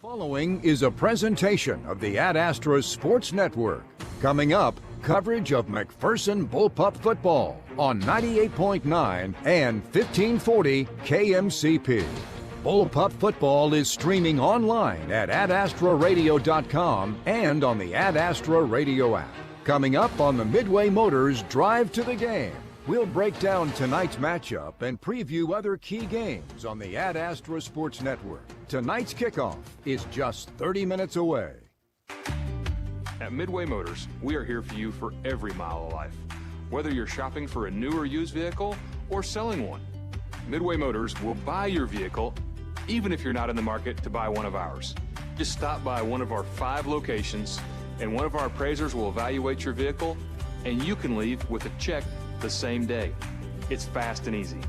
Following is a presentation of the Ad Astra Sports Network. Coming up, coverage of McPherson Bullpup football on 98.9 and 1540 KMCP. Bullpup football is streaming online at adastraradio.com and on the Ad Astra radio app. Coming up on the Midway Motors Drive to the Game, we'll break down tonight's matchup and preview other key games on the Ad Astra Sports Network. Tonight's kickoff is just 30 minutes away. At Midway Motors, we are here for you for every mile of life. Whether you're shopping for a new or used vehicle or selling one, Midway Motors will buy your vehicle even if you're not in the market to buy one of ours. Just stop by one of our 5 locations and one of our appraisers will evaluate your vehicle and you can leave with a check the same day. It's fast and easy.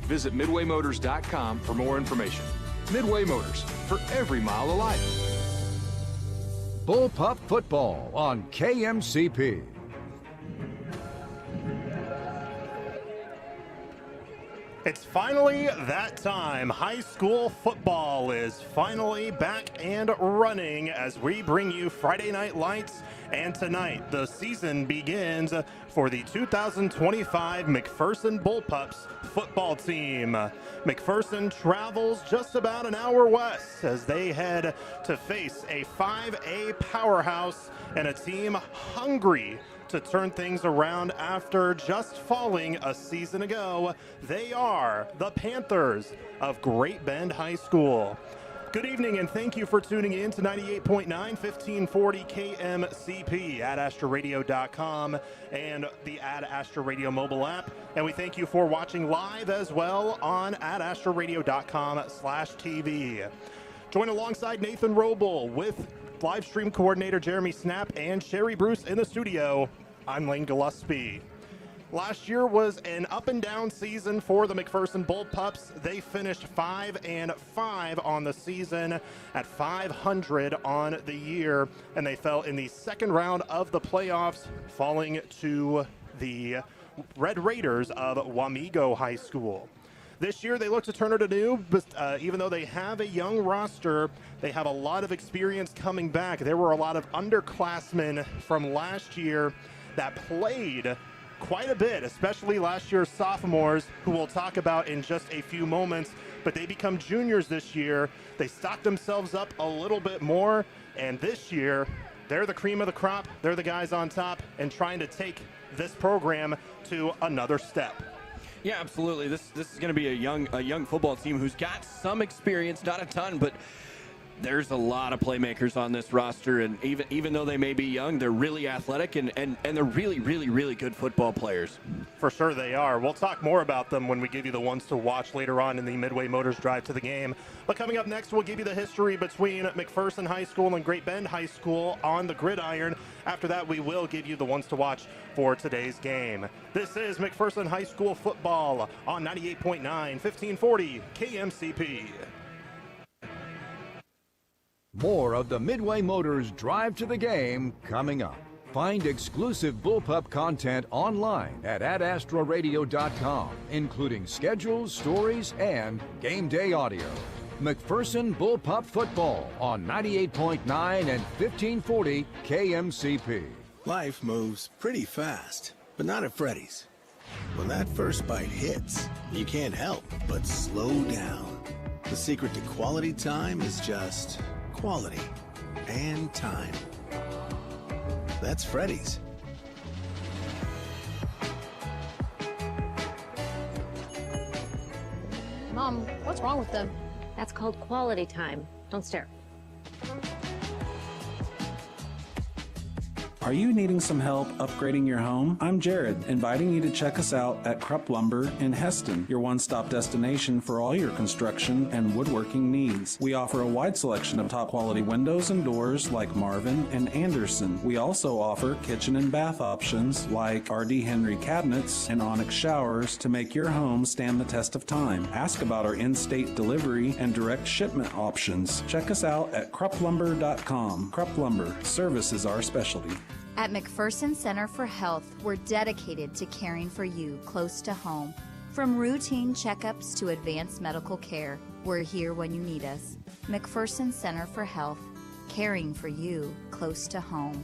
Visit MidwayMotors.com for more information. Midway Motors, for every mile of life. Bullpup football on KMCP. It's finally that time. High school football is finally back and running as we bring you Friday Night Lights. And tonight, the season begins for the 2025 McPherson Bullpups football team. McPherson travels just about an hour west as they head to face a 5A powerhouse and a team hungry to turn things around after just falling a season ago. They are the Panthers of Great Bend High School. Good evening and thank you for tuning in to 98.9 1540 KMCP, adastraradio.com and the Ad Astra Radio mobile app. And we thank you for watching live as well on adastraradio.com/TV. Join alongside Nathan Roble with live stream coordinator Jeremy Snap and Sherry Bruce in the studio. I'm Lane Gillespie. Last year was an up and down season for the McPherson Bullpups. They finished 5-5 on the season at 500 on the year, and they fell in the second round of the playoffs, falling to the Red Raiders of Wamego High School. This year, they look to turn it anew, but even though they have a young roster, they have a lot of experience coming back. There were a lot of underclassmen from last year that played quite a bit, especially last year's sophomores, who we'll talk about in just a few moments, but they become juniors this year. They stock themselves up a little bit more, and this year, they're the cream of the crop. They're the guys on top and trying to take this program to another step. Yeah, absolutely. This is going to be a young football team who's got some experience, not a ton, but there's a lot of playmakers on this roster, and even though they may be young, they're really athletic and they're really good football players. For sure they are. We'll talk more about them when we give you the ones to watch later on in the Midway Motors Drive to the Game. But coming up next, we'll give you the history between McPherson High School and Great Bend High School on the gridiron. After that, we will give you the ones to watch for today's game. This is McPherson High School football on 98.9, 1540 KMCP. More of the Midway Motors Drive to the Game coming up. Find exclusive Bullpup content online at adastraradio.com, including schedules, stories, and game day audio. McPherson Bullpup football on 98.9 and 1540 KMCP. Life moves pretty fast, but not at Freddy's. When that first bite hits, you can't help but slow down. The secret to quality time is just quality and time. That's Freddy's. Mom, what's wrong with them? That's called quality time. Don't stare. Are you needing some help upgrading your home? I'm Jared, inviting you to check us out at Krupp Lumber in Heston, your one-stop destination for all your construction and woodworking needs. We offer a wide selection of top-quality windows and doors like Marvin and Anderson. We also offer kitchen and bath options like R.D. Henry cabinets and Onyx showers to make your home stand the test of time. Ask about our in-state delivery and direct shipment options. Check us out at krupplumber.com. Krupp Lumber, service is our specialty. At McPherson Center for Health, we're dedicated to caring for you close to home. From routine checkups to advanced medical care, we're here when you need us. McPherson Center for Health, caring for you close to home.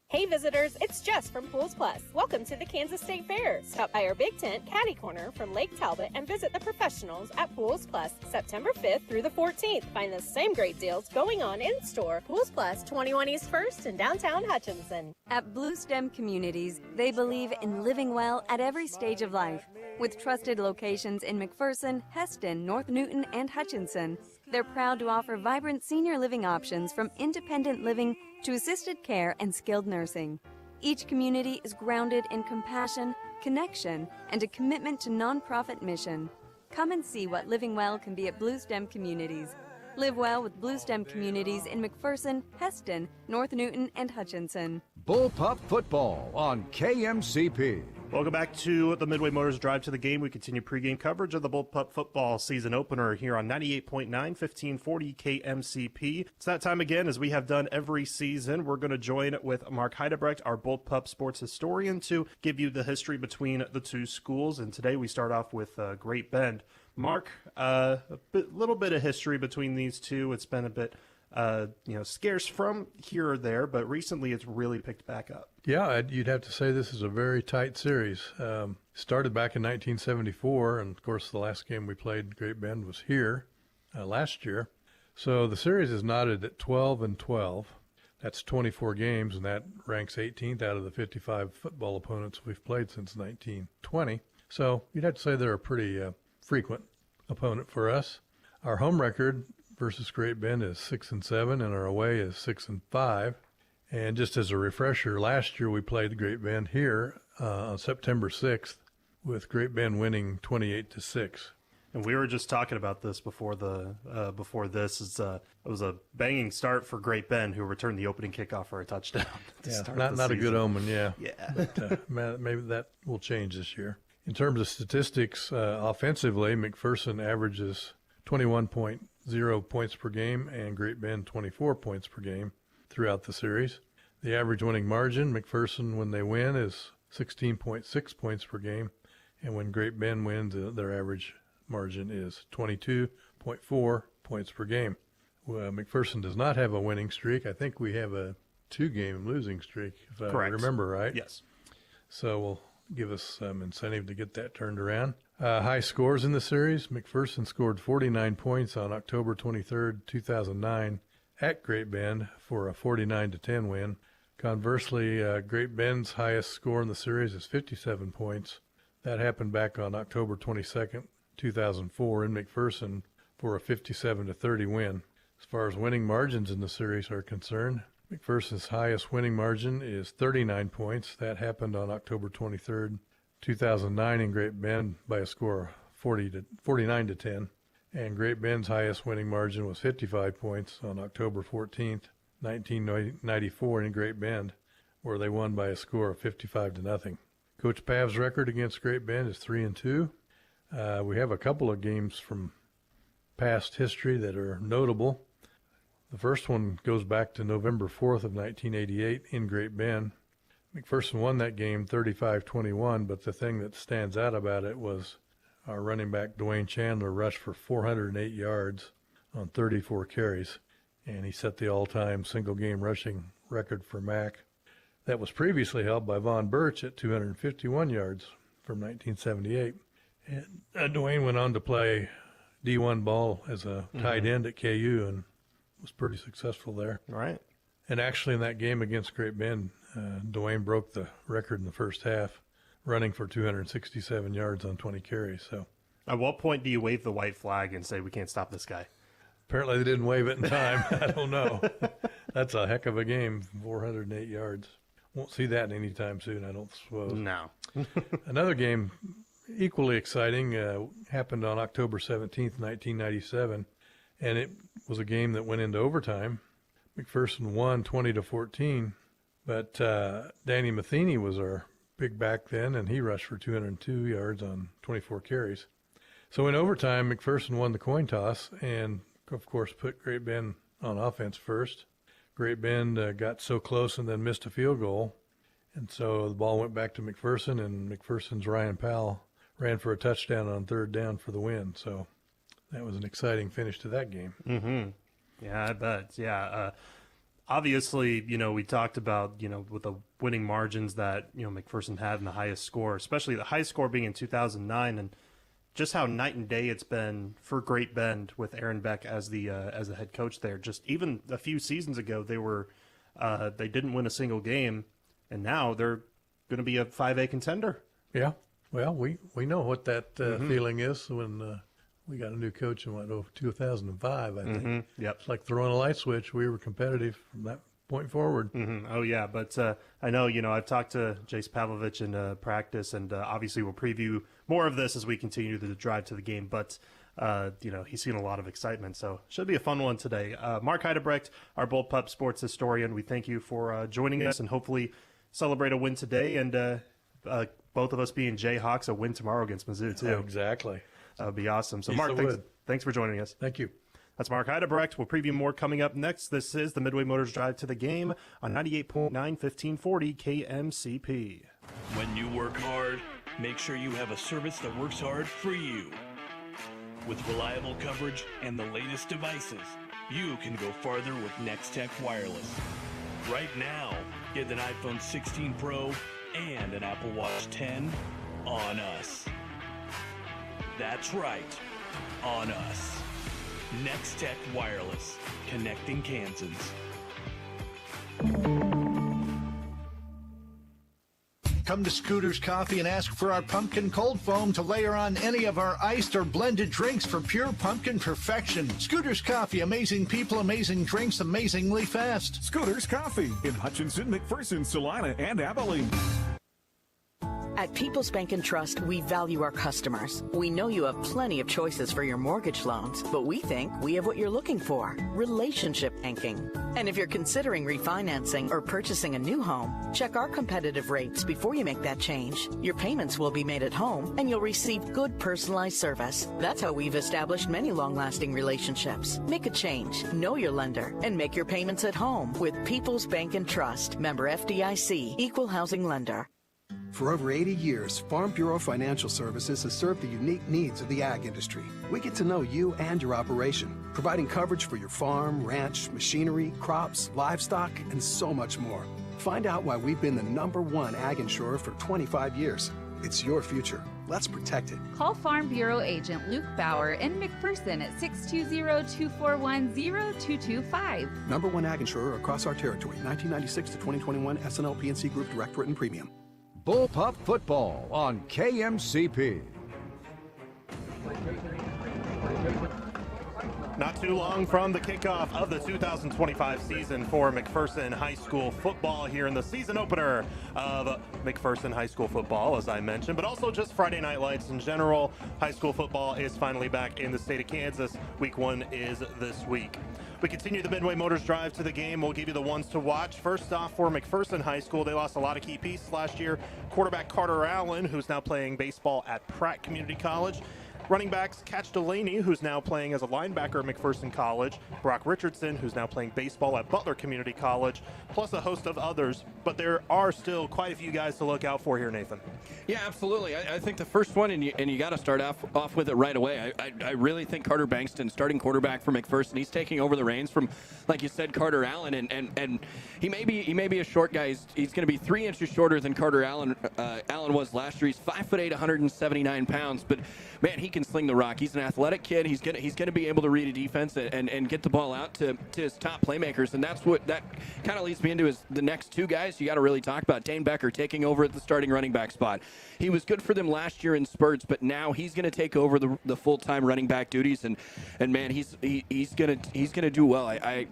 Hey visitors, it's Jess from Pools Plus. Welcome to the Kansas State Fair. Stop by our big tent, Caddy Corner from Lake Talbot and visit the professionals at Pools Plus September 5th through the 14th. Find the same great deals going on in store. Pools Plus, 21 East 1st in downtown Hutchinson. At Blue Stem Communities, they believe in living well at every stage of life. With trusted locations in McPherson, Heston, North Newton, and Hutchinson, they're proud to offer vibrant senior living options from independent living to assisted care and skilled nursing. Each community is grounded in compassion, connection, and a commitment to nonprofit mission. Come and see what living well can be at Blue Stem Communities. Live well with Blue Stem Communities in McPherson, Heston, North Newton, and Hutchinson. Bullpup football on KMCP. Welcome back to the Midway Motors Drive to the Game. We continue pregame coverage of the Bullpup football season opener here on 98.9, 1540 KMCP. It's that time again, as we have done every season. We're going to join with Mark Heidebrecht, our Bullpup sports historian, to give you the history between the two schools. And today we start off with Great Bend. Mark, little bit of history between these two. It's been a bit scarce from here or there, but recently it's really picked back up. Yeah, you'd have to say this is a very tight series. Started back in 1974, and of course the last game we played, Great Bend, was here last year. So the series is knotted at 12-12. That's 24 games, and that ranks 18th out of the 55 football opponents we've played since 1920. So you'd have to say they're a pretty frequent opponent for us. Our home record versus Great Bend is 6-7, and our away is 6-5. And just as a refresher, last year we played Great Bend here on September 6th, with Great Bend winning 28-6. And we were just talking about this before this. It was a banging start for Great Bend, who returned the opening kickoff for a touchdown. Not a good omen, yeah. Yeah. But, maybe that will change this year. In terms of statistics, offensively, McPherson averages 21.0 points per game, and Great Bend 24 points per game throughout the series. The average winning margin, McPherson, when they win, is 16.6 points per game, and when Great Bend wins, their average margin is 22.4 points per game. McPherson does not have a winning streak. I think we have a 2-game losing streak, if I remember right. Yes. So we'll give us some incentive to get that turned around. High scores in the series. McPherson scored 49 points on October 23rd, 2009 at Great Bend for a 49-10 win. Conversely, Great Bend's highest score in the series is 57 points. That happened back on October 22nd, 2004 in McPherson for a 57-30 win. As far as winning margins in the series are concerned, McPherson's highest winning margin is 39 points. That happened on October 23rd, 2009 in Great Bend by a score of 49-10. And Great Bend's highest winning margin was 55 points on October 14th, 1994 in Great Bend, where they won by a score of 55-0. Coach Pav's record against Great Bend is 3-2. We have a couple of games from past history that are notable. The first one goes back to November 4th of 1988 in Great Bend. McPherson won that game 35-21, but the thing that stands out about it was our running back Dwayne Chandler rushed for 408 yards on 34 carries, and he set the all-time single-game rushing record for MAC. That was previously held by Von Birch at 251 yards from 1978. And Dwayne went on to play D1 ball as a tight end at KU and was pretty successful there. Right. And actually in that game against Great Bend, Dwayne broke the record in the first half, running for 267 yards on 20 carries. So, at what point do you wave the white flag and say we can't stop this guy? Apparently they didn't wave it in time. I don't know. That's a heck of a game, 408 yards. Won't see that anytime soon, I don't suppose. No. Another game equally exciting happened on October 17th, 1997, and it was a game that went into overtime. McPherson won 20-14, but Danny Matheny was our big back then, and he rushed for 202 yards on 24 carries. So in overtime, McPherson won the coin toss and, of course, put Great Bend on offense first. Great Bend got so close and then missed a field goal, and so the ball went back to McPherson, and McPherson's Ryan Powell ran for a touchdown on third down for the win. So that was an exciting finish to that game. Mm-hmm. Yeah, I bet. Yeah. Obviously, we talked about, with the winning margins that, McPherson had in the highest score, especially the highest score being in 2009, and just how night and day it's been for Great Bend with Aaron Beck as the head coach there. Just even a few seasons ago, they didn't win a single game, and now they're going to be a 5A contender. Yeah. Well, we know what that feeling is when we got a new coach in 2005, I think. Mm-hmm. Yep. It's like throwing a light switch. We were competitive from that point forward. Mm-hmm. Oh, yeah. But I know, I've talked to Jace Pavlovich in practice, and obviously we'll preview more of this as we continue the drive to the game. But, he's seen a lot of excitement, so should be a fun one today. Mark Heidebrecht, our Bullpup sports historian, we thank you for joining us and hopefully celebrate a win today. And both of us being Jayhawks, a win tomorrow against Mizzou, too. Exactly. That would be awesome. So, Mark, thanks for joining us. Thank you. That's Mark Heidebrecht. We'll preview more coming up next. This is the Midway Motors Drive to the Game on 98.9, 1540 KMCP. When you work hard, make sure you have a service that works hard for you. With reliable coverage and the latest devices, you can go farther with NextTech Wireless. Right now, get an iPhone 16 Pro and an Apple Watch 10 on us. That's right, on us. NextTech Wireless, connecting Kansans. Come to Scooter's Coffee and ask for our pumpkin cold foam to layer on any of our iced or blended drinks for pure pumpkin perfection. Scooter's Coffee, amazing people, amazing drinks, amazingly fast. Scooter's Coffee in Hutchinson, McPherson, Salina, and Abilene. At People's Bank and Trust, we value our customers. We know you have plenty of choices for your mortgage loans, but we think we have what you're looking for, relationship banking. And if you're considering refinancing or purchasing a new home, check our competitive rates before you make that change. Your payments will be made at home, and you'll receive good personalized service. That's how we've established many long-lasting relationships. Make a change, know your lender, and make your payments at home with People's Bank and Trust, member FDIC, equal housing lender. For over 80 years, Farm Bureau Financial Services has served the unique needs of the ag industry. We get to know you and your operation, providing coverage for your farm, ranch, machinery, crops, livestock, and so much more. Find out why we've been the #1 ag insurer for 25 years. It's your future. Let's protect it. Call Farm Bureau agent Luke Bauer in McPherson at 620-241-0225. #1 ag insurer across our territory, 1996 to 2021, SNL PNC Group Direct Written Premium. Bullpup football on KMCP. Not too long from the kickoff of the 2025 season for McPherson High School football here in the season opener of McPherson High School football, as I mentioned, but also just Friday night lights in general. High school football is finally back in the state of Kansas. Week 1 is this week. We continue the Midway Motors Drive to the Game. We'll give you the ones to watch. First off, for McPherson High School, they lost a lot of key pieces last year. Quarterback Carter Allen, who's now playing baseball at Pratt Community College. Running backs, Catch Delaney, who's now playing as a linebacker at McPherson College. Brock Richardson, who's now playing baseball at Butler Community College, plus a host of others. But there are still quite a few guys to look out for here, Nathan. Yeah, absolutely. I think the first one, and you got to start off with it right away. I really think Carter Bankston, starting quarterback for McPherson, he's taking over the reins from, like you said, Carter Allen, and he may be a short guy. He's going to be 3 inches shorter than Carter Allen was last year. He's 5'8", 179 pounds, but man, he can sling the rock. He's an athletic kid. He's gonna be able to read a defense and get the ball out to his top playmakers, and that kind of leads me into the next two guys you got to really talk about. Dane Becker taking over at the starting running back spot. He was good for them last year in spurts, but now he's going to take over the full-time running back duties, and man, he's gonna do well. I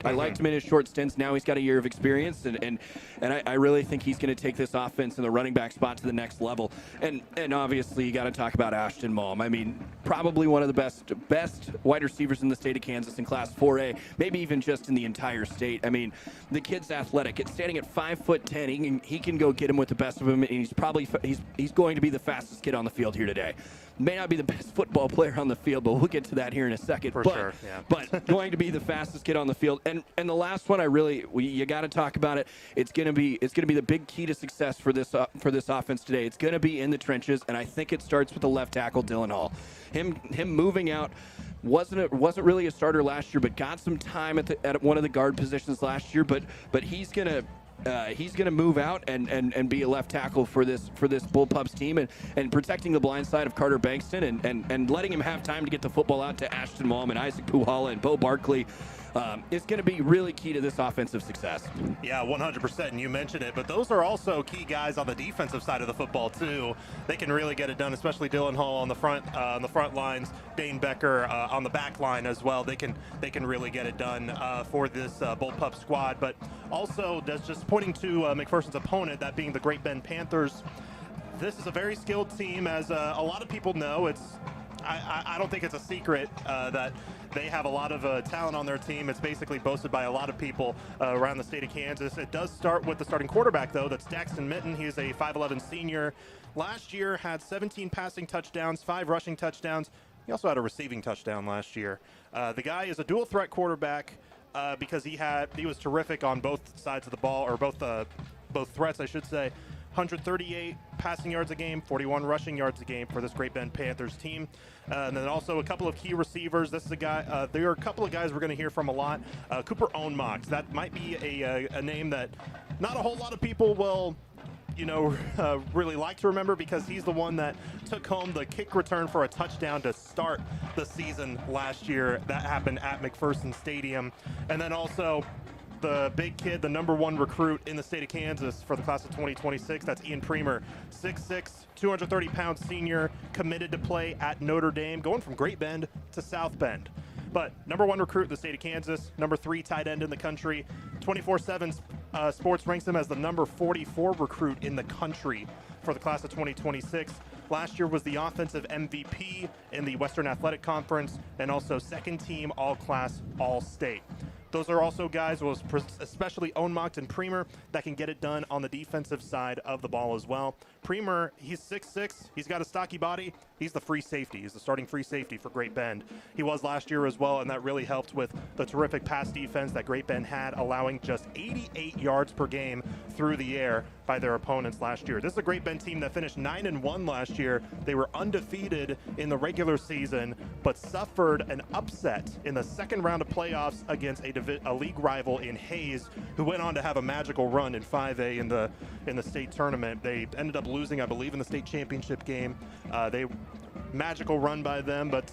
liked him in his short stints. Now he's got a year of experience, and I really think he's going to take this offense in the running back spot to the next level. And obviously you got to talk about Ashton Malm. I mean, probably one of the best wide receivers in the state of Kansas in Class 4A, maybe even just in the entire state. I mean, the kid's athletic. It's standing at 5'10". He can go get him with the best of him, and he's going to be the fastest kid on the field here today. may not be the best football player on the field, but we'll get to that here in a second. For sure, yeah. But going to be the fastest kid on the field. And the last one, you got to talk about it. It's going to be the big key to success for this offense today. It's going to be in the trenches, and I think it starts with the left tackle, Dylan Hall. Him moving out. Wasn't really a starter last year, but got some time at one of the guard positions last year. But he's gonna move out and be a left tackle for this Bullpups team and protecting the blind side of Carter Bankston and letting him have time to get the football out to Ashton Malm and Isaac Puhala and Bo Barkley. Is going to be really key to this offensive success. Yeah, 100%. And you mentioned it, but those are also key guys on the defensive side of the football too. They can really get it done, especially Dylan Hall on the front lines, Dane Becker on the back line as well. They can really get it done for this Bullpup squad. But also, that's just pointing to McPherson's opponent, that being the Great Bend Panthers. This is a very skilled team, as a lot of people know. I don't think it's a secret that they have a lot of talent on their team. It's basically boasted by a lot of people around the state of Kansas. It does start with the starting quarterback, though. That's Daxton Mitten. He is a 5'11 senior. Last year had 17 passing touchdowns, 5 rushing touchdowns. He also had a receiving touchdown last year. The guy is a dual threat quarterback because he was terrific on both sides of the ball, or both threats, I should say. 138 passing yards a game, 41 rushing yards a game for this Great Bend Panthers team. And then also a couple of key receivers. This is a guy, there are a couple of guys we're going to hear from a lot. Cooper Ohnmacht, that might be a name that not a whole lot of people will really like to remember, because he's the one that took home the kick return for a touchdown to start the season last year. That happened at McPherson Stadium. And then also the big kid, the #1 recruit in the state of Kansas for the class of 2026. That's Ian Premer, 6'6", 230-pound senior, committed to play at Notre Dame, going from Great Bend to South Bend. But #1 recruit in the state of Kansas, #3 tight end in the country. 24/7 Sports ranks him as the #44 recruit in the country for the class of 2026. Last year was the offensive MVP in the Western Athletic Conference, and also second team all-class, all-state. Those are also guys, especially Ohnmacht and Premer, that can get it done on the defensive side of the ball as well. Premer, he's 6'6", he's got a stocky body. He's the free safety. He's the starting free safety for Great Bend. He was last year as well, and that really helped with the terrific pass defense that Great Bend had, allowing just 88 yards per game through the air by their opponents last year. This is a Great Bend team that finished 9-1 last year. They were undefeated in the regular season, but suffered an upset in the second round of playoffs against a league rival in Hayes, who went on to have a magical run in 5A in the state tournament. They ended up losing, I believe, in the state championship game. Magical run by them, but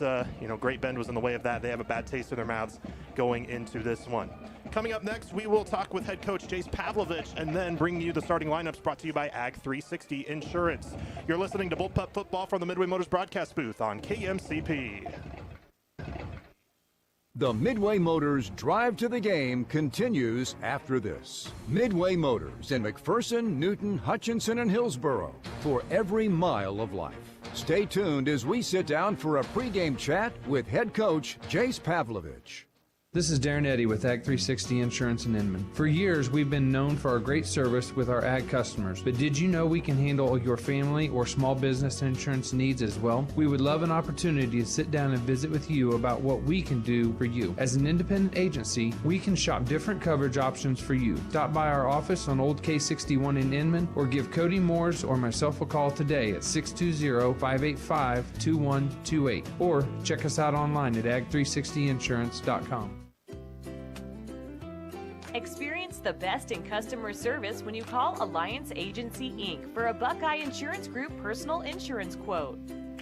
Great Bend was in the way of that. They have a bad taste in their mouths going into this one. Coming up next, we will talk with head coach Jace Pavlovich, and then bring you the starting lineups brought to you by Ag 360 Insurance. You're listening to Bullpup Football from the Midway Motors broadcast booth on KMCP. The Midway Motors Drive to the Game continues after this. Midway Motors in McPherson, Newton, Hutchinson, and Hillsboro, for every mile of life. Stay tuned as we sit down for a pregame chat with head coach Jace Pavlovich. This is Darren Eddy with Ag 360 Insurance in Inman. For years, we've been known for our great service with our ag customers, but did you know we can handle your family or small business insurance needs as well? We would love an opportunity to sit down and visit with you about what we can do for you. As an independent agency, we can shop different coverage options for you. Stop by our office on Old K61 in Inman, or give Cody Moores or myself a call today at 620-585-2128, or check us out online at ag360insurance.com. Experience the best in customer service when you call Alliance Agency Inc. for a Buckeye Insurance Group personal insurance quote.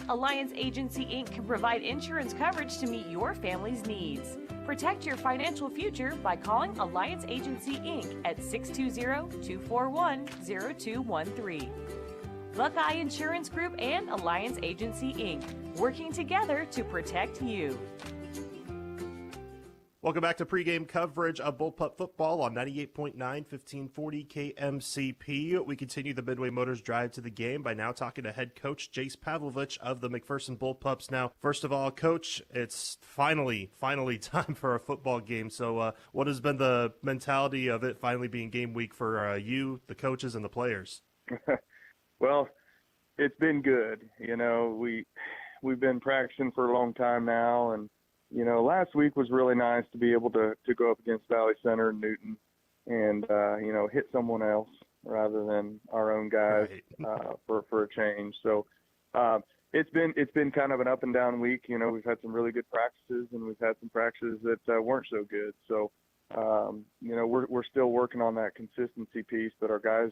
Alliance Agency Inc. can provide insurance coverage to meet your family's needs. Protect your financial future by calling Alliance Agency Inc. at 620-241-0213. Buckeye Insurance Group and Alliance Agency Inc. working together to protect you. Welcome back to pregame coverage of Bullpup Football on 98.9, 1540 KMCP. We continue the Midway Motors Drive to the Game by now talking to head coach Jace Pavlovich of the McPherson Bullpups. Now, first of all, Coach, it's finally time for a football game. So what has been the mentality of it finally being game week for you, the coaches, and the players? Well, it's been good. You know, we We've been practicing for a long time now, and last week was really nice to be able to go up against Valley Center and Newton, and hit someone else rather than our own guys for a change. So it's been kind of an up and down week. We've had some really good practices, and we've had some practices that weren't so good. So we're still working on that consistency piece, but our guys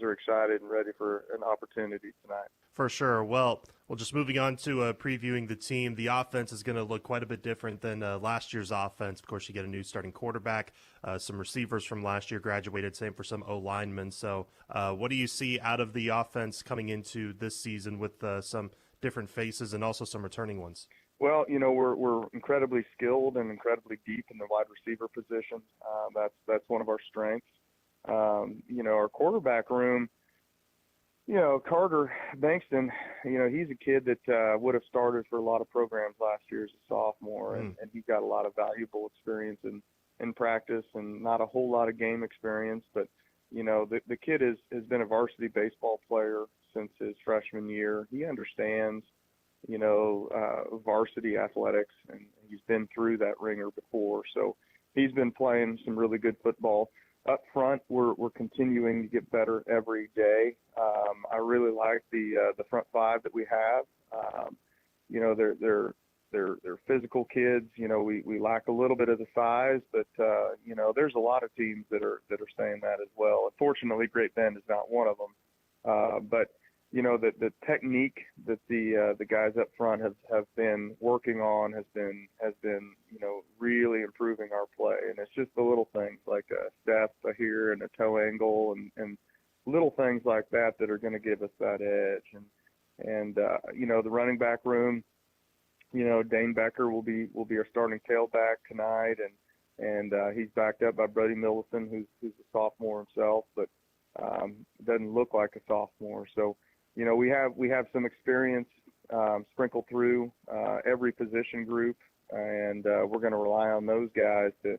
are excited and ready for an opportunity tonight. For sure. Well, just moving on to previewing the team, the offense is going to look quite a bit different than last year's offense. Of course, you get a new starting quarterback, some receivers from last year graduated, same for some O-linemen. So what do you see out of the offense coming into this season with some different faces and also some returning ones? Well, we're incredibly skilled and incredibly deep in the wide receiver position. That's one of our strengths. Our quarterback room, Carter Bankston, he's a kid that would have started for a lot of programs last year as a sophomore, and he got a lot of valuable experience in practice and not a whole lot of game experience. But, the kid has been a varsity baseball player since his freshman year. He understands varsity athletics, and he's been through that ringer before. So he's been playing some really good football. Up front, we're continuing to get better every day. I really like the front five that we have. They're physical kids. We lack a little bit of the size, but there's a lot of teams that are saying that as well. Unfortunately, Great Bend is not one of them. But the technique that the guys up front have been working on has been really improving our play, and it's just the little things like a step here and a toe angle and little things like that are going to give us that edge. And the running back room, Dane Becker will be our starting tailback tonight, and he's backed up by Brody Millison, who's a sophomore himself, but doesn't look like a sophomore. So we have some experience sprinkled through every position group, and we're going to rely on those guys to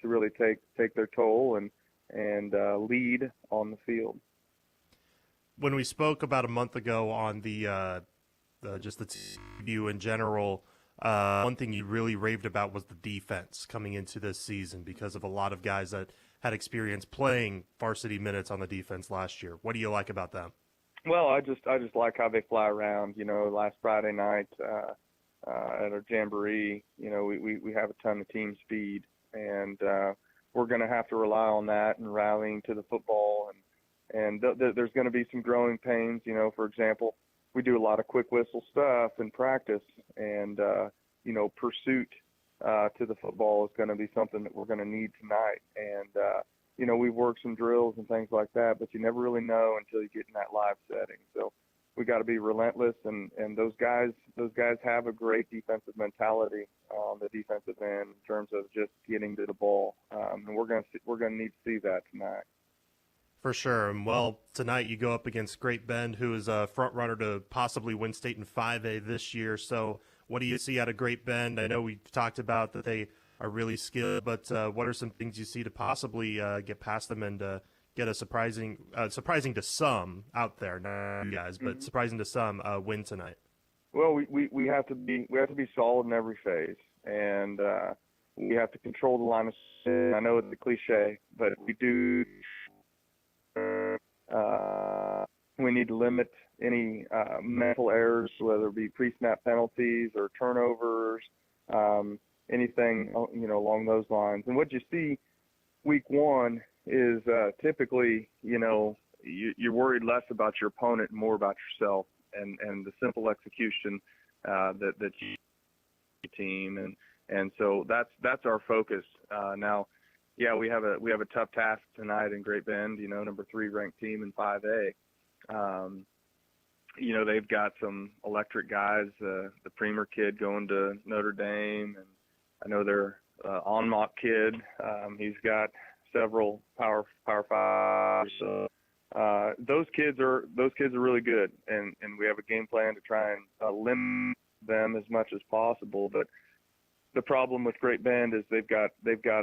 really take their toll and lead on the field. When we spoke about a month ago on the view in general, one thing you really raved about was the defense coming into this season because of a lot of guys that had experience playing varsity minutes on the defense last year. What do you like about them? Well, I just like how they fly around. Last Friday night at our jamboree, we have a ton of team speed, and we're going to have to rely on that and rallying to the football. And there's going to be some growing pains. For example, we do a lot of quick whistle stuff in practice, and pursuit to the football is going to be something that we're going to need tonight. And we've worked some drills and things like that, but you never really know until you get in that live setting. So we got to be relentless, and those guys have a great defensive mentality on the defensive end in terms of just getting to the ball. And we're going to need to see that tonight. For sure. And well, tonight you go up against Great Bend, who is a front runner to possibly win state in 5A this year. So what do you see out of Great Bend? I know we've talked about that they are really skilled, but what are some things you see to possibly get past them and get a surprising to some out there, not you guys, but surprising to some win tonight? Well, we have to be solid in every phase, and we have to control the line of scrimmage. I know it's a cliche, but we do. We need to limit any mental errors, whether it be pre-snap penalties or turnovers, anything along those lines. And what you see week one is typically, you're worried less about your opponent and more about yourself and the simple execution that you team, and so that's our focus now. Yeah, we have a tough task tonight in Great Bend, number 3 ranked team in 5A. They've got some electric guys, the Premier kid going to Notre Dame, and I know their Onmont kid. He's got several power fives. So those kids are really good, and we have a game plan to try and limit them as much as possible. But the problem with Great Bend is they've got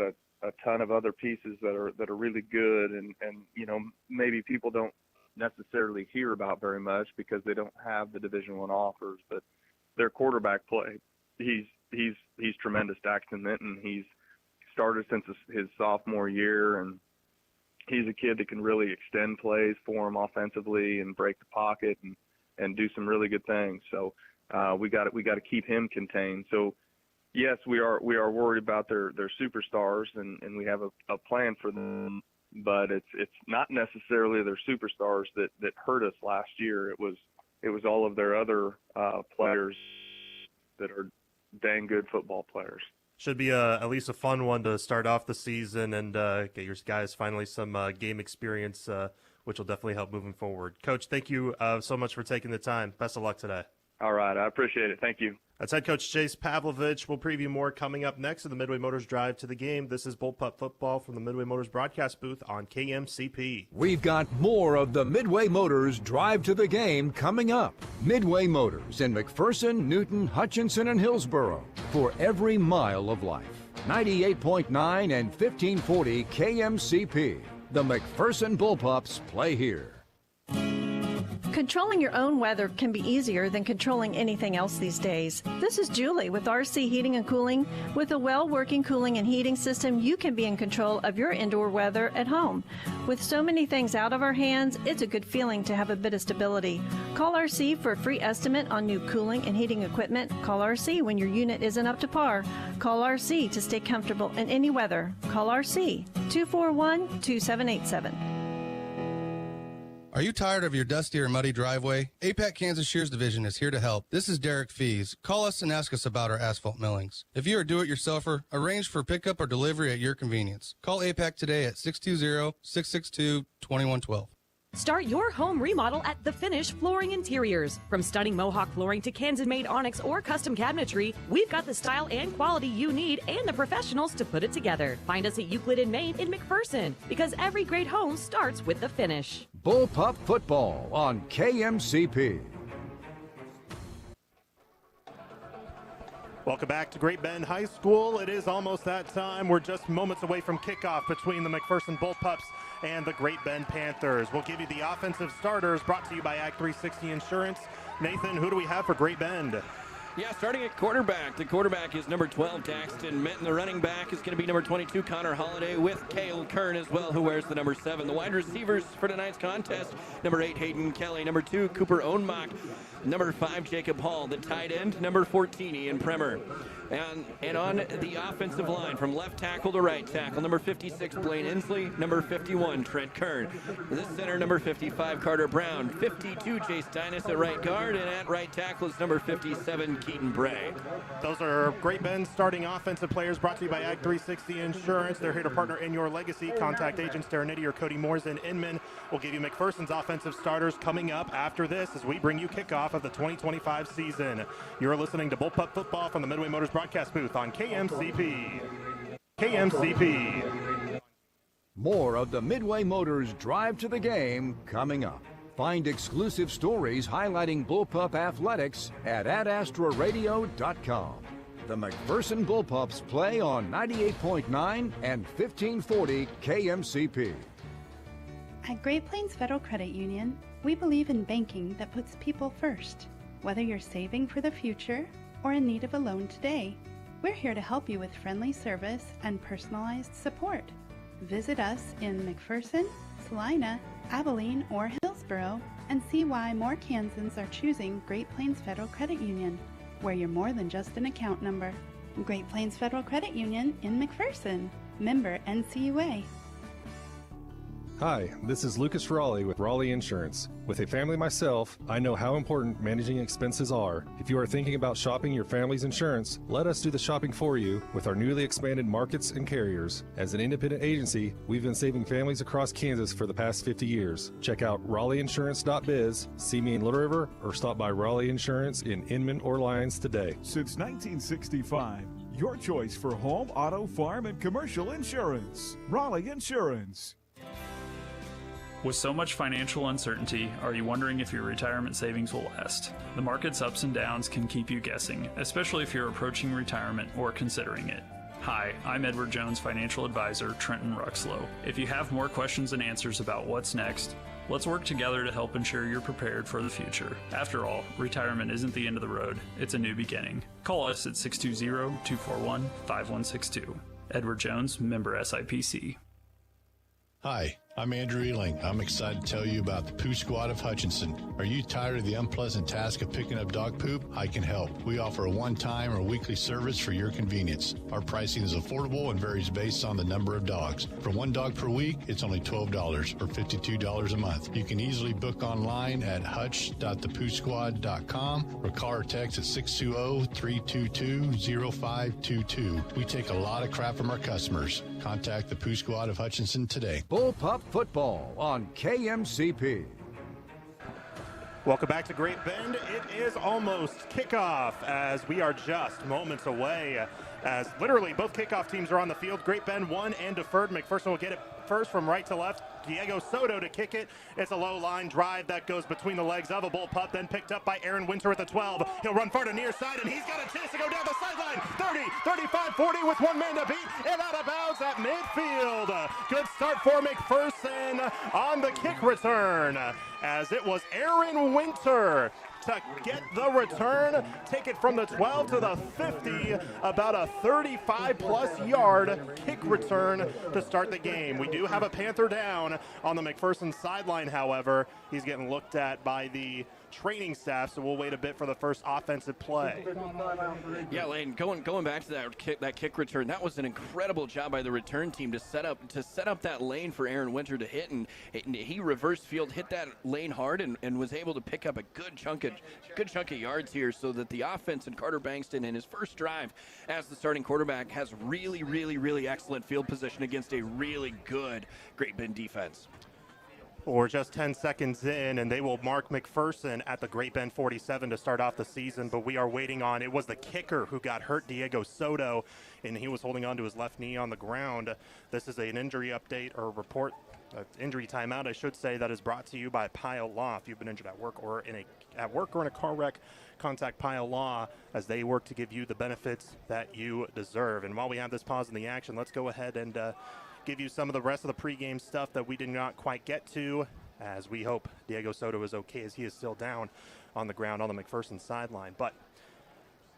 a ton of other pieces that are really good, and maybe people don't necessarily hear about very much because they don't have the Division I offers. But their quarterback play, he's tremendous. Daxton Minton, he's started since his sophomore year, and he's a kid that can really extend plays for him offensively and break the pocket and do some really good things. So we got to keep him contained. So yes, we are worried about their superstars, and we have a plan for them. But it's not necessarily their superstars that hurt us last year. It was all of their other players that are dang good football players. Should be at least a fun one to start off the season and get your guys finally some game experience, which will definitely help moving forward. Coach, thank you so much for taking the time. Best of luck today. All right, I appreciate it. Thank you. That's head coach Chase Pavlovich. We'll preview more coming up next in the Midway Motors Drive to the Game. This is Bullpup Football from the Midway Motors broadcast booth on KMCP. We've got more of the Midway Motors Drive to the Game coming up. Midway Motors in McPherson, Newton, Hutchinson, and Hillsboro for every mile of life. 98.9 and 1540 KMCP. The McPherson Bullpups play here. Controlling your own weather can be easier than controlling anything else these days. This is Julie with RC Heating and Cooling. With a well-working cooling and heating system, you can be in control of your indoor weather at home. With so many things out of our hands, it's a good feeling to have a bit of stability. Call RC for a free estimate on new cooling and heating equipment. Call RC when your unit isn't up to par. Call RC to stay comfortable in any weather. Call RC 241-2787. Are you tired of your dusty or muddy driveway? APAC Kansas Shears Division is here to help. This is Derek Fees. Call us and ask us about our asphalt millings. If you are a do-it-yourselfer, arrange for pickup or delivery at your convenience. Call APAC today at 620-662-2112. Start your home remodel at The Finish Flooring Interiors. From stunning Mohawk flooring to Kansas-made onyx or custom cabinetry, we've got the style and quality you need and the professionals to put it together. Find us at Euclid and Main in McPherson, because every great home starts with The Finish. Bullpup Football on KMCP. Welcome back to Great Bend High School. It is almost that time. We're just moments away from kickoff between the McPherson Bullpups and the Great Bend Panthers. We'll give you the offensive starters brought to you by Act 360 Insurance. Nathan, who do we have for Great Bend? Yeah, starting at quarterback. The quarterback is number 12, Daxton Minton. The running back is going to be number 22, Connor Holliday, with Cale Kern as well, who wears the number 7. The wide receivers for tonight's contest, number 8, Hayden Kelly, number 2, Cooper Ohnmach, number 5, Jacob Hall, the tight end, number 14, Ian Premer. And on the offensive line, from left tackle to right tackle, number 56, Blaine Inslee, number 51, Trent Kern. This center, number 55, Carter Brown, 52, Chase Dynas at right guard, and at right tackle is number 57, Keaton Bray. Those are Great Bend starting offensive players brought to you by Act 360 Insurance. They're here to partner in your legacy. Contact agents Darren Nitty or Cody Moores in Inman. We'll give you McPherson's offensive starters coming up after this as we bring you kickoff of the 2025 season. You're listening to Bullpup Football from the Midway Motors broadcast booth on KMCP. KMCP. More of the Midway Motors Drive to the Game coming up. Find exclusive stories highlighting Bullpup athletics at adastraradio.com. The McPherson Bullpups play on 98.9 and 1540 KMCP. At Great Plains Federal Credit Union, we believe in banking that puts people first. Whether you're saving for the future or in need of a loan today, we're here to help you with friendly service and personalized support. Visit us in McPherson, Salina, Abilene, or Hillsboro and see why more Kansans are choosing Great Plains Federal Credit Union, where you're more than just an account number. Great Plains Federal Credit Union in McPherson, member NCUA. Hi, this is Lucas Raleigh with Raleigh Insurance. With a family myself, I know how important managing expenses are. If you are thinking about shopping your family's insurance, let us do the shopping for you with our newly expanded markets and carriers. As an independent agency, we've been saving families across Kansas for the past 50 years. Check out RaleighInsurance.biz, see me in Little River, or stop by Raleigh Insurance in Inman or Lyons today. Since 1965, your choice for home, auto, farm, and commercial insurance. Raleigh Insurance. With so much financial uncertainty, are you wondering if your retirement savings will last? The market's ups and downs can keep you guessing, especially if you're approaching retirement or considering it. Hi, I'm Edward Jones financial advisor Trenton Ruxlow. If you have more questions and answers about what's next, Let's work together to help ensure you're prepared for the future. After all, retirement isn't the end of the road, it's a new beginning. Call us at 620-241-5162. Edward Jones, member SIPC. Hi, I'm Andrew Ealing. I'm excited to tell you about the Poo Squad of Hutchinson. Are you tired of the unpleasant task of picking up dog poop? I can help. We offer a one-time or weekly service for your convenience. Our pricing is affordable and varies based on the number of dogs. For one dog per week, it's only $12 or $52 a month. You can easily book online at hutch.thepoosquad.com or call or text at 620-322-0522. We take a lot of crap from our customers. Contact the Poo Squad of Hutchinson today. Bullpup football on KMCP. Welcome back to Great Bend. It is almost kickoff as we are just moments away as literally both kickoff teams are on the field. Great Bend won and deferred. McPherson will get it first from right to left. Diego Soto to kick it. It's a low line drive that goes between the legs of a Bullpup, then picked up by Aaron Winter at the 12. He'll run far to near side, and he's got a chance to go down the sideline. 30, 35, 40 with one man to beat, and out of bounds at midfield. Good start for McPherson on the kick return, as it was Aaron Winter to get the return, take it from the 12 to the 50, about a 35-plus yard kick return to start the game. We do have a Panther down on the McPherson sideline, however. He's getting looked at by the training staff, so we'll wait a bit for the first offensive play. Yeah, Lane, going back to that kick return, that was an incredible job by the return team to set up that lane for Aaron Winter to hit, and he reversed field, hit that lane hard, and was able to pick up a good chunk of yards here, so that the offense and Carter Bankston in his first drive as the starting quarterback has really, really, really excellent field position against a really good Great Bend defense. We're just 10 seconds in, and they will mark McPherson at the Great Bend 47 to start off the season, but we are waiting on, it was the kicker who got hurt, Diego Soto, and he was holding on to his left knee on the ground. This is an injury update or report, injury timeout, I should say, that is brought to you by Pile Law. If you've been injured at work or in a car wreck, contact Pile Law as they work to give you the benefits that you deserve. And while we have this pause in the action, let's go ahead and give you some of the rest of the pregame stuff that we did not quite get to, as we hope Diego Soto is okay, as he is still down on the ground on the McPherson sideline. But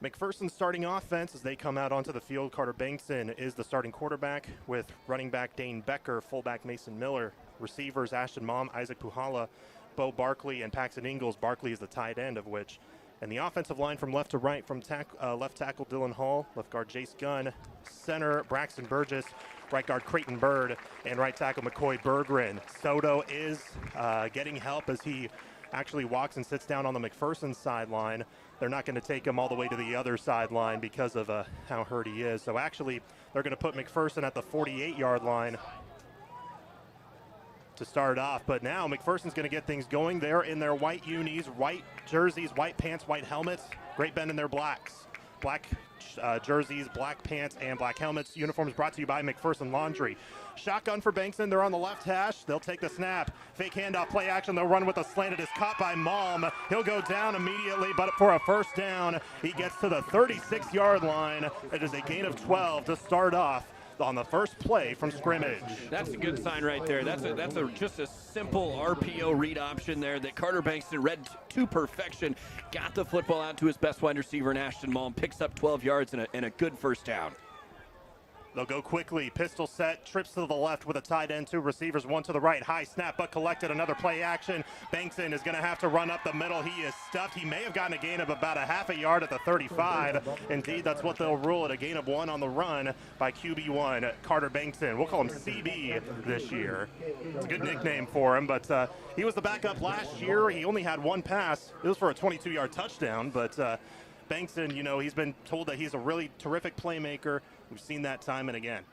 McPherson's starting offense, as they come out onto the field, Carter Bankson is the starting quarterback, with running back Dane Becker, fullback Mason Miller, receivers Ashton Mom, Isaac Puhala, Bo Barkley, and Paxton Ingalls. Barkley is the tight end of which. And the offensive line from left to right, from left tackle Dylan Hall, left guard Jace Gunn, center Braxton Burgess, right guard Creighton Bird, and right tackle McCoy Berggren. Soto is getting help as he actually walks and sits down on the McPherson sideline. They're not going to take him all the way to the other sideline because of how hurt he is. So actually, they're going to put McPherson at the 48-yard line to start off. But now McPherson's going to get things going. They're in their white unis, white jerseys, white pants, white helmets. Great Bend in their blacks. Black jerseys, black pants, and black helmets. Uniforms brought to you by McPherson Laundry. Shotgun for Bankson. They're on the left hash. They'll take the snap. Fake handoff, play action. They'll run with a slant. It is caught by Malm. He'll go down immediately, but for a first down, he gets to the 36-yard line. It is a gain of 12 to start off on the first play from scrimmage. That's a good sign right there. That's just a simple RPO read option there that Carter Bankston read to perfection. Got the football out to his best wide receiver in Ashton Malm. Picks up 12 yards and a good first down. They'll go quickly. Pistol set. Trips to the left with a tight end. Two receivers, one to the right. High snap, but collected. Another play action. Bankson is going to have to run up the middle. He is stuffed. He may have gotten a gain of about a half a yard at the 35. Indeed, that's what they'll rule it. A gain of 1 on the run by QB1, Carter Bankson. We'll call him CB this year. It's a good nickname for him, but he was the backup last year. He only had one pass. It was for a 22-yard touchdown, but Bankson, he's been told that he's a really terrific playmaker. We've seen that time and again.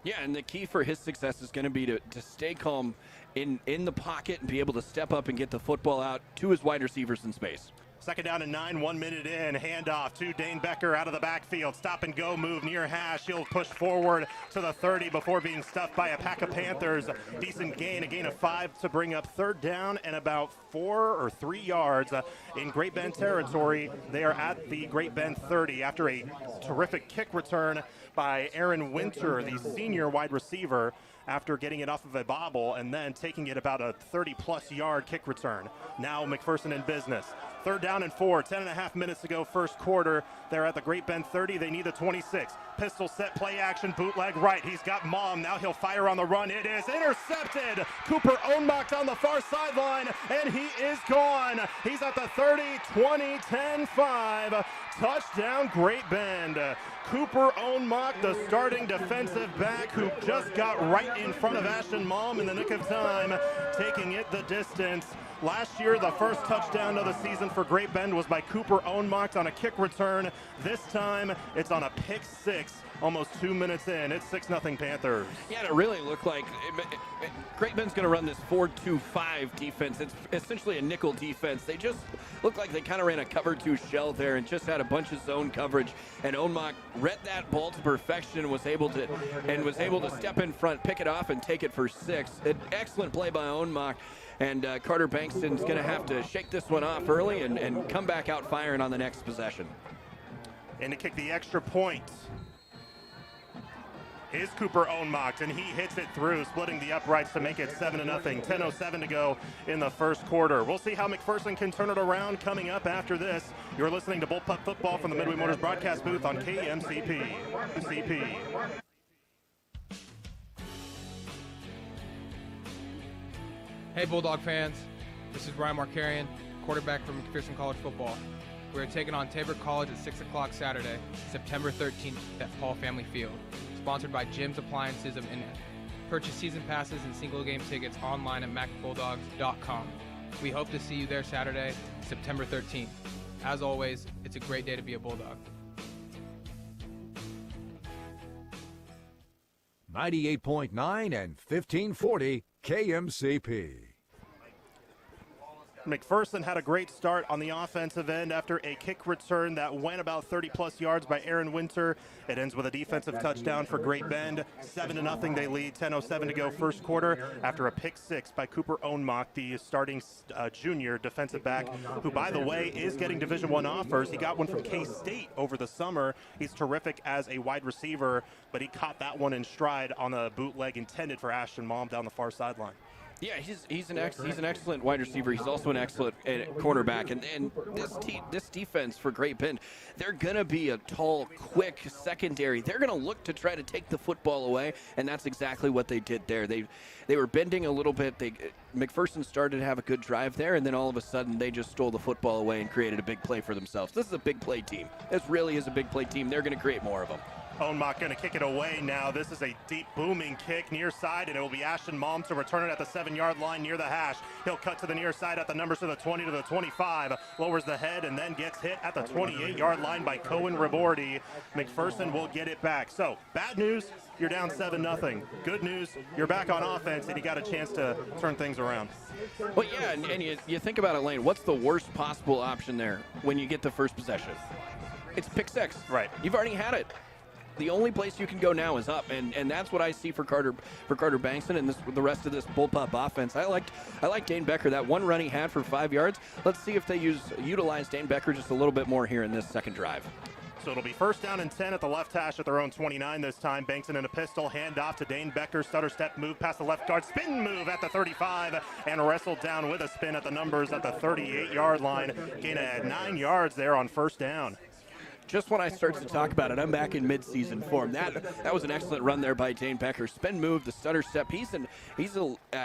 Yeah, and the key for his success is going to be to stay calm in the pocket and be able to step up and get the football out to his wide receivers in space. Second down and 9, 1 minute in. Handoff to Dane Becker out of the backfield. Stop and go move near hash. He'll push forward to the 30 before being stuffed by a pack of Panthers. Decent gain, a gain of 5 to bring up third down and about 4 or 3 yards in Great Bend territory. They are at the Great Bend 30 after a terrific kick return by Aaron Winter, the senior wide receiver, after getting it off of a bobble and then taking it about a 30-plus yard kick return. Now McPherson in business. 3rd down and 4, 10.5 minutes to go first quarter. They're at the Great Bend 30. They need the 26. Pistol set, play action, bootleg right. He's got Mom. Now he'll fire on the run. It is intercepted. Cooper Ohnmacht on the far sideline, and he is gone. He's at the 30, 20, 10, 5. Touchdown, Great Bend. Cooper Ohnmacht, the starting defensive back who just got right in front of Ashton Malm in the nick of time, taking it the distance. Last year, the first touchdown of the season for Great Bend was by Cooper Ohnmacht on a kick return. This time, it's on a pick six. Almost 2 minutes in, it's 6-0 Panthers. Yeah, it really looked like Great Bend's going to run this 4-2-5 defense. It's essentially a nickel defense. They just looked like they kind of ran a cover 2 shell there and just had a bunch of zone coverage. And Ohnmacht read that ball to perfection and was able to step in front, pick it off, and take it for 6. An excellent play by Ohnmacht. And Carter Bankston's going to have to shake this one off early and come back out firing on the next possession. And to kick the extra point is Cooper Ohnmacht, and he hits it through, splitting the uprights to make it 7-0. 10:07 to go in the first quarter. We'll see how McPherson can turn it around coming up after this. You're listening to Bullpup Football from the Midway Motors broadcast booth on KMCP. Hey Bulldog fans, this is Ryan Markarian, quarterback for McPherson College Football. We are taking on Tabor College at 6 o'clock Saturday, September 13th at Paul Family Field. Sponsored by Jim's Appliances of Innet. Purchase season passes and single game tickets online at macbulldogs.com. We hope to see you there Saturday, September 13th. As always, it's a great day to be a Bulldog. 98.9 and 1540 KMCP. McPherson had a great start on the offensive end after a kick return that went about 30-plus yards by Aaron Winter. It ends with a defensive touchdown for Great Bend. 7-0 they lead, 10:07 to go first quarter after a pick six by Cooper Ohnmacht, the starting junior defensive back, who, by the way, is getting Division I offers. He got one from K-State over the summer. He's terrific as a wide receiver, but he caught that one in stride on the bootleg intended for Ashton Malm down the far sideline. Yeah, he's an excellent wide receiver. He's also an excellent cornerback. And this defense for Great Bend, they're going to be a tall, quick secondary. They're going to look to try to take the football away, and that's exactly what they did there. They were bending a little bit. McPherson started to have a good drive there, and then all of a sudden they just stole the football away and created a big play for themselves. This is a big play team. This really is a big play team. They're going to create more of them. Ohnmacht going to kick it away now. This is a deep booming kick near side, and it will be Ashton Malm to return it at the 7-yard line near the hash. He'll cut to the near side at the numbers to the 20 to the 25, lowers the head, and then gets hit at the 28-yard line by Cohen Ribordi. McPherson will get it back. So, bad news, you're down 7-0. Good news, you're back on offense, and you got a chance to turn things around. Well, yeah, and you think about it, Lane, what's the worst possible option there when you get the first possession? It's pick six. Right. You've already had it. The only place you can go now is up, and that's what I see for Carter Bankston and the rest of this Bullpup offense. I like Dane Becker. That one run he had for 5 yards. Let's see if they utilize Dane Becker just a little bit more here in this second drive. So it'll be 1st down and 10 at the left hash at their own 29 this time. Bankston in a pistol, handoff to Dane Becker. Stutter step move past the left guard. Spin move at the 35 and wrestled down with a spin at the numbers at the 38-yard line. Gain of 9 yards there on 1st down. Just when I start to talk about it, I'm back in mid-season form. That was an excellent run there by Dane Becker. Spin move, the stutter step. He's an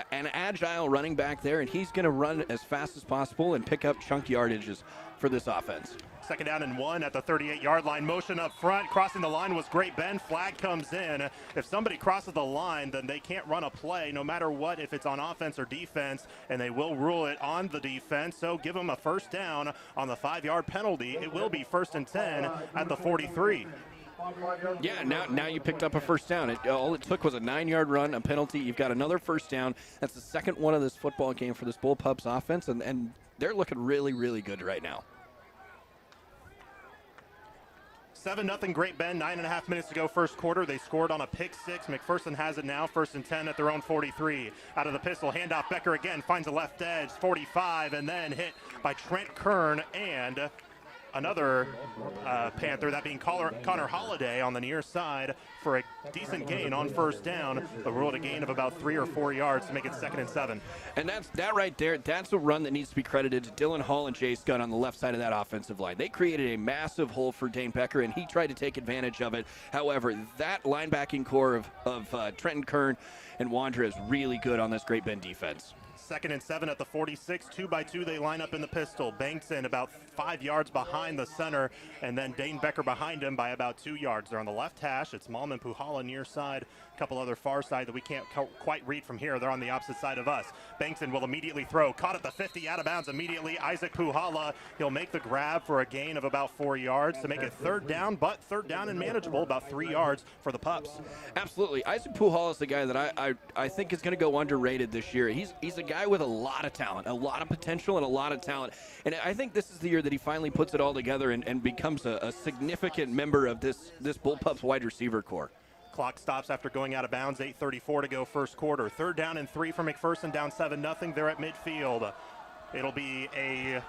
agile running back there, and he's going to run as fast as possible and pick up chunk yardages for this offense. 2nd down and 1 at the 38-yard line. Motion up front. Crossing the line was Great Bend. Flag comes in. If somebody crosses the line, then they can't run a play no matter what, if it's on offense or defense, and they will rule it on the defense. So give them a 1st down on the 5-yard penalty. It will be 1st and 10 at the 43. Yeah, now you picked up a 1st down. All it took was a 9-yard run, a penalty. You've got another 1st down. That's the second one of this football game for this Bullpups offense, and they're looking really, really good right now. 7-0 Great Bend, 9.5 minutes to go first quarter. They scored on a pick six. McPherson has it now, 1st and 10 at their own 43. Out of the pistol, handoff. Becker again finds the left edge, 45, and then hit by Trent Kern, and another Panther, that being Connor Holiday on the near side for a decent gain on first down, but ruled a gain of about 3 or 4 yards to make it 2nd and 7. And that right there, that's a run that needs to be credited to Dylan Hall and Jay Scott on the left side of that offensive line. They created a massive hole for Dane Becker, and he tried to take advantage of it. However, that linebacking core of Trenton Kern and Wandra is really good on this Great Bend defense. 2nd and 7 at the 46, 2-by-2 they line up in the pistol. Bankson about 5 yards behind the center, and then Dane Becker behind him by about 2 yards. They're on the left hash. It's Malman Puhala near side, a couple other far side that we can't quite read from here. They're on the opposite side of us. Bankson will immediately throw, caught at the 50, out of bounds immediately. Isaac Puhala, he'll make the grab for a gain of about 4 yards to make it 3rd down, but 3rd down and manageable, about 3 yards for the Pups. Absolutely. Isaac Puhala is the guy that I think is going to go underrated this year. He's a guy with a lot of talent, a lot of potential, and a lot of talent. And I think this is the year that he finally puts it all together and becomes a significant member of this Bullpups wide receiver core. Clock stops after going out of bounds, 8:34 to go first quarter. 3rd down and 3 for McPherson, down 7-0. They're at midfield. It'll be a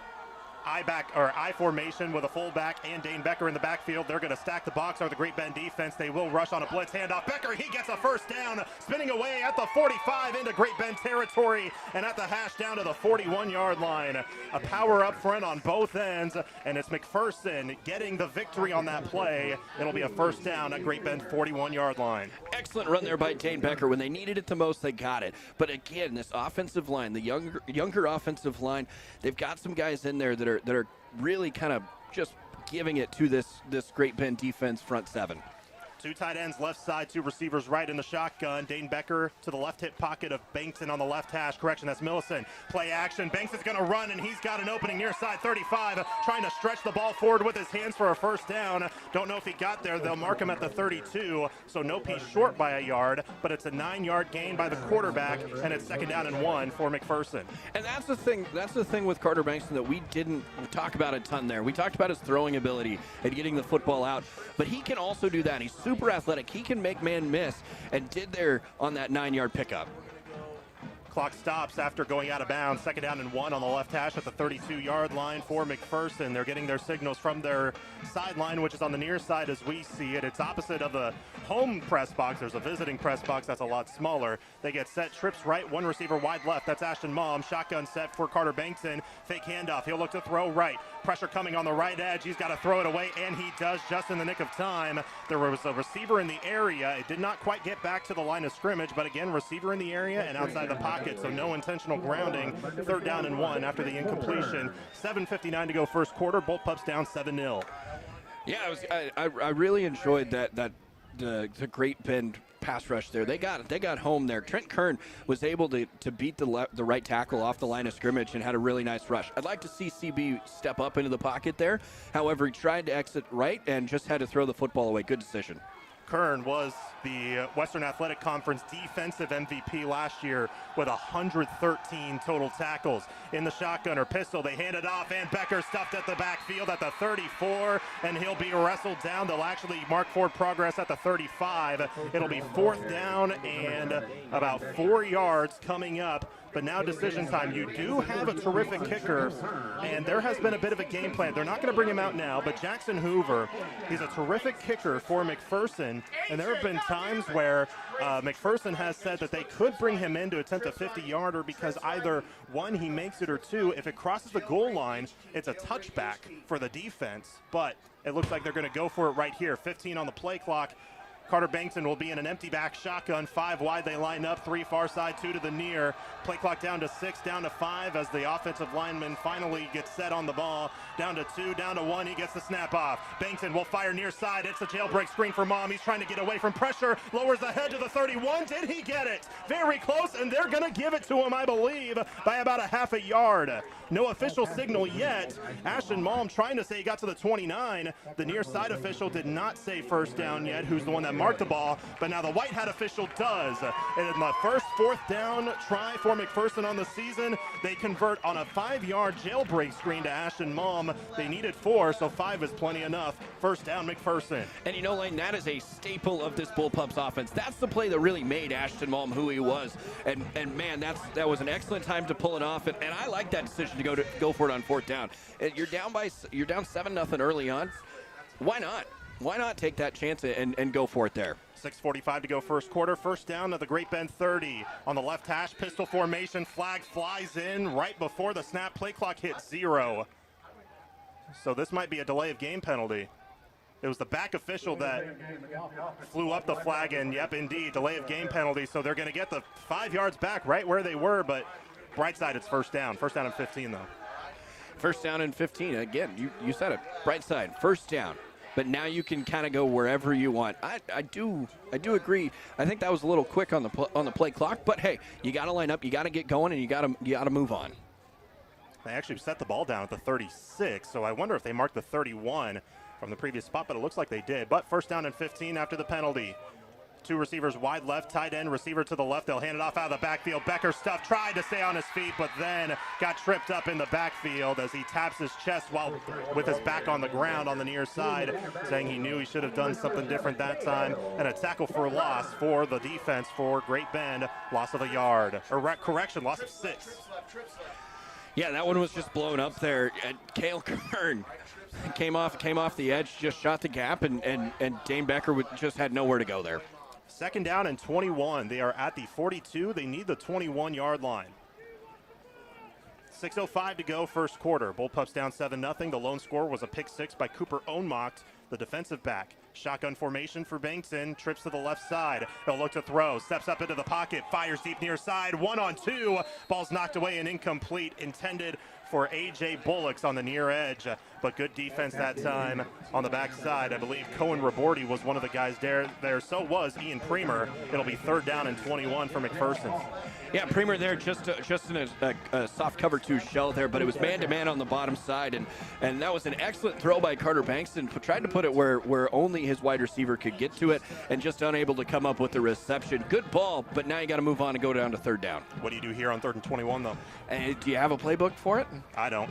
I formation with a fullback and Dane Becker in the backfield. They're going to stack the box on the Great Bend defense. They will rush on a blitz handoff. Becker, he gets a first down, spinning away at the 45 into Great Bend territory, and at the hash down to the 41-yard line. A power up front on both ends, and it's McPherson getting the victory on that play. It'll be a first down at Great Bend 41-yard line. Excellent run there by Dane Becker. When they needed it the most, they got it. But again, this offensive line, the younger offensive line, they've got some guys in there that are really kind of just giving it to this Great Bend defense front seven. 2 tight ends left side, 2 receivers right in the shotgun. Dane Becker to the left hip pocket of Bankson on the left hash. Correction, that's Millicent. Play action. Bankson's going to run, and he's got an opening near side 35, trying to stretch the ball forward with his hands for a first down. Don't know if he got there. They'll mark him at the 32, so no piece short by a yard, but it's a 9-yard gain by the quarterback, and it's 2nd down and 1 for McPherson. And that's the thing with Carter Bankson that we didn't talk about a ton there. We talked about his throwing ability and getting the football out, but he can also do that. He's super athletic. He can make man miss, and did there on that 9-yard pickup. Clock stops after going out of bounds. 2nd down and 1 on the left hash at the 32-yard line for McPherson. They're getting their signals from their sideline, which is on the near side as we see it. It's opposite of the home press box. There's a visiting press box that's a lot smaller. They get set, trips right, 1 receiver wide left. That's Ashton Mom. Shotgun set for Carter Bankson. Fake handoff. He'll look to throw right. Pressure coming on the right edge. He's got to throw it away, and he does just in the nick of time. There was a receiver in the area. It did not quite get back to the line of scrimmage, but again, receiver in the area and outside the pocket, so no intentional grounding. 3rd down and 1 after the incompletion. 7:59 to go first quarter. Both Pups down 7-0. Yeah, I really enjoyed the Great Bend pass rush there. They got home there. Trent Kern was able to beat the right tackle off the line of scrimmage and had a really nice rush. I'd like to see CB step up into the pocket there. However, he tried to exit right and just had to throw the football away. Good decision. Kern was the Western Athletic Conference defensive MVP last year with 113 total tackles. In the shotgun or pistol, they hand it off, and Becker stuffed at the backfield at the 34, and he'll be wrestled down. They'll actually mark forward progress at the 35. It'll be 4th down and about 4 yards coming up. But now decision time. You do have a terrific kicker, and there has been a bit of a game plan. They're not going to bring him out now, but Jackson Hoover, he's a terrific kicker for McPherson, and there have been times where McPherson has said that they could bring him in to attempt a 50-yarder because either, 1, he makes it, or 2, if it crosses the goal line, it's a touchback for the defense. But it looks like they're going to go for it right here. 15 on the play clock. Carter Bankson will be in an empty back shotgun. 5 wide they line up, 3 far side, 2 to the near. Play clock down to 6, down to 5 as the offensive lineman finally gets set on the ball. Down to 2, down to 1, he gets the snap off. Bankson will fire near side. It's a jailbreak screen for Mom. He's trying to get away from pressure. Lowers the head to the 31. Did he get it? Very close, and they're going to give it to him, I believe, by about a half a yard. No official signal yet. Ashton Malm trying to say he got to the 29. The near side official did not say first down yet, who's the one that marked the ball, but now the white hat official does. And the first fourth down try for McPherson on the season. They convert on a 5-yard jailbreak screen to Ashton Malm. They needed 4, so 5 is plenty enough. First down, McPherson. And you know, Lane, that is a staple of this Bullpups offense. That's the play that really made Ashton Malm who he was. And man, that was an excellent time to pull it off. And I like that decision to go for it on fourth down. You're down 7-0 early on. Why not? Why not take that chance and go for it there? 6:45 to go first quarter. First down at the Great Bend 30. On the left hash, pistol formation. Flag flies in right before the snap. Play clock hits 0. So this might be a delay of game penalty. It was the back official that flew up the flag, and yep, indeed, delay of game penalty. So they're going to get the 5 yards back right where they were, but bright side, it's first down. First down and 15, though. First down and 15. Again, you said it. Bright side, first down. But now you can kind of go wherever you want. I do agree. I think that was a little quick on the play clock. But hey, you got to line up, you got to get going, and you got to move on. They actually set the ball down at the 36, so I wonder if they marked the 31 from the previous spot, but it looks like they did. But first down and 15 after the penalty. 2 receivers wide left, tight end, receiver to the left. They'll hand it off out of the backfield. Becker Stuff tried to stay on his feet, but then got tripped up in the backfield as he taps his chest while with his back on the ground on the near side, saying he knew he should have done something different that time. And a tackle for loss for the defense for Great Bend. Loss of a yard. Or correction, loss of 6. Yeah, that one was just blown up there. And Cale Kern came off the edge, just shot the gap, and Dane Becker just had nowhere to go there. Second down and 21. They are at the 42. They need the 21-yard line. 6:05 to go first quarter. Bullpups down 7-0. The lone score was a pick 6 by Cooper Ohnmacht, the defensive back. Shotgun formation for Bankton. Trips to the left side. They'll look to throw. Steps up into the pocket. Fires deep near side. 1-on-2. Ball's knocked away and incomplete. Intended for A.J. Bullocks on the near edge. But good defense that time on the backside. I believe Cohen Raborti was one of the guys there. So was Ian Premer. It'll be third down and 21 for McPherson. Yeah, Premer there just in a soft cover 2 shell there, but it was man-to-man on the bottom side, and that was an excellent throw by Carter Bankston. Tried to put it where only his wide receiver could get to it, and just unable to come up with the reception. Good ball, but now you got to move on and go down to third down. What do you do here on 3rd and 21, though? Do you have a playbook for it? I don't.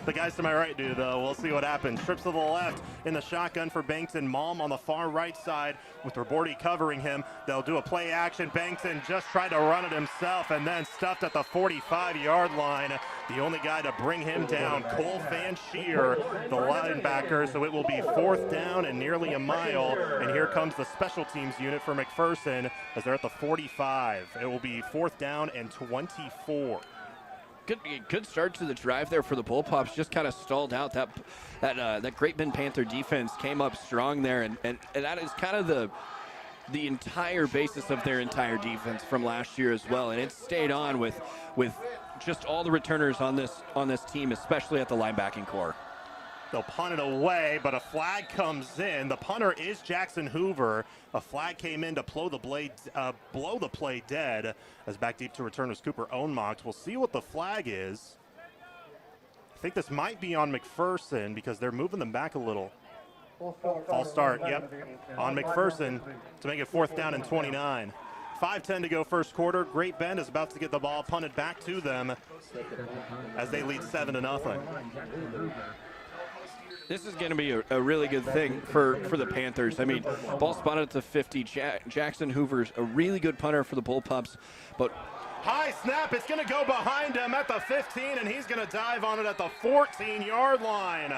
The guys to my right do, though. We'll see what happens. Trips to the left in the shotgun for Bankton. Malm on the far right side with Raborti covering him. They'll do a play action. Bankton just tried to run it himself and then stuffed at the 45-yard line. The only guy to bring him down, Cole Fanshear, the linebacker. So it will be fourth down and nearly a mile. And here comes the special teams unit for McPherson as they're at the 45. It will be fourth down and 24. Good start to the drive there for the Bullpups. Just kind of stalled out. That Great Bend Panther defense came up strong there, and that is kind of the entire basis of their entire defense from last year as well. And it stayed on with just all the returners on this team, especially at the linebacking core. They'll punt it away, but a flag comes in. The punter is Jackson Hoover. A flag came in to blow the play dead, as back deep to return was Cooper Ohnmacht. We'll see what the flag is. I think this might be on McPherson because they're moving them back a little. False start, yep, on McPherson to make it fourth down and 29. 5:10 to go first quarter. Great Bend is about to get the ball punted back to them as they lead 7-0. This is going to be a really good thing for the Panthers. I mean, ball spotted at the 50. Jackson Hoover's a really good punter for the Bullpups, but high snap, it's going to go behind him at the 15, and he's going to dive on it at the 14-yard line.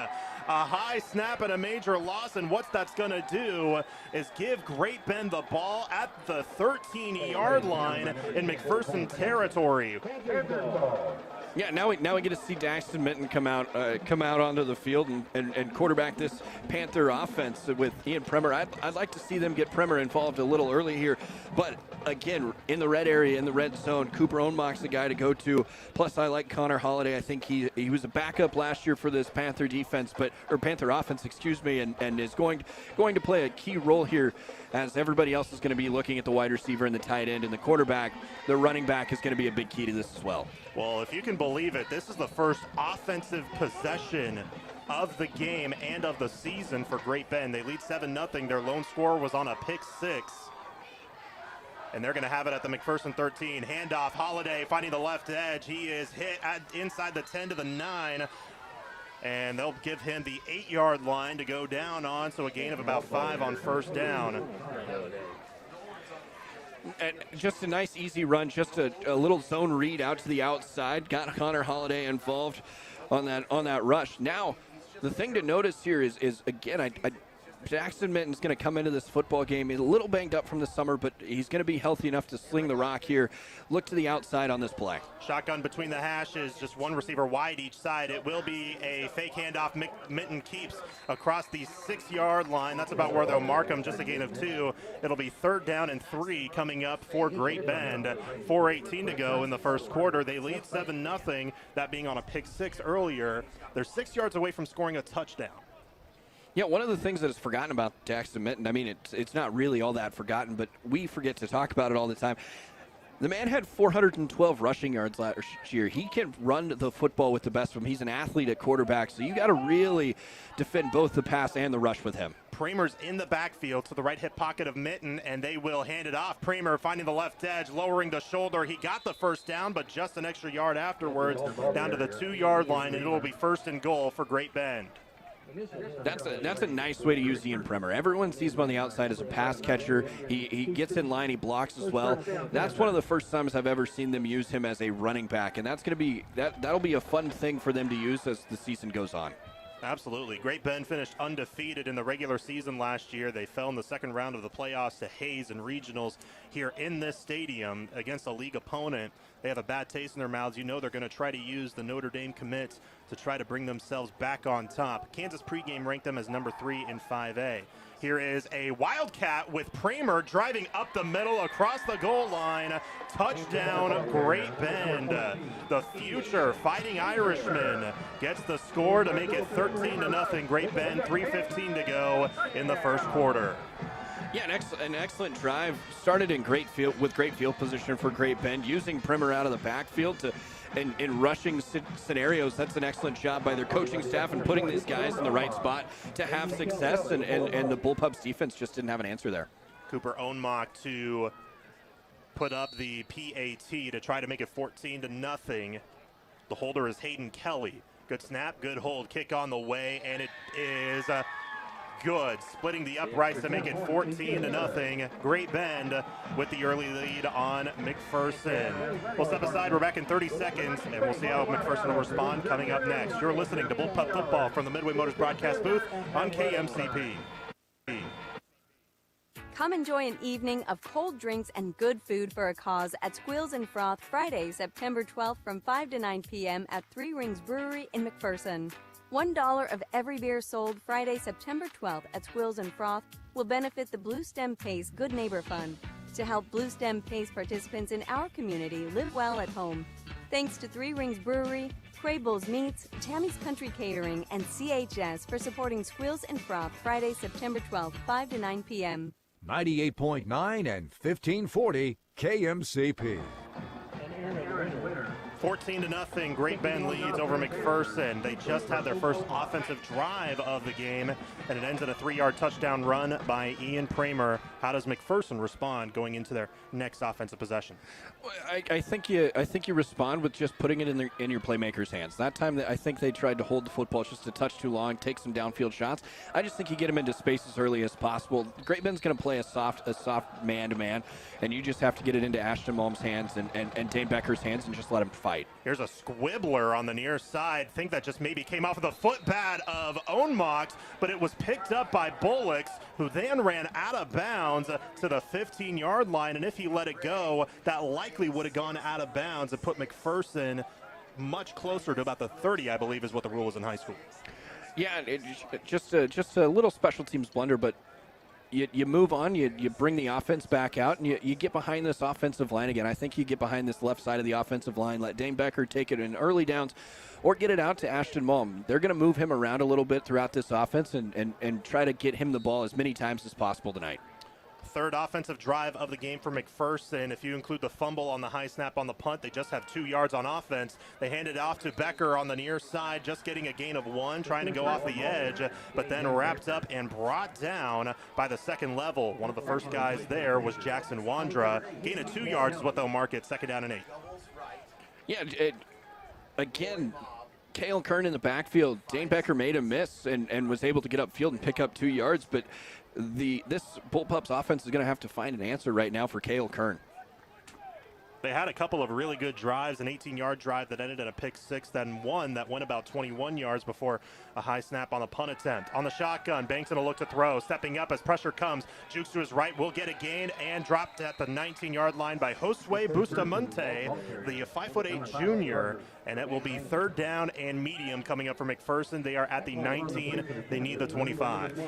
A high snap and a major loss, and what that's going to do is give Great Bend the ball at the 13-yard line in McPherson territory. Yeah, now we get to see Daxton Minton come out onto the field and quarterback this Panther offense with Ian Premer. I'd like to see them get Premer involved a little early here, but again, in the red area, in the red zone, Cooper Ohnmacht's the guy to go to. Plus, I like Connor Holiday. I think he was a backup last year for this Panther defense, Panther offense, and is going to play a key role here, as everybody else is going to be looking at the wide receiver and the tight end and the quarterback. The running back is going to be a big key to this as well. Well, if you can believe it, this is the first offensive possession of the game and of the season for Great Bend. They lead 7-0. Their lone score was on a pick 6. And they're going to have it at the McPherson 13. Handoff, Holiday finding the left edge. He is hit inside the 10 to the 9. And they'll give him the 8-yard line to go down on, so a gain of about 5 on first down. And just a nice, easy run, just a little zone read out to the outside. Got Connor Holiday involved on that rush. Now, the thing to notice here is again, Jackson Minton's going to come into this football game. He's a little banged up from the summer, but he's going to be healthy enough to sling the rock here. Look to the outside on this play. Shotgun between the hashes, just one receiver wide each side. It will be a fake handoff. Minton keeps across the 6-yard line. That's about where they'll mark him, just a gain of 2. It'll be 3rd down and 3 coming up for Great Bend. 4:18 to go in the first quarter. They lead 7-0, that being on a pick 6 earlier. They're 6 yards away from scoring a touchdown. Yeah, one of the things that is forgotten about Jackson Minton, I mean, it's not really all that forgotten, but we forget to talk about it all the time. The man had 412 rushing yards last year. He can run the football with the best of them. He's an athlete at quarterback, so you got to really defend both the pass and the rush with him. Pramer's in the backfield to the right hip pocket of Minton, and they will hand it off. Pramer finding the left edge, lowering the shoulder. He got the first down, but just an extra yard afterwards, down to the 2-yard line, and it will be 1st and goal for Great Bend. That's a nice way to use Ian Premer. Everyone sees him on the outside as a pass catcher. He gets in line, he blocks as well. That's one of the first times I've ever seen them use him as a running back, and that'll be a fun thing for them to use as the season goes on. Absolutely. Great Bend finished undefeated in the regular season last year. They fell in the second round of the playoffs to Hayes in regionals here in this stadium against a league opponent. They have a bad taste in their mouths. You know they're going to try to use the Notre Dame commits to try to bring themselves back on top. Kansas pregame ranked them as number 3 in 5A. Here is a Wildcat with Pramer driving up the middle across the goal line. Touchdown, Great Bend. The future Fighting Irishman gets the score to make it 13-0. Great Bend, 3:15 to go in the first quarter. Yeah, an excellent drive. Started in great field position for Great Bend, using Primer out of the backfield to in rushing scenarios. That's an excellent job by their coaching staff and putting these guys in the right spot to have success. And the Bullpups defense just didn't have an answer there. Cooper Ohnmock to put up the PAT to try to make it 14-0. The holder is Hayden Kelly. Good snap, good hold, kick on the way, and it is good. Splitting the uprights to make it 14-0. Great Bend with the early lead on McPherson. We'll step aside. We're back in 30 seconds, and we'll see how McPherson will respond coming up next. You're listening to Bullpup Football from the Midway Motors broadcast booth on KMCP. Come enjoy an evening of cold drinks and good food for a cause at Squills and Froth Friday, September 12th from 5 to 9 p.m. at Three Rings Brewery in McPherson. $1 of every beer sold Friday, September 12th at Squills and Froth will benefit the Blue Stem Pace Good Neighbor Fund to help Blue Stem Pace participants in our community live well at home. Thanks to Three Rings Brewery, Crable's Meats, Tammy's Country Catering, and CHS for supporting Squills and Froth Friday, September 12th, 5 to 9 p.m. 98.9 and 1540 KMCP. 14-0, Great Bend leads over McPherson. They just had their first offensive drive of the game, and it ends in a 3-yard touchdown run by Ian Pramer. How does McPherson respond going into their next offensive possession? I think you respond with just putting it in your playmakers' hands. That time, I think they tried to hold the football just a touch too long, take some downfield shots. I just think you get them into space as early as possible. Great Bend's going to play a soft man-to-man, and you just have to get it into Ashton Malm's hands and Dane Becker's hands and just let him fight. Here's a squibbler on the near side. Think that just maybe came off of the footpad of Ohnmock, but it was picked up by Bullocks, who then ran out of bounds to the 15-yard line. And if he let it go, that likely would have gone out of bounds and put McPherson much closer to about the 30, I believe, is what the rule was in high school. Yeah, just a little special teams blunder, but you move on, you bring the offense back out, and you get behind this offensive line again. I think you get behind this left side of the offensive line, let Dane Becker take it in early downs, or get it out to Ashton Malm. They're going to move him around a little bit throughout this offense and try to get him the ball as many times as possible tonight. third offensive drive of the game for McPherson. If you include the fumble on the high snap on the punt, they just have 2 yards on offense. They hand it off to Becker on the near side, just getting a gain of 1, trying to go off the edge, but then wrapped up and brought down by the second level. One of the first guys there was Jackson Wandra. Gain of 2 yards is what they'll mark it, 2nd down and 8. Yeah, again, Cale Kern in the backfield. Dane Becker made a miss and was able to get upfield and pick up 2 yards, but this Bullpups offense is going to have to find an answer right now for Cale Kern. They had a couple of really good drives, an 18-yard drive that ended in a pick 6, then one that went about 21 yards before a high snap on the punt attempt. On the shotgun, Bankson will look to throw, stepping up as pressure comes. Jukes to his right, will get a gain, and dropped at the 19-yard line by Josue Bustamante, the 5'8" junior, and it will be 3rd down and medium coming up for McPherson. They are at the 19. They need the 25.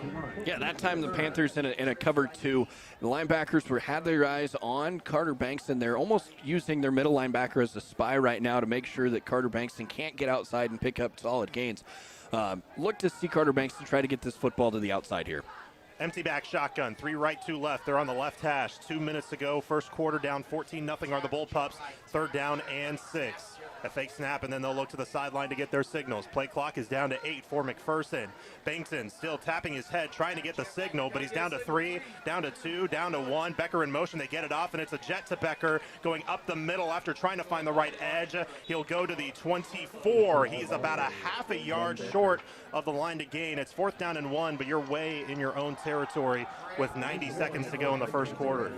Yeah, that time the Panthers in a cover 2. The linebackers had their eyes on Carter Bankson. They're almost using their middle linebacker as a spy right now to make sure that Carter Bankson can't get outside and pick up solid gains. Look to see Carter Bankson try to get this football to the outside here. Empty back shotgun, 3 right, 2 left. They're on the left hash. 2 minutes to go. First quarter down 14-0 are the Bullpups. 3rd down and 6. A fake snap, and then they'll look to the sideline to get their signals. Play clock is down to 8 for McPherson. Bankson still tapping his head, trying to get the signal, but he's down to 3, down to 2, down to 1. Becker in motion. They get it off, and it's a jet to Becker going up the middle after trying to find the right edge. He'll go to the 24. He's about a half a yard short of the line to gain. It's 4th down and 1, but you're way in your own territory with 90 seconds to go in the first quarter.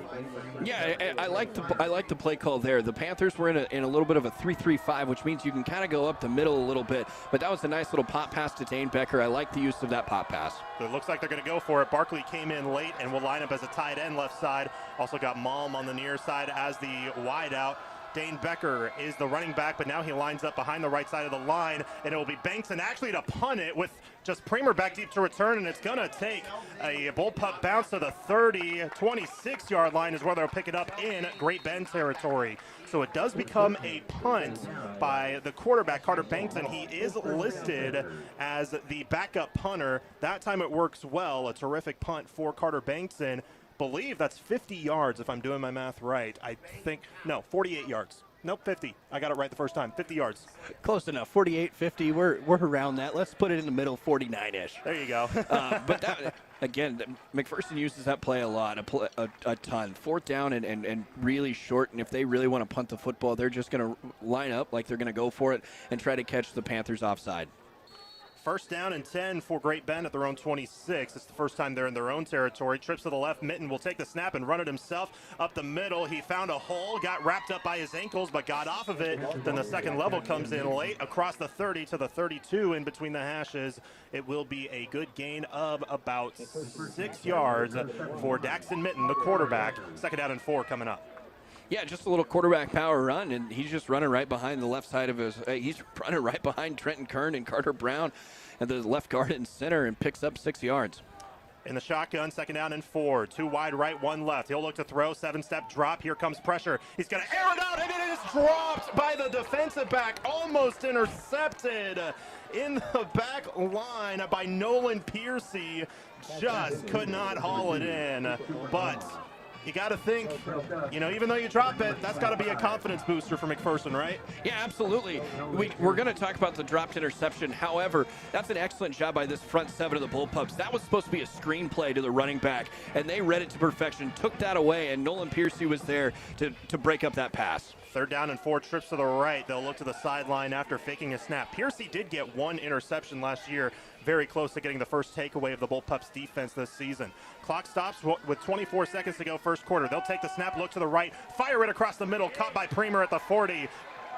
Yeah, I like the play call there. The Panthers were in a little bit of a 3-3-5, which means you can kind of go up the middle a little bit. But that was a nice little pop pass to Dane Becker. I like the use of that pop pass. It looks like they're going to go for it. Barkley came in late and will line up as a tight end left side. Also got Malm on the near side as the wideout. Dane Becker is the running back, but now he lines up behind the right side of the line, and it will be Bankson actually to punt it with just Premer back deep to return, and it's going to take a Bullpup bounce to the 30, 26-yard line is where they'll pick it up in Great Bend territory. So it does become a punt by the quarterback, Carter Bankson. He is listed as the backup punter. That time it works well. A terrific punt for Carter Bankson. Believe that's 50 yards if I'm doing my math right. I think, no, 48 yards. Nope, 50. I got it right the first time. 50 yards. Close enough. 48, 50. We're around that. Let's put it in the middle, 49-ish. There you go. But that, again, McPherson uses that play a lot, a ton. 4th down and really short, and if they really want to punt the football, they're just going to line up like they're going to go for it and try to catch the Panthers offside. 1st down and 10 for Great Bend at their own 26. It's the first time they're in their own territory. Trips to the left. Mitten will take the snap and run it himself up the middle. He found a hole, got wrapped up by his ankles, but got off of it. Then the second level comes in late across the 30 to the 32 in between the hashes. It will be a good gain of about 6 yards for Daxton Mitten, the quarterback. 2nd down and 4 coming up. Yeah, just a little quarterback power run, and he's just running right behind the left side of his he's running right behind Trenton Kern and Carter Brown and the left guard and center, and picks up 6 yards. In the shotgun, 2nd down and 4. 2 wide right, 1 left. He'll look to throw, 7-step drop. Here comes pressure. He's going to air it out, and it is dropped by the defensive back. Almost intercepted in the back line by Nolan Piercy. Just could not haul it in, but you got to think, even though you drop it, that's got to be a confidence booster for McPherson, right? Yeah, absolutely. We're going to talk about the dropped interception. However, that's an excellent job by this front 7 of the Bullpups. That was supposed to be a screenplay to the running back, and they read it to perfection, took that away, and Nolan Piercy was there to break up that pass. 3rd down and 4, trips to the right. They'll look to the sideline after faking a snap. Piercy did get 1 interception last year, very close to getting the first takeaway of the Bullpups defense this season. Clock stops with 24 seconds to go first quarter. They'll take the snap, look to the right, fire it across the middle, caught by Premer at the 40.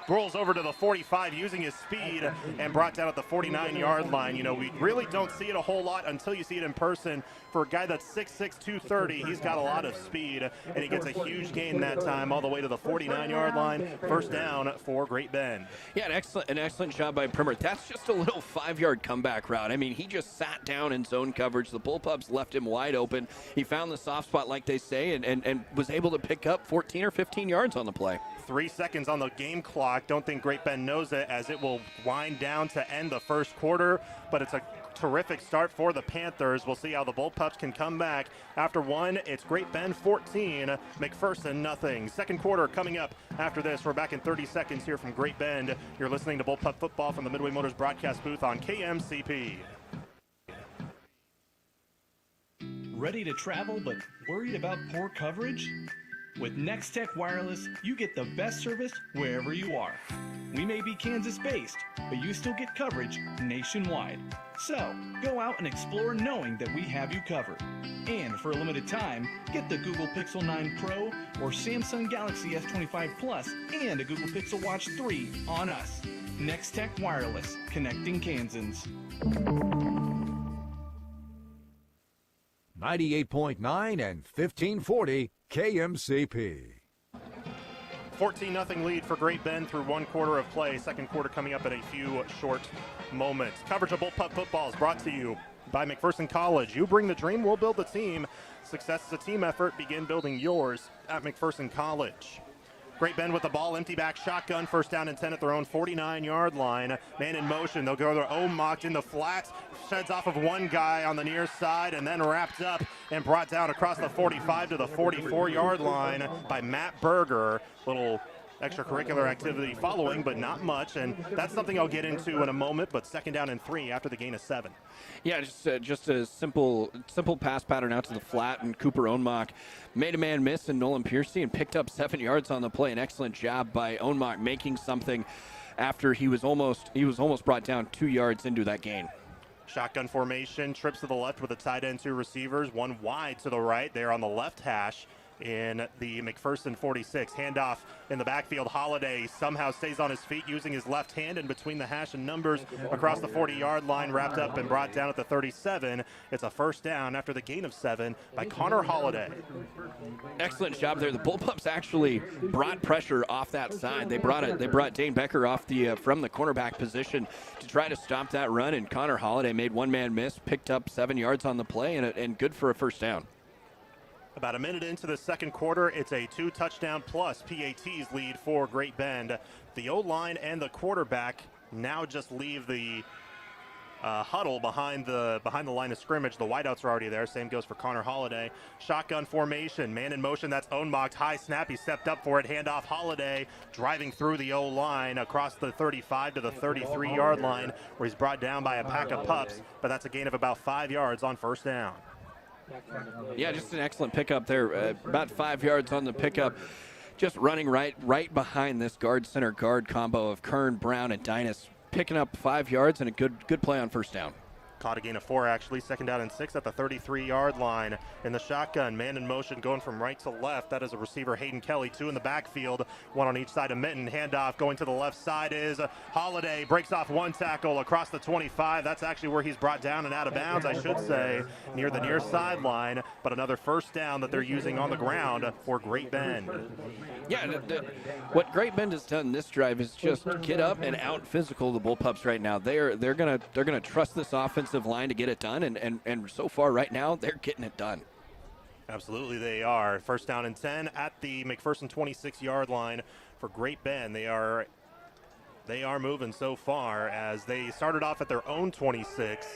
Rolls over to the 45 using his speed and brought down at the 49-yard line. We really don't see it a whole lot until you see it in person. For a guy that's 6'6", 230, he's got a lot of speed, and he gets a huge gain that time all the way to the 49-yard line. 1st down for Great Bend. Yeah, an excellent job by Primer. That's just a little 5-yard comeback route. I mean, he just sat down in zone coverage. The Bullpups left him wide open. He found the soft spot, like they say, and was able to pick up 14 or 15 yards on the play. 3 seconds on the game clock. Don't think Great Bend knows it, as it will wind down to end the first quarter, but it's a terrific start for the Panthers. We'll see how the Bullpups can come back. After one, it's Great Bend 14, McPherson nothing. Second quarter coming up after this. We're back in 30 seconds here from Great Bend. You're listening to Bullpup Football from the Midway Motors broadcast booth on KMCP. Ready to travel but worried about poor coverage? With NextTech Wireless, you get the best service wherever you are. We may be Kansas-based, but you still get coverage nationwide. So, go out and explore knowing that we have you covered. And for a limited time, get the Google Pixel 9 Pro or Samsung Galaxy S25 Plus and a Google Pixel Watch 3 on us. NextTech Wireless, connecting Kansans. 98.9 and 1540 KMCP. 14-0 lead for Great Bend through one quarter of play. Second quarter coming up in a few short moments. Coverage of Bullpup Football is brought to you by McPherson College. You bring the dream, we'll build the team. Success is a team effort. Begin building yours at McPherson College. Great Bend with the ball, empty back shotgun, first down and 10 at their own 49-yard line. Man in motion, they'll go their own mocked in the flats, sheds off of one guy on the near side, and then wrapped up and brought down across the 45 to the 44-yard line by Matt Berger. Little extracurricular activity following, but not much, and that's something I'll get into in a moment, but second down and 3 after the gain of 7. Yeah, just a simple pass pattern out to the flat, and Cooper Ownmock made a man miss and Nolan Piercy and picked up 7 yards on the play. An excellent job by Ownmock making something after he was almost brought down 2 yards into that gain. Shotgun formation, trips to the left with a tight end, 2 receivers, one wide to the right. They're on the left hash in the McPherson 46. Handoff in the backfield. Holiday somehow stays on his feet using his left hand in between the hash and numbers across the 40-yard line, wrapped up and brought down at the 37. It's a first down after the gain of 7 by Connor Holiday. Excellent job there. The Bullpups actually brought pressure off that side. They brought Dane Becker off from the cornerback position to try to stop that run, and Connor Holiday made one man miss, picked up 7 yards on the play, and good for a first down. About a minute into the second quarter, it's a 2-touchdown plus PATs lead for Great Bend. The O-line and the quarterback now just leave the huddle behind the line of scrimmage. The wideouts are already there. Same goes for Connor Holiday. Shotgun formation, man in motion. That's Ownmocked. High snap. He stepped up for it. Handoff Holiday driving through the O-line across the 35 to the 33-yard line, where he's brought down by a pack of pups. But that's a gain of about 5 yards on first down. Yeah, just an excellent pickup there. About 5 yards on the pickup. Just running right behind this guard-center guard combo of Kern, Brown, and Dynas. Picking up 5 yards and a good play on first down. Caught a gain of 4, actually. Second down and 6 at the 33-yard line. In the shotgun, man in motion going from right to left. That is a receiver, Hayden Kelly. 2 in the backfield, 1 on each side of Mitten. Handoff going to the left side is Holiday. Breaks off 1 tackle across the 25. That's actually where he's brought down and out of bounds, I should say, near the near sideline. But another first down that they're using on the ground for Great Bend. Yeah, what Great Bend has done this drive is just get up and out physical the Bullpups right now. They're gonna trust this offensive line to get it done, and so far right now they're getting it done. Absolutely they are. First down and 10 at the McPherson 26-yard line for Great Bend. They are moving so far, as they started off at their own 26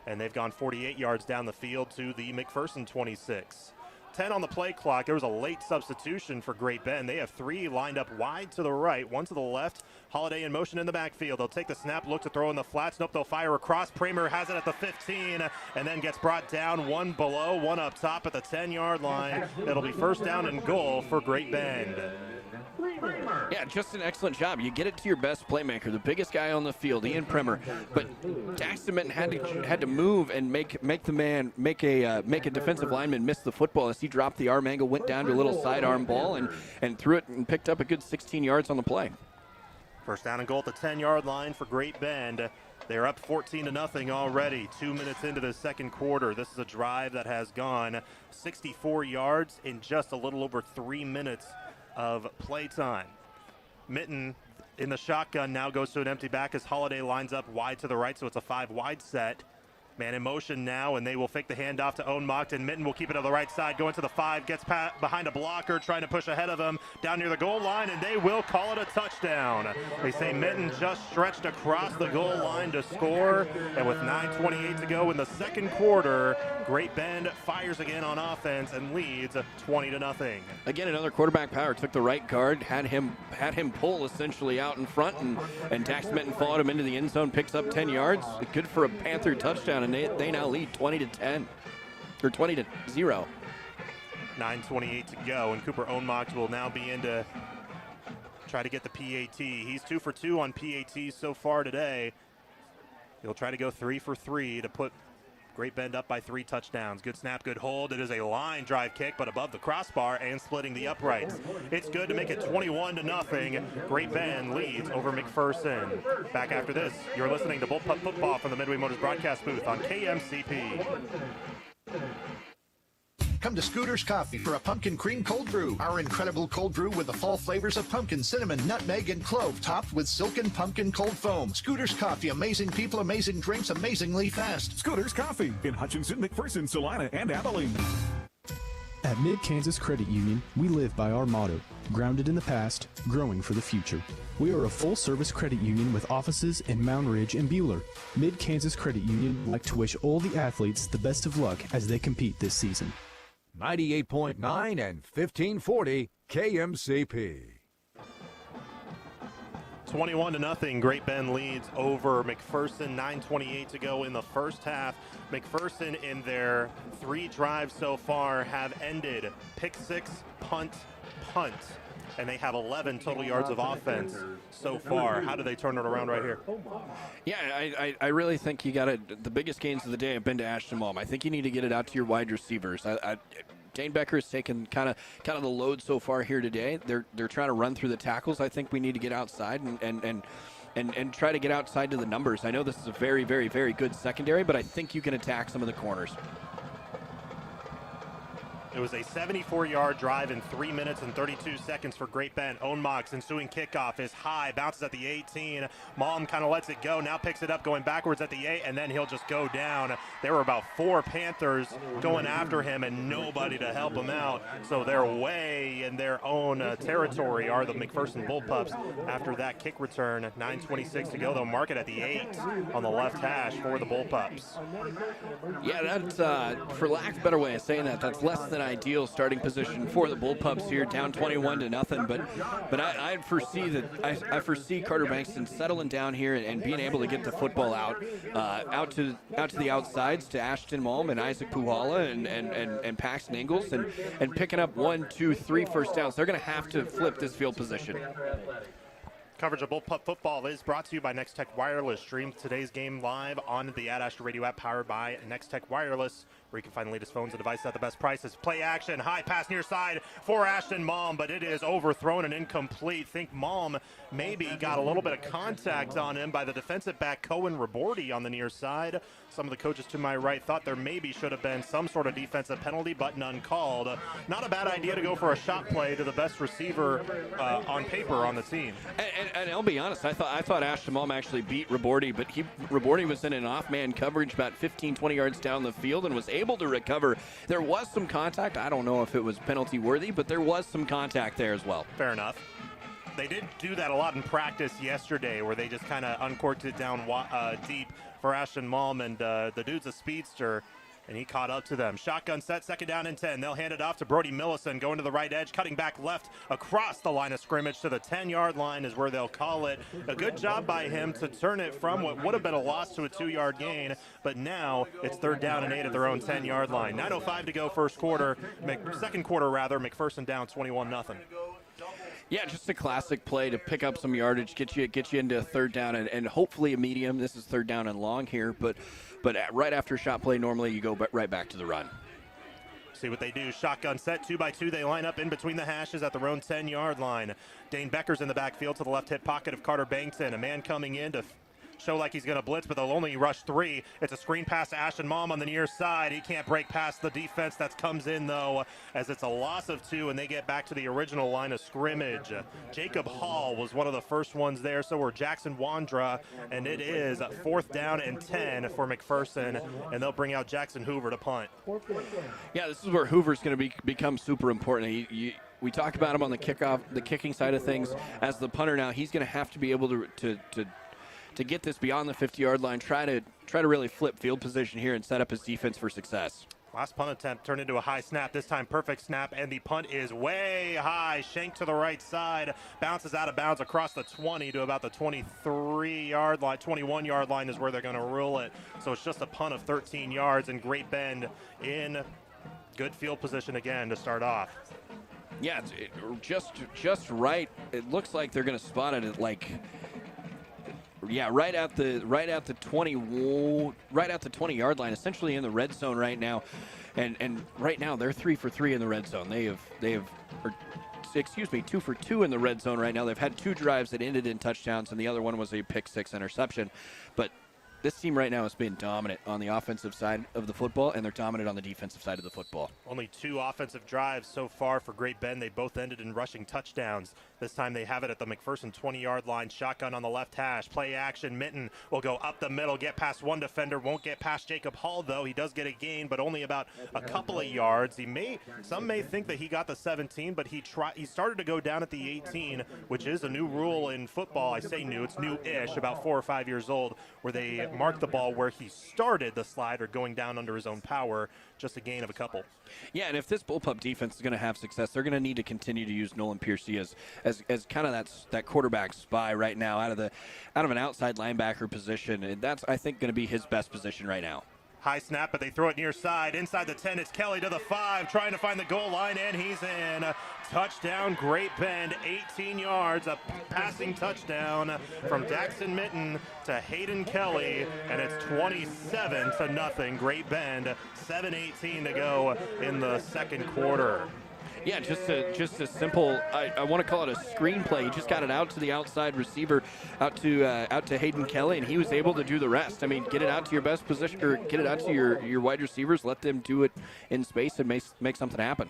and they've gone 48 yards down the field to the McPherson 26. 10 on the play clock. There was a late substitution for Great Bend. They have 3 lined up wide to the right, 1 to the left. Holiday in motion in the backfield. They'll take the snap, look to throw in the flats. Nope, they'll fire across. Pramer has it at the 15 and then gets brought down, 1 below, 1 up top at the 10-yard line. It'll be first down and goal for Great Bend. Yeah, just an excellent job. You get it to your best playmaker, the biggest guy on the field, Ian Primer. But Daxton Mitten had to move and make a defensive lineman miss the football as he dropped the arm angle, went down to a little sidearm ball, and threw it and picked up a good 16 yards on the play. First down and goal at the 10-yard line for Great Bend. They're up 14-0 already, 2 minutes into the second quarter. This is a drive that has gone 64 yards in just a little over 3 minutes of play time. Mitten in the shotgun now goes to an empty back as Holiday lines up wide to the right, so it's a 5 wide set. Man in motion now, and they will fake the handoff to Ohnmacht, and Mitten will keep it to the right side, going to the 5, gets behind a blocker, trying to push ahead of him down near the goal line, and they will call it a touchdown. They say Mitten just stretched across the goal line to score, and with 9:28 to go in the second quarter, Great Bend fires again on offense and leads 20-0. Again, another quarterback power. Took the right guard, had him pull essentially out in front, and Dax Mitten followed him into the end zone, picks up 10 yards. Good for a Panther touchdown, and they now lead 20-10, or 20-0. 9:28 to go, and Cooper Ohnmacht will now be in to try to get the PAT. He's 2 for 2 on PATs so far today. He'll try to go 3 for 3 to put Great Bend up by 3 touchdowns. Good snap, good hold. It is a line drive kick, but above the crossbar and splitting the uprights. It's good to make it 21-0. Great Bend leads over McPherson. Back after this, you're listening to Bullpup Football from the Midway Motors broadcast booth on KMCP. Come to Scooter's Coffee for a pumpkin cream cold brew. Our incredible cold brew with the fall flavors of pumpkin, cinnamon, nutmeg, and clove, topped with silken pumpkin cold foam. Scooter's Coffee, amazing people, amazing drinks, amazingly fast. Scooter's Coffee in Hutchinson, McPherson, Salina, and Abilene. At Mid-Kansas Credit Union, we live by our motto, grounded in the past, growing for the future. We are a full-service credit union with offices in Mound Ridge and Buhler. Mid-Kansas Credit Union would like to wish all the athletes the best of luck as they compete this season. 98.9 and 1540 KMCP. 21-0. Great Bend leads over McPherson. 9:28 to go in the first half. McPherson, in their 3 drives so far, have ended pick 6, punt, and they have 11 total yards of offense so far. How do they turn it around right here? Yeah, I really think you got to. The biggest gains of the day have been to Ashton Malm. I think you need to get it out to your wide receivers. Dane Becker has taken kind of the load so far here today. They're trying to run through the tackles. I think we need to get outside and try to get outside to the numbers. I know this is a very, very, very good secondary, but I think you can attack some of the corners. It was a 74-yard drive in 3 minutes and 32 seconds for Great Bend. Ohnmacht's ensuing kickoff is high, bounces at the 18. Malm kind of lets it go, now picks it up, going backwards at the 8, and then he'll just go down. There were about 4 Panthers going after him and nobody to help him out. So they're way in their own territory are the McPherson Bullpups after that kick return. 9:26 to go. They'll mark it at the 8 on the left hash for the Bullpups. Yeah, that's, for lack of a better way of saying that, that's less than ideal starting position for the Bullpups here, down 21-0. But I foresee Carter Bankston settling down here and being able to get the football out to the outsides to Ashton Malm and Isaac Puhala and Paxton Ingalls and picking up 1, 2, 3 first downs. They're going to have to flip this field position. Coverage of Bullpup Football is brought to you by Next Tech Wireless. Stream today's game live on the Ad Astra Radio app powered by Next Tech Wireless, where you can find the latest phones and devices at the best prices. Play action, high pass near side for Ashton Malm, but it is overthrown and incomplete. Think Malm maybe got a little bit of contact on him by the defensive back Cohen Raborti on the near side. Some of the coaches to my right thought there maybe should have been some sort of defensive penalty, but none called. Not a bad idea to go for a shot play to the best receiver on paper on the team. And I'll be honest, I thought Ashton Malm actually beat Raborti, but Raborti was in an off-man coverage about 15, 20 yards down the field and was able to recover. There was some contact. I don't know if it was penalty worthy, but there was some contact there as well. Fair enough. They did do that a lot in practice yesterday, where they just kind of uncorked it down deep for Ashton Malm, and the dude's a speedster, and he caught up to them. Shotgun set, 2nd down and 10. They'll hand it off to Brody Millison, going to the right edge, cutting back left across the line of scrimmage to the 10-yard line is where they'll call it. A good job by him to turn it from what would have been a loss to a 2-yard gain, but now it's 3rd down and 8 at their own 10-yard line. 9:05 to go second quarter, McPherson down 21-0. Yeah, just a classic play to pick up some yardage, get you into a 3rd down and hopefully a medium. This is 3rd down and long here, but right after a shot play, normally you go right back to the run. See what they do. Shotgun set, 2-by-2. They line up in between the hashes at their own 10-yard line. Dane Becker's in the backfield to the left hip pocket of Carter Bankton. A man coming in to show like he's going to blitz, but they'll only rush 3. It's a screen pass to Ashton Mom on the near side. He can't break past the defense. That comes in, though, as it's a loss of 2, and they get back to the original line of scrimmage. Jacob Hall was one of the first ones there, so were Jackson Wandra, and it is 4th down and 10 for McPherson, and they'll bring out Jackson Hoover to punt. Yeah, this is where Hoover's going to become super important. We talk about him on the kicking side of things as the punter. Now he's going to have to be able to get this beyond the 50-yard line, try to really flip field position here and set up his defense for success. Last punt attempt turned into a high snap, this time perfect snap, and the punt is way high. Shank to the right side, bounces out of bounds across the 20 to about the 23-yard line. 21-yard line is where they're going to rule it. So it's just a punt of 13 yards, and Great Bend in good field position again to start off. Yeah, just right. It looks like they're going to spot it at right at the 20-yard line, essentially in the red zone right now. And right now they're 3 for 3 in the red zone. They have 2 for 2 in the red zone right now. They've had 2 drives that ended in touchdowns, and the other one was a pick 6 interception. But this team right now has been dominant on the offensive side of the football, and they're dominant on the defensive side of the football. Only 2 offensive drives so far for Great Bend. They both ended in rushing touchdowns. This time they have it at the McPherson 20-yard line. Shotgun on the left hash. Play action. Minton will go up the middle, get past one defender. Won't get past Jacob Hall, though. He does get a gain, but only about a couple of yards. Some may think that he got the 17, but he started to go down at the 18, which is a new rule in football. I say new. It's new-ish, about 4 or 5 years old, where they mark the ball where he started the slide or going down under his own power. Just a gain of a couple. Yeah, and if this bullpup defense is going to have success, they're going to need to continue to use Nolan Piercy as kind of that quarterback spy right now out of an outside linebacker position. And that's, I think, going to be his best position right now. High snap, but they throw it near side. Inside the 10, it's Kelly to the 5, trying to find the goal line, and he's in. Touchdown, Great Bend, 18 yards, a passing touchdown from Daxon Minton to Hayden Kelly, and it's 27-0. Great Bend, 7:18 to go in the second quarter. Yeah, just a simple, I want to call it a screenplay. He just got it out to the outside receiver, out to Hayden Kelly, and he was able to do the rest. I mean, get it out to your best position, or get it out to your wide receivers, let them do it in space and make something happen.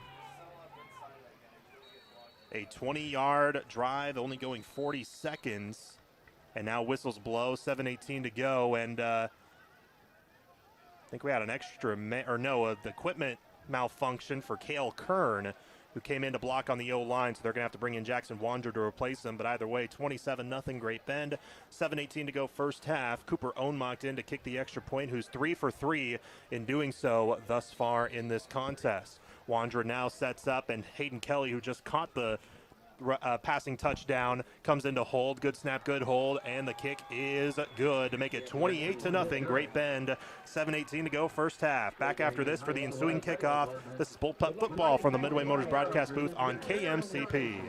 A 20-yard drive, only going 40 seconds, and now whistles blow, 7:18 to go, and I think we had an the equipment malfunction for Cale Kern, who came in to block on the O-line, so they're going to have to bring in Jackson Wander to replace him. But either way, 27-0 Great Bend, 7:18 to go first half. Cooper Ohnmacht in to kick the extra point, who's 3 for 3 in doing so thus far in this contest. Wander now sets up, and Hayden Kelly, who just caught the passing touchdown, comes into hold. Good snap, good hold, and the kick is good to make it 28-0. Great Bend, 7:18 to go first half. Back after this for the ensuing kickoff. This is Bullpup Football from the Midway Motors broadcast booth on KMCP.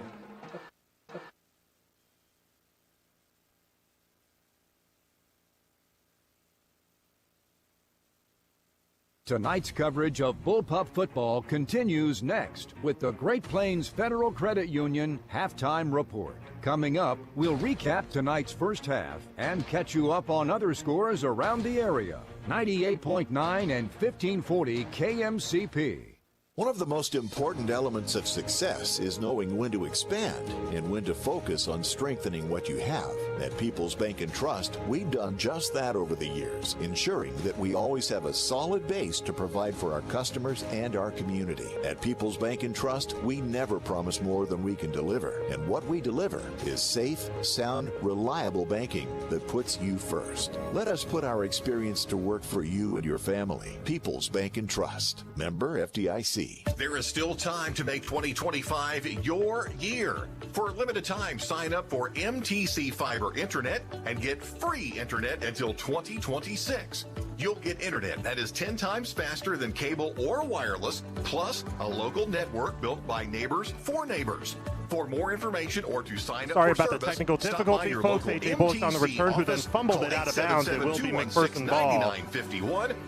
Tonight's coverage of Bullpup football continues next with the Great Plains Federal Credit Union halftime report. Coming up, we'll recap tonight's first half and catch you up on other scores around the area. 98.9 and 1540 KMCP. One of the most important elements of success is knowing when to expand and when to focus on strengthening what you have. At People's Bank and Trust, we've done just that over the years, ensuring that we always have a solid base to provide for our customers and our community. At People's Bank and Trust, we never promise more than we can deliver, and what we deliver is safe, sound, reliable banking that puts you first. Let us put our experience to work for you and your family. People's Bank and Trust. Member FDIC. There is still time to make 2025 your year. For a limited time, sign up for MTC Fiber Internet and get free internet until 2026. You'll get internet that is 10 times faster than cable or wireless, plus a local network built by neighbors for neighbors. For more information or to sign up Sorry for about service, the technical difficulty, folks. AJ Bullock's on the return, who then fumbled it out of bounds. It will be McPherson ball.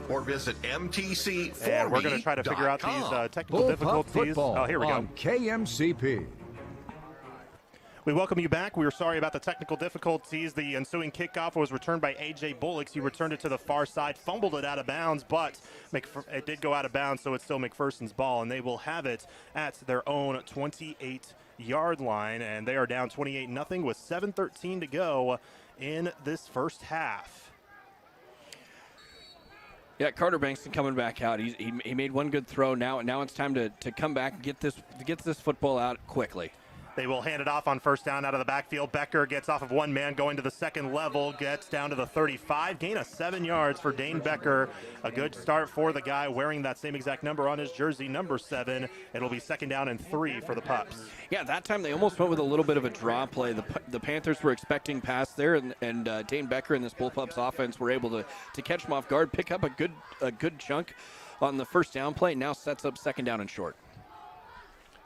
Or visit MTC4me.com. And we're going to try to figure out these technical difficulties. Football oh, here we go. On KMCP. We welcome you back. We are sorry about the technical difficulties. The ensuing kickoff was returned by A.J. Bullocks. He returned it to the far side, fumbled it out of bounds, but it did go out of bounds, so it's still McPherson's ball, and they will have it at their own 28-yard line, and they are down 28-0 with 7:13 to go in this first half. Yeah, Carter Bankston coming back out. He made one good throw. Now it's time to come back and get this football out quickly. They will hand it off on first down out of the backfield. Becker gets off of one man going to the second level, gets down to the 35, gain of 7 yards for Dane Becker. A good start for the guy wearing that same exact number on his jersey, number 7. It'll be 2nd down and 3 for the Pups. Yeah, that time they almost went with a little bit of a draw play. The Panthers were expecting pass there, and Dane Becker and this Bullpups offense were able to catch him off guard, pick up a good chunk on the first down play, now sets up 2nd down and short.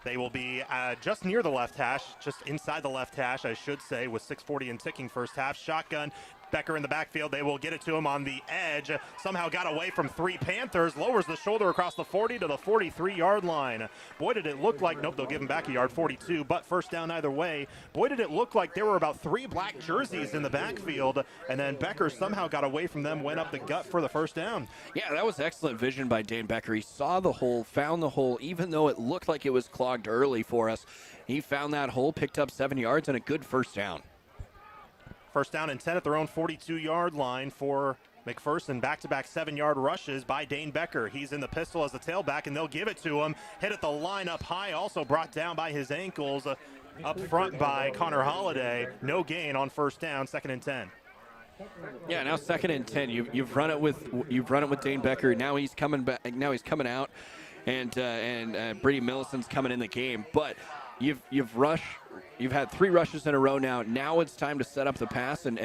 They will be just near the left hash, just inside the left hash, I should say, with 6:40 and ticking first half. Shotgun, Becker in the backfield. They will get it to him on the edge. Somehow got away from 3 Panthers. Lowers the shoulder across the 40 to the 43-yard line. Boy, did it look like, nope, they'll give him back a yard, 42, but first down either way. Boy, did it look like there were about 3 black jerseys in the backfield, and then Becker somehow got away from them, went up the gut for the first down. Yeah, that was excellent vision by Dane Becker. He saw the hole, found the hole, even though it looked like it was clogged early for us. He found that hole, picked up 7 yards, and a good first down. First down and 10 at their own 42-yard line for McPherson. Back-to-back 7-yard rushes by Dane Becker. He's in the pistol as the tailback, and they'll give it to him. Hit at the line up high, also brought down by his ankles. Up front by Connor Holliday. No gain on first down, 2nd and 10. Yeah, now 2nd and 10. You've run it with Dane Becker. Now he's coming back. Now he's coming out, and Brady Millicent's coming in the game. But you've had 3 rushes in a row now. Now it's time to set up the pass and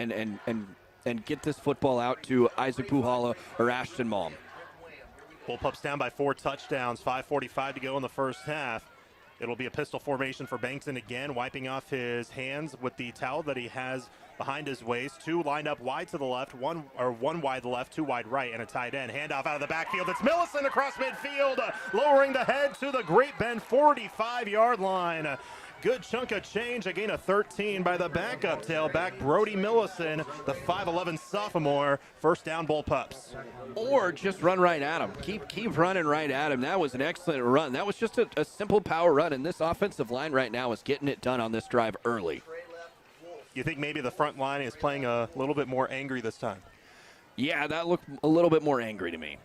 get this football out to Isaac Puhala or Ashton Malm. Bullpups down by 4 touchdowns, 5:45 to go in the first half. It'll be a pistol formation for Bankson again, wiping off his hands with the towel that he has behind his waist. 2 lined up wide to the left, one wide left, 2 wide right, and a tight end. Handoff out of the backfield. It's Millicent across midfield, lowering the head to the Great Bend 45-yard line. Good chunk of change, a gain of 13 by the backup tailback, Brody Millicent, the 5'11 sophomore. First down, Bullpups. Or just run right at him. Keep running right at him. That was an excellent run. That was just a simple power run, and this offensive line right now is getting it done on this drive early. You think maybe the front line is playing a little bit more angry this time? Yeah, that looked a little bit more angry to me.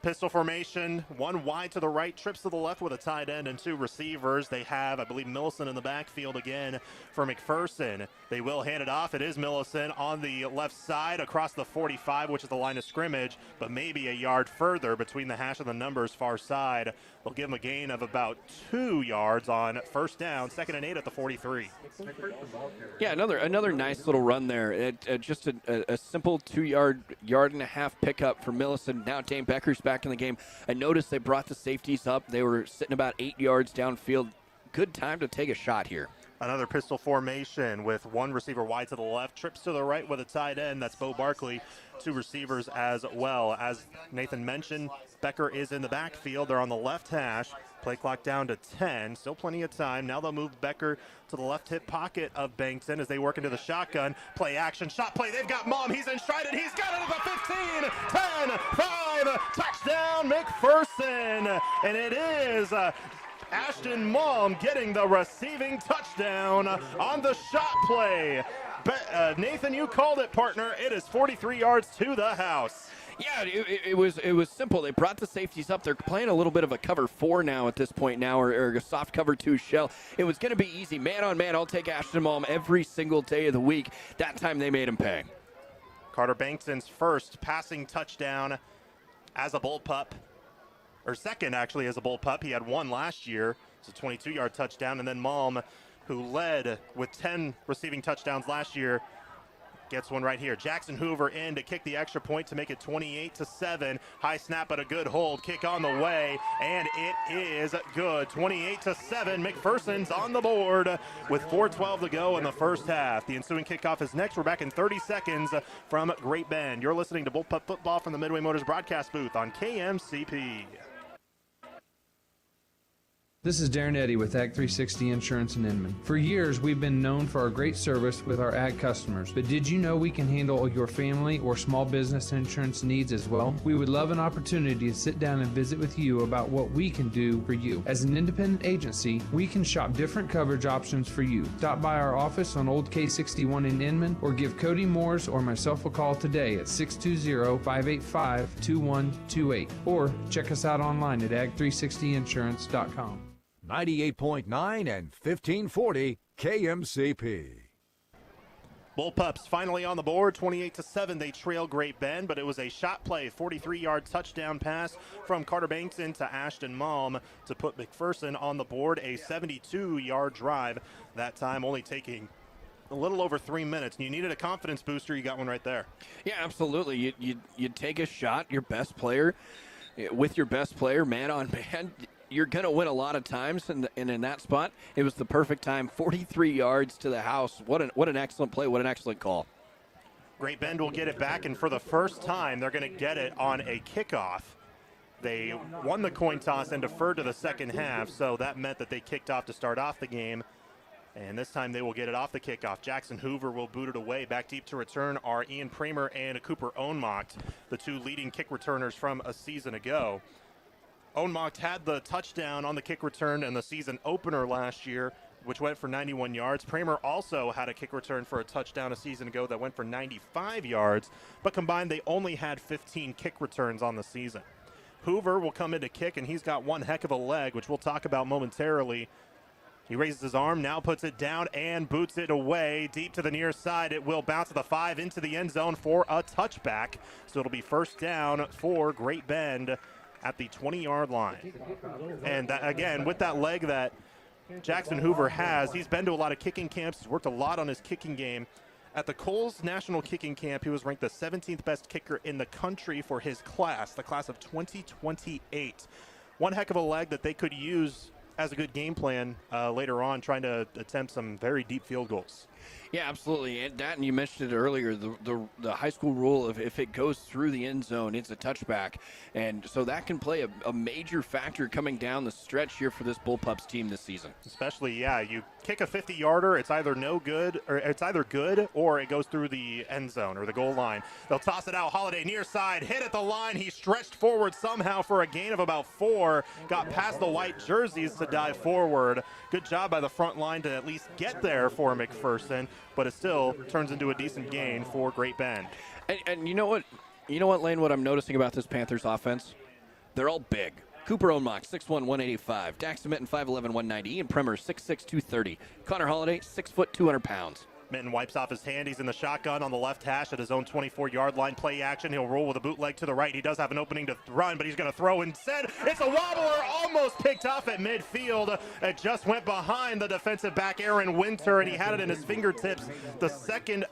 Pistol formation, 1 wide to the right, trips to the left with a tight end and 2 receivers. They have, I believe, Millicent in the backfield again for McPherson. They will hand it off. It is Millicent on the left side across the 45, which is the line of scrimmage, but maybe a yard further between the hash and the numbers far side. They'll give him a gain of about 2 yards on first down, 2nd and 8 at the 43. Yeah, another nice little run there. Just a simple 2-yard and a half pickup for Millicent. Now Dane Becker's back in the game. I noticed they brought the safeties up. They were sitting about 8 yards downfield. Good time to take a shot here. Another pistol formation with 1 receiver wide to the left, trips to the right with a tight end. That's Bo Barkley. 2 receivers as well. As Nathan mentioned, Becker is in the backfield. They're on the left hash. Play clock down to 10. Still plenty of time. Now they'll move Becker to the left hip pocket of Bankson as they work into the shotgun. Play action, shot play. They've got Mom. He's enshrined. He's got it at the 15, 10, 5. Touchdown, McPherson. And it is Ashton Mom getting the receiving touchdown on the shot play. Nathan, you called it, partner. It is 43 yards to the house. Yeah, it was simple. They brought the safeties up. They're playing a little bit of a cover 4 now at this point now, or a soft cover 2 shell. It was going to be easy. Man on man, I'll take Ashton Malm every single day of the week. That time they made him pay. Carter Bankston's first passing touchdown as a Bullpup, or second actually as a Bullpup. He had 1 last year. It's a 22-yard touchdown, and then Malm, who led with 10 receiving touchdowns last year, gets one right here. Jackson Hoover in to kick the extra point to make it 28-7. High snap, but a good hold. Kick on the way, and it is good. 28-7. McPherson's on the board with 4:12 to go in the first half. The ensuing kickoff is next. We're back in 30 seconds from Great Bend. You're listening to Bullpup Football from the Midway Motors broadcast booth on KMCP. This is Darren Eddy with Ag 360 Insurance in Inman. For years, we've been known for our great service with our ag customers. But did you know we can handle your family or small business insurance needs as well? We would love an opportunity to sit down and visit with you about what we can do for you. As an independent agency, we can shop different coverage options for you. Stop by our office on Old K61 in Inman or give Cody Moores or myself a call today at 620-585-2128 or check us out online at ag360insurance.com. 98.9 and 1540 KMCP. Bullpups finally on the board, 28-7. They trail Great Bend, but it was a shot play, 43-yard touchdown pass from Carter Bankson to Ashton Malm to put McPherson on the board. A 72-yard drive, that time only taking a little over 3 minutes. And you needed a confidence booster. You got one right there. Yeah, absolutely. You take a shot, your best player, with your best player, man on man. You're going to win a lot of times, and in that spot, it was the perfect time. 43 yards to the house. What an excellent play. What an excellent call. Great Bend will get it back, and for the first time, they're going to get it on a kickoff. They won the coin toss and deferred to the second half, so that meant that they kicked off to start off the game. And this time they will get it off the kickoff. Jackson Hoover will boot it away. Back deep to return are Ian Pramer and Cooper Ohnmacht, the two leading kick returners from a season ago. Ohnmacht had the touchdown on the kick return in the season opener last year, which went for 91 yards. Pramer also had a kick return for a touchdown a season ago that went for 95 yards, but combined they only had 15 kick returns on the season. Hoover will come in to kick, and he's got one heck of a leg, which we'll talk about momentarily. He raises his arm, now puts it down and boots it away deep to the near side. It will bounce to the 5 into the end zone for a touchback. So it'll be first down for Great Bend at the 20-yard line. And that, again, with that leg that Jackson Hoover has, he's been to a lot of kicking camps. He's worked a lot on his kicking game. At the Coles National Kicking Camp, he was ranked the 17th best kicker in the country for his class, the class of 2028. One heck of a leg that they could use as a good game plan later on, trying to attempt some very deep field goals. Yeah, absolutely. And that, and you mentioned it earlier, the high school rule of if it goes through the end zone, it's a touchback. And so that can play a major factor coming down the stretch here for this Bullpups team this season. Especially, yeah, you kick a 50-yarder, it's either no good, or it's either good or it goes through the end zone or the goal line. They'll toss it out. Holiday near side, hit at the line. He stretched forward somehow for a gain of about 4. Got past the white jerseys to dive forward. Good job by the front line to at least get there for McPherson, but it still turns into a decent gain for Great Bend. And you know what, Lane, what I'm noticing about this Panthers offense? They're all big. Cooper Ohnmacht, 6'1", 185. Daxton Minton, 5'11", 190. Ian Premer, 6'6", 230. Connor Holiday, 6 foot, 200 pounds. Minton wipes off his hand. He's in the shotgun on the left hash at his own 24-yard line. Play action. He'll roll with a bootleg to the right. He does have an opening to run, but he's going to throw instead. It's a wobbler, almost picked off at midfield. It just went behind the defensive back, Aaron Winter, and he had it in his fingertips. The second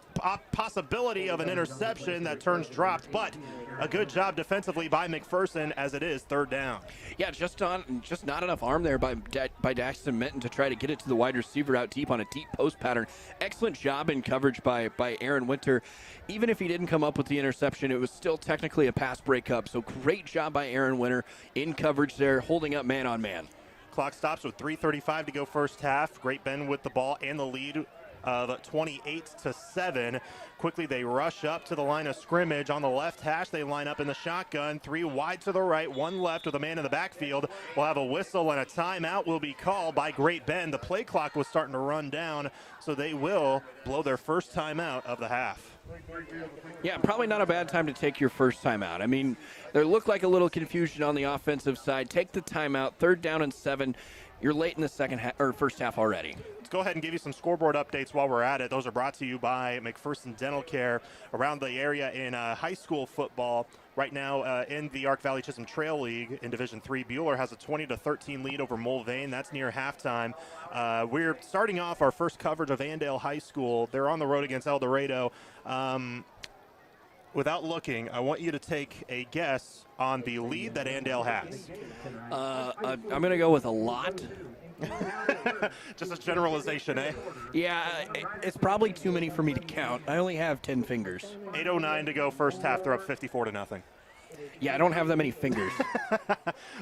possibility of an interception that turns dropped, but a good job defensively by McPherson as it is third down. Yeah, just not enough arm there by Daxton Minton to try to get it to the wide receiver out deep on a deep post pattern. Excellent job in coverage by Aaron Winter. Even if he didn't come up with the interception, it was still technically a pass breakup. So great job by Aaron Winter in coverage there, holding up man on man. Clock stops with 3:35 to go first half. Great Bend with the ball and the lead. 28-7. Quickly they rush up to the line of scrimmage. On the left hash, they line up in the shotgun. 3 wide to the right, 1 left with a man in the backfield. We'll have a whistle and a timeout will be called by Great Bend. The play clock was starting to run down, so they will blow their first timeout of the half. Yeah, probably not a bad time to take your first timeout. I mean, there looked like a little confusion on the offensive side. Take the timeout, 3rd down and 7. You're late in the first half already. Let's go ahead and give you some scoreboard updates while we're at it. Those are brought to you by McPherson Dental Care. Around the area in high school football, right now in the Ark Valley Chisholm Trail League in Division III, Bueller has a 20-13 lead over Mulvane. That's near halftime. We're starting off our first coverage of Andale High School. They're on the road against El Dorado. Without looking, I want you to take a guess on the lead that Andale has. I'm going to go with a lot. Just a generalization, eh? Yeah, it's probably too many for me to count. I only have 10 fingers. 8:09 to go first half. They're up 54-0. Yeah, I don't have that many fingers.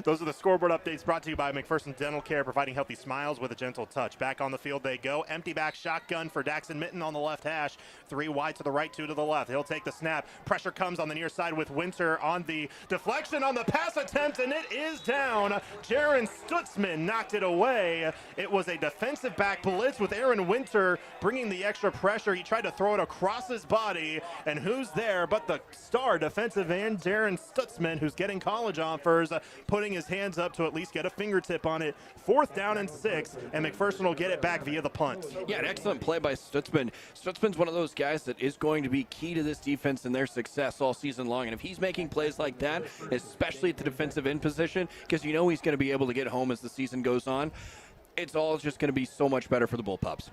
Those are the scoreboard updates brought to you by McPherson Dental Care, providing healthy smiles with a gentle touch. Back on the field they go. Empty back shotgun for Daxon Mitten on the left hash. 3 wide to the right, 2 to the left. He'll take the snap. Pressure comes on the near side with Winter on the deflection on the pass attempt, and it is down. Jaron Stutzman knocked it away. It was a defensive back blitz with Aaron Winter bringing the extra pressure. He tried to throw it across his body, and who's there but the star defensive end, Jaron Stutzman, who's getting college offers, putting his hands up to at least get a fingertip on it. 4th down and 6, and McPherson will get it back via the punt. Yeah, an excellent play by Stutzman. Stutzman's one of those guys that is going to be key to this defense and their success all season long. And if he's making plays like that, especially at the defensive end position, because you know he's going to be able to get home as the season goes on, it's all just going to be so much better for the Bullpups.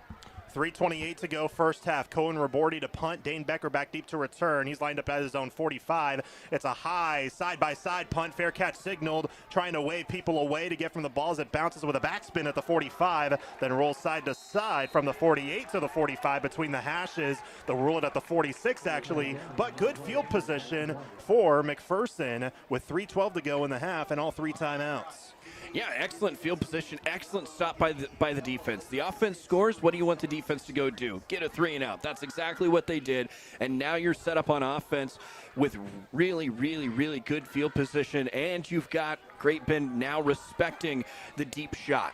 3:28 to go first half. Cohen Raborti to punt. Dane Becker back deep to return. He's lined up at his own 45. It's a high side-by-side punt. Fair catch signaled. Trying to wave people away to get from the ball as it bounces with a backspin at the 45. Then rolls side to side from the 48 to the 45 between the hashes. They'll rule it at the 46 actually. But good field position for McPherson with 3:12 to go in the half and all 3 timeouts. Yeah, excellent field position, excellent stop by the defense. The offense scores. What do you want the defense to go do? Get a 3 and out. That's exactly what they did. And now you're set up on offense with really, really, really good field position, and you've got Great Bend now respecting the deep shot.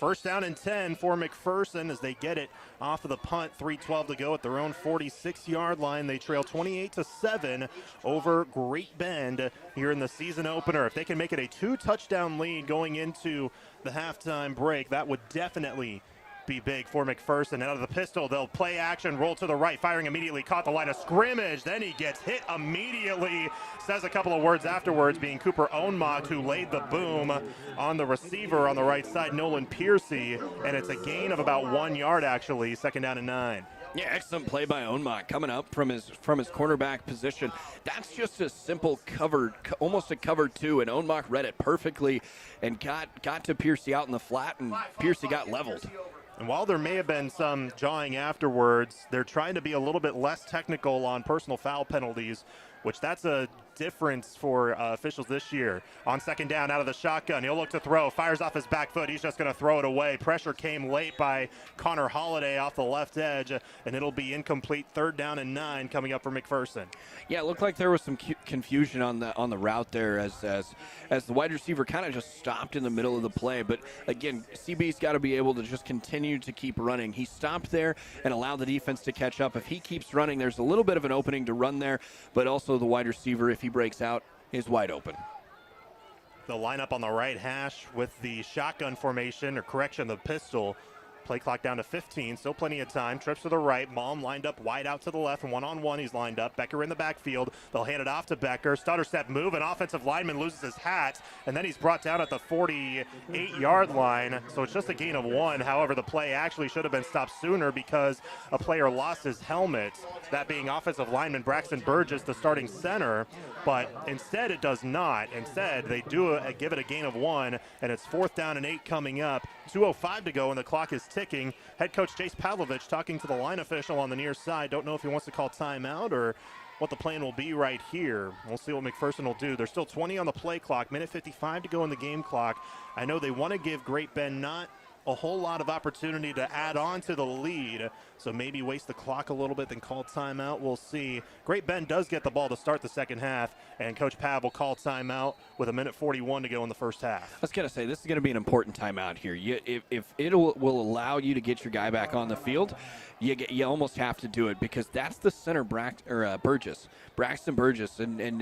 1st down and 10 for McPherson as they get it off of the punt. 3:12 to go at their own 46-yard line. They trail 28-7 over Great Bend here in the season opener. If they can make it a 2-touchdown lead going into the halftime break, that would definitely be big for McPherson. And out of the pistol, they'll play action, roll to the right, firing immediately, caught the line of scrimmage. Then he gets hit immediately. Says a couple of words afterwards, being Cooper Ohnmacht, who laid the boom on the receiver on the right side, Nolan Piercy. And it's a gain of about 1 yard, actually. 2nd down and 9. Yeah, excellent play by Ohnmacht coming up from his cornerback position. That's just a simple cover, almost a cover 2, and Ohnmacht read it perfectly and got to Piercy out in the flat, and Piercy got leveled. And while there may have been some jawing afterwards, they're trying to be a little bit less technical on personal foul penalties, which that's a difference for officials this year. On 2nd down, out of the shotgun, he'll look to throw, fires off his back foot. He's just going to throw it away. Pressure came late by Connor Holiday off the left edge, and it'll be incomplete. 3rd down and 9 coming up for McPherson. Yeah, it looked like there was some confusion on the route there as the wide receiver kind of just stopped in the middle of the play. But again, CB's got to be able to just continue to keep running. He stopped there and allowed the defense to catch up. If he keeps running, there's a little bit of an opening to run there, but also the wide receiver, if he breaks out, is wide open. They'll line up on the right hash with the shotgun formation, or correction, the pistol. Play clock down to 15, still plenty of time. Trips to the right. Malm lined up wide out to the left, and one-on-one he's lined up. Becker in the backfield. They'll hand it off to Becker. Stutter step move. An offensive lineman loses his hat, and then he's brought down at the 48-yard line. So it's just a gain of 1. However, the play actually should have been stopped sooner because a player lost his helmet, that being offensive lineman Braxton Burgess, the starting center. But instead it does not. Instead, they do give it a gain of 1, and it's 4th down and 8 coming up. 2:05 to go, and the clock is ticking. Head coach Jace Pavlovich talking to the line official on the near side. Don't know if he wants to call timeout or what the plan will be right here. We'll see what McPherson will do. There's still 20 on the play clock, minute 55 to go in the game clock. I know they want to give Great Bend not a whole lot of opportunity to add on to the lead, so maybe waste the clock a little bit, then call timeout. We'll see. Great Bend does get the ball to start the second half, and Coach Pav will call timeout with a minute 41 to go in the first half. I was going to say, this is going to be an important timeout here. If it will allow you to get your guy back on the field, you almost have to do it, because that's the center, Burgess, Braxton Burgess, and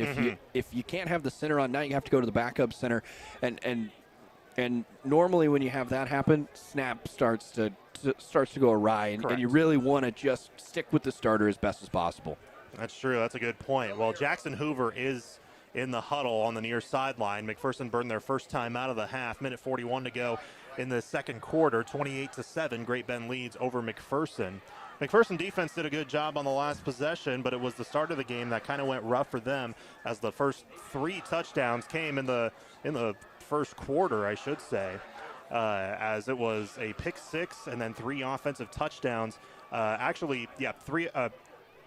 if you can't have the center on, now you have to go to the backup center, and normally when you have that happen, snap starts to go awry, and you really want to just stick with the starter as best as possible. That's true. That's a good point. Well, Jackson Hoover is in the huddle on the near sideline. McPherson burned their first time out of the half. Minute 41 to go in the second quarter. 28-7. Great Bend leads over McPherson. McPherson defense did a good job on the last possession, but it was the start of the game that kind of went rough for them, as the first 3 touchdowns came in the first quarter, I should say, as it was a pick 6 and then 3 offensive touchdowns.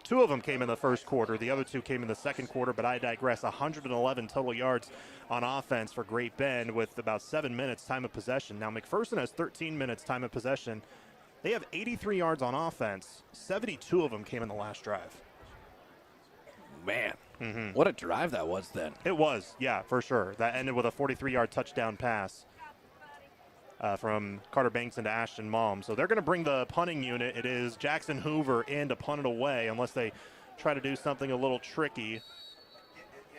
Two of them came in the first quarter. The other two came in the second quarter, but I digress. 111 total yards on offense for Great Bend with about 7 minutes time of possession. Now, McPherson has 13 minutes time of possession. They have 83 yards on offense. 72 of them came in the last drive. Man, what a drive that was then. It was, yeah, for sure. That ended with a 43-yard touchdown pass from Carter Banks into Ashton Malm. So they're going to bring the punting unit. It is Jackson Hoover in to punt it away unless they try to do something a little tricky.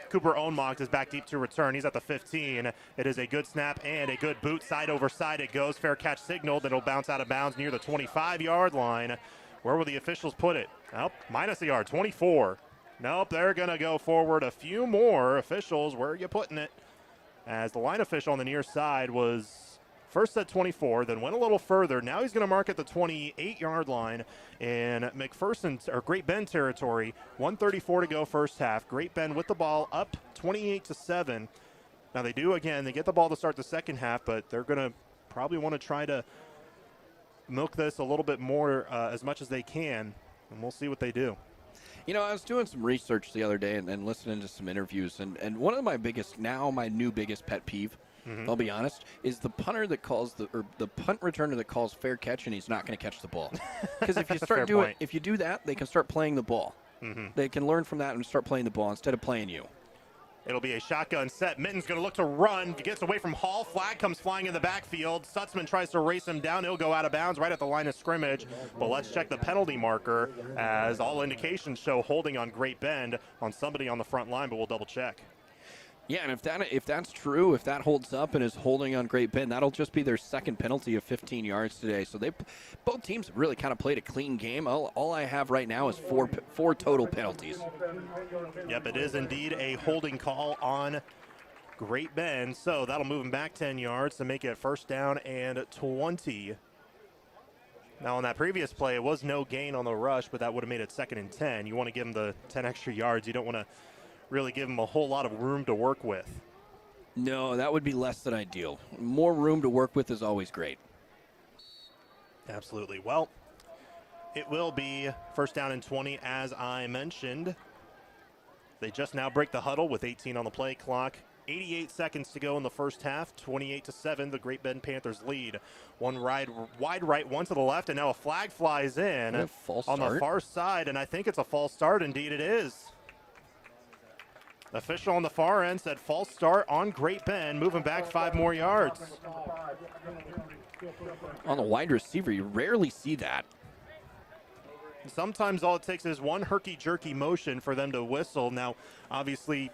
Cooper Ohnmacht is back deep to return. He's at the 15. It is a good snap and a good boot. Side over side it goes. Fair catch signaled. Then it'll bounce out of bounds near the 25-yard line. Where will the officials put it? Nope, minus a yard, 24. Nope, they're going to go forward a few more. Officials, where are you putting it? As the line official on the near side was first at 24, then went a little further. Now he's going to mark at the 28-yard line in McPherson or Great Bend territory. 1:34 to go first half. Great Bend with the ball up 28-7. Now they get the ball to start the second half, but they're going to probably want to try to milk this a little bit more as much as they can, and we'll see what they do. You know, I was doing some research the other day and listening to some interviews, and one of my new biggest pet peeve, I'll be honest, is the punter that calls the punt returner that calls fair catch and he's not going to catch the ball. Because if you do that, they can start playing the ball. They can learn from that and start playing the ball instead of playing you. It'll be a shotgun set. Mitten's going to look to run. Gets away from Hall. Flag comes flying in the backfield. Stutzman tries to race him down. He'll go out of bounds right at the line of scrimmage. But let's check the penalty marker as all indications show holding on Great Bend on somebody on the front line, but we'll double check. Yeah, and if that's true, if that holds up and is holding on Great Bend, that'll just be their second penalty of 15 yards today. So both teams have really kind of played a clean game. All I have right now is four total penalties. Yep, it is indeed a holding call on Great Bend. So that'll move them back 10 yards to make it first down and 20. Now on that previous play, it was no gain on the rush, but that would have made it 2nd and 10. You want to give them the 10 extra yards. You don't want to really give them a whole lot of room to work with. No, that would be less than ideal. More room to work with is always great. Absolutely. Well, it will be first down and 20, as I mentioned. They just now break the huddle with 18 on the play clock. 88 seconds to go in the first half. 28-7, the Great Bend Panthers lead. One wide right, one to the left, and now a flag flies in on the far side, and I think it's a false start. Indeed it is. Official on the far end said false start on Great Bend, moving back 5 more yards. On the wide receiver, you rarely see that. Sometimes all it takes is one herky-jerky motion for them to whistle. Now, obviously,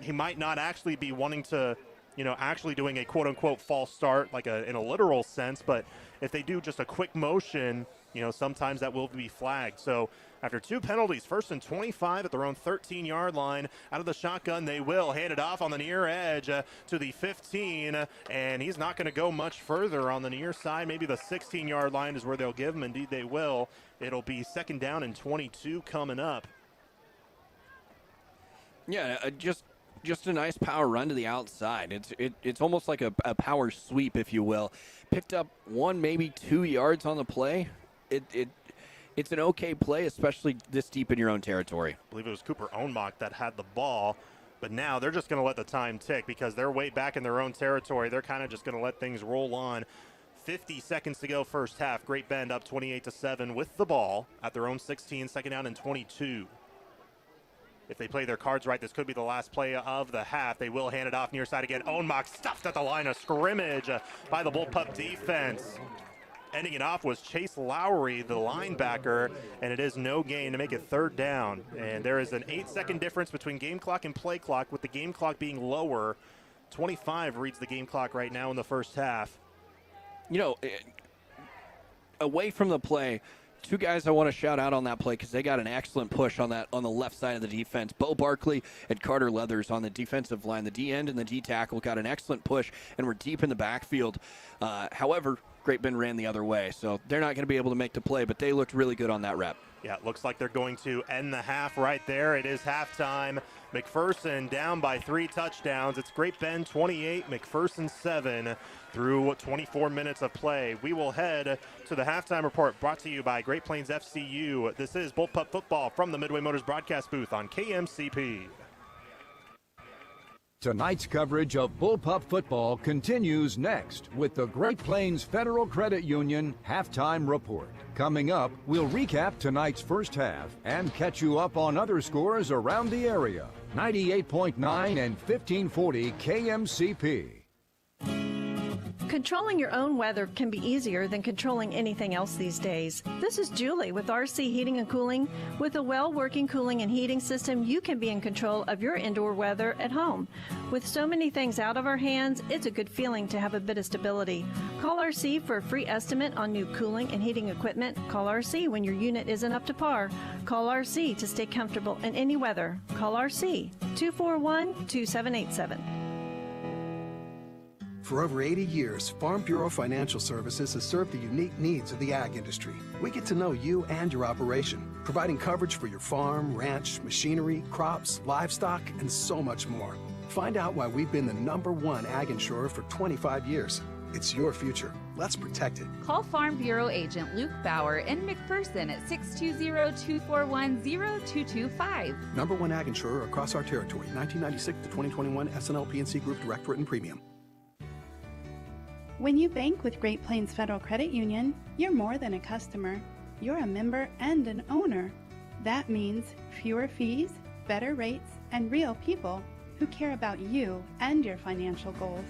he might not actually be wanting to, actually doing a quote-unquote false start, like in a literal sense, but if they do just a quick motion, sometimes that will be flagged. So after 2 penalties, 1st and 25 at their own 13-yard line. Out of the shotgun, they will hand it off on the near edge to the 15, and he's not going to go much further on the near side. Maybe the 16-yard line is where they'll give him. Indeed, they will. It'll be 2nd down and 22 coming up. Yeah, just a nice power run to the outside. It's almost like a power sweep, if you will. Picked up 1, maybe 2 yards on the play. It's an okay play, especially this deep in your own territory. I believe it was Cooper Ohnmacht that had the ball, but now they're just going to let the time tick because they're way back in their own territory. They're kind of just going to let things roll on. 50 seconds to go first half. Great Bend up 28-7 with the ball at their own 16, 2nd down and 22. If they play their cards right, this could be the last play of the half. They will hand it off near side again. Ohnmacht stuffed at the line of scrimmage by the Bullpup defense. Ending it off was Chase Lowry, the linebacker, and it is no gain to make it 3rd down. And there is an 8-second difference between game clock and play clock, with the game clock being lower. 25 reads the game clock right now in the first half. Away from the play, 2 guys I want to shout out on that play because they got an excellent push on the left side of the defense. Bo Barkley and Carter Leathers on the defensive line. The D end and the D tackle got an excellent push, and we're deep in the backfield. However, Great Bend ran the other way, so they're not going to be able to make the play, but they looked really good on that rep. Yeah, it looks like they're going to end the half right there. It is halftime. McPherson down by 3 touchdowns. It's Great Bend 28, McPherson 7 through 24 minutes of play. We will head to the halftime report brought to you by Great Plains FCU. This is Bullpup Football from the Midway Motors broadcast booth on KMCP. Tonight's coverage of Bullpup football continues next with the Great Plains Federal Credit Union halftime report. Coming up, we'll recap tonight's first half and catch you up on other scores around the area. 98.9 and 1540 KMCP. Controlling your own weather can be easier than controlling anything else these days. This is Julie with RC Heating and Cooling. With a well-working cooling and heating system, you can be in control of your indoor weather at home. With so many things out of our hands, it's a good feeling to have a bit of stability. Call RC for a free estimate on new cooling and heating equipment. Call RC when your unit isn't up to par. Call RC to stay comfortable in any weather. Call RC 241-2787. For over 80 years, Farm Bureau Financial Services has served the unique needs of the ag industry. We get to know you and your operation, providing coverage for your farm, ranch, machinery, crops, livestock, and so much more. Find out why we've been the #1 ag insurer for 25 years. It's your future. Let's protect it. Call Farm Bureau agent Luke Bauer in McPherson at 620-241-0225. #1 ag insurer across our territory, 1996 to 2021 SNL PNC Group Direct Written Premium. When you bank with Great Plains Federal Credit Union, you're more than a customer. You're a member and an owner. That means fewer fees, better rates, and real people who care about you and your financial goals.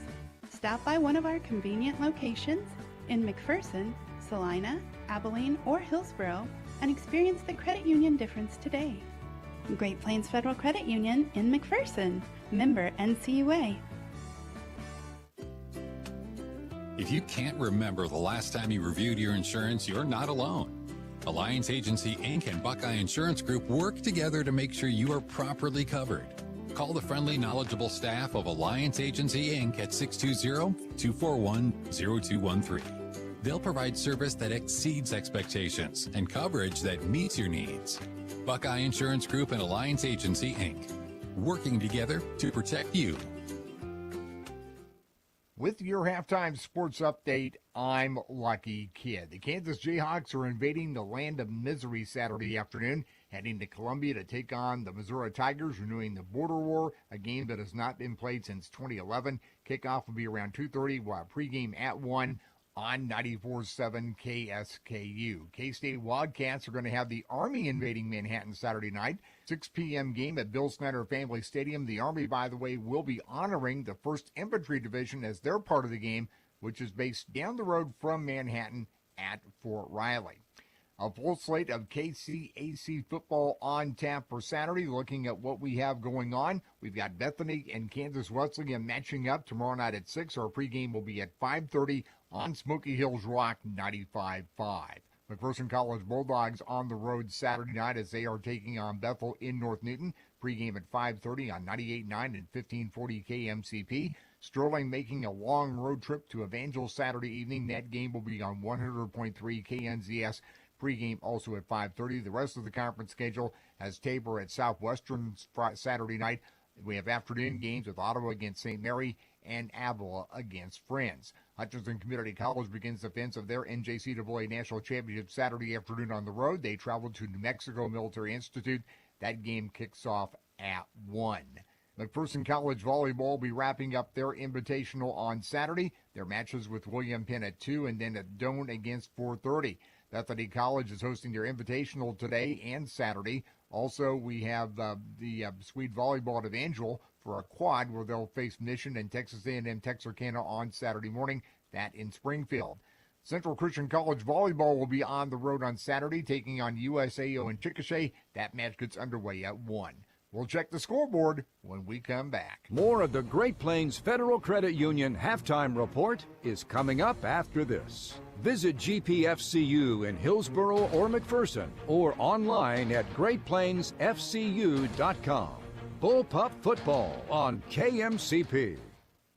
Stop by one of our convenient locations in McPherson, Salina, Abilene, or Hillsborough and experience the credit union difference today. Great Plains Federal Credit Union in McPherson, member NCUA. If you can't remember the last time you reviewed your insurance, you're not alone. Alliance Agency Inc. and Buckeye Insurance Group work together to make sure you are properly covered. Call the friendly, knowledgeable staff of Alliance Agency Inc. at 620-241-0213. They'll provide service that exceeds expectations and coverage that meets your needs. Buckeye Insurance Group and Alliance Agency Inc. Working together to protect you. With your halftime sports update, I'm Lucky Kid. The Kansas Jayhawks are invading the land of misery Saturday afternoon, heading to Columbia to take on the Missouri Tigers, renewing the border war, a game that has not been played since 2011. Kickoff will be around 2:30, while pregame at 1 on 94.7 KSKU. K-State Wildcats are going to have the Army invading Manhattan Saturday night. 6 p.m. game at Bill Snyder Family Stadium. The Army, by the way, will be honoring the 1st Infantry Division as their part of the game, which is based down the road from Manhattan at Fort Riley. A full slate of KCAC football on tap for Saturday. Looking at what we have going on, we've got Bethany and Kansas Wesleyan matching up tomorrow night at 6. Our pregame will be at 5:30 on Smoky Hills Rock 95.5. McPherson College Bulldogs on the road Saturday night as they are taking on Bethel in North Newton. Pregame at 5:30 on 98.9 and 1540 KMCP. Sterling making a long road trip to Evangel Saturday evening. That game will be on 100.3 KNZS. Pregame also at 5:30. The rest of the conference schedule has Tabor at Southwestern Saturday night. We have afternoon games with Ottawa against St. Mary and Avila against Friends. Hutchinson Community College begins the defense of their NJCAA National Championship Saturday afternoon on the road. They travel to New Mexico Military Institute. That game kicks off at 1. McPherson College Volleyball will be wrapping up their invitational on Saturday. Their matches with William Penn at 2 and then at Doane against 4:30. Bethany College is hosting their invitational today and Saturday. Also, we have the Swede Volleyball at Evangel for a quad where they'll face Mission and Texas A&M Texarkana on Saturday morning, that in Springfield. Central Christian College Volleyball will be on the road on Saturday, taking on USAO in Chickasha. That match gets underway at 1. We'll check the scoreboard when we come back. More of the Great Plains Federal Credit Union halftime report is coming up after this. Visit GPFCU in Hillsborough or McPherson or online at greatplainsfcu.com. Bullpup football on KMCP.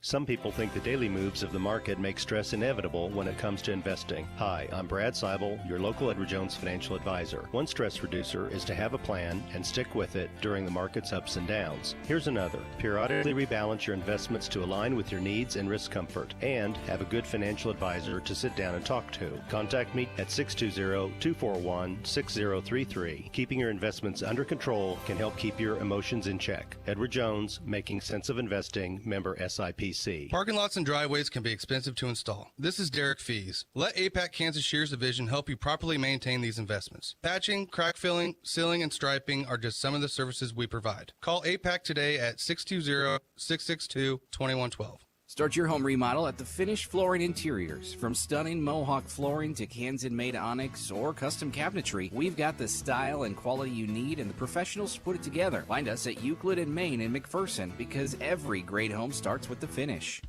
Some people think the daily moves of the market make stress inevitable when it comes to investing. Hi, I'm Brad Seibel, your local Edward Jones financial advisor. One stress reducer is to have a plan and stick with it during the market's ups and downs. Here's another. Periodically rebalance your investments to align with your needs and risk comfort, and have a good financial advisor to sit down and talk to. Contact me at 620-241-6033. Keeping your investments under control can help keep your emotions in check. Edward Jones, Making Sense of Investing, member SIPC. Parking lots and driveways can be expensive to install. This is Derek Fees. Let APAC Kansas Shears Division help you properly maintain these investments. Patching, crack filling, sealing, and striping are just some of the services we provide. Call APAC today at 620-662-2112. Start your home remodel at the Finished Flooring Interiors. From stunning Mohawk flooring to Kansan-made onyx or custom cabinetry, we've got the style and quality you need and the professionals to put it together. Find us at Euclid and Main in McPherson, because every great home starts with the finish.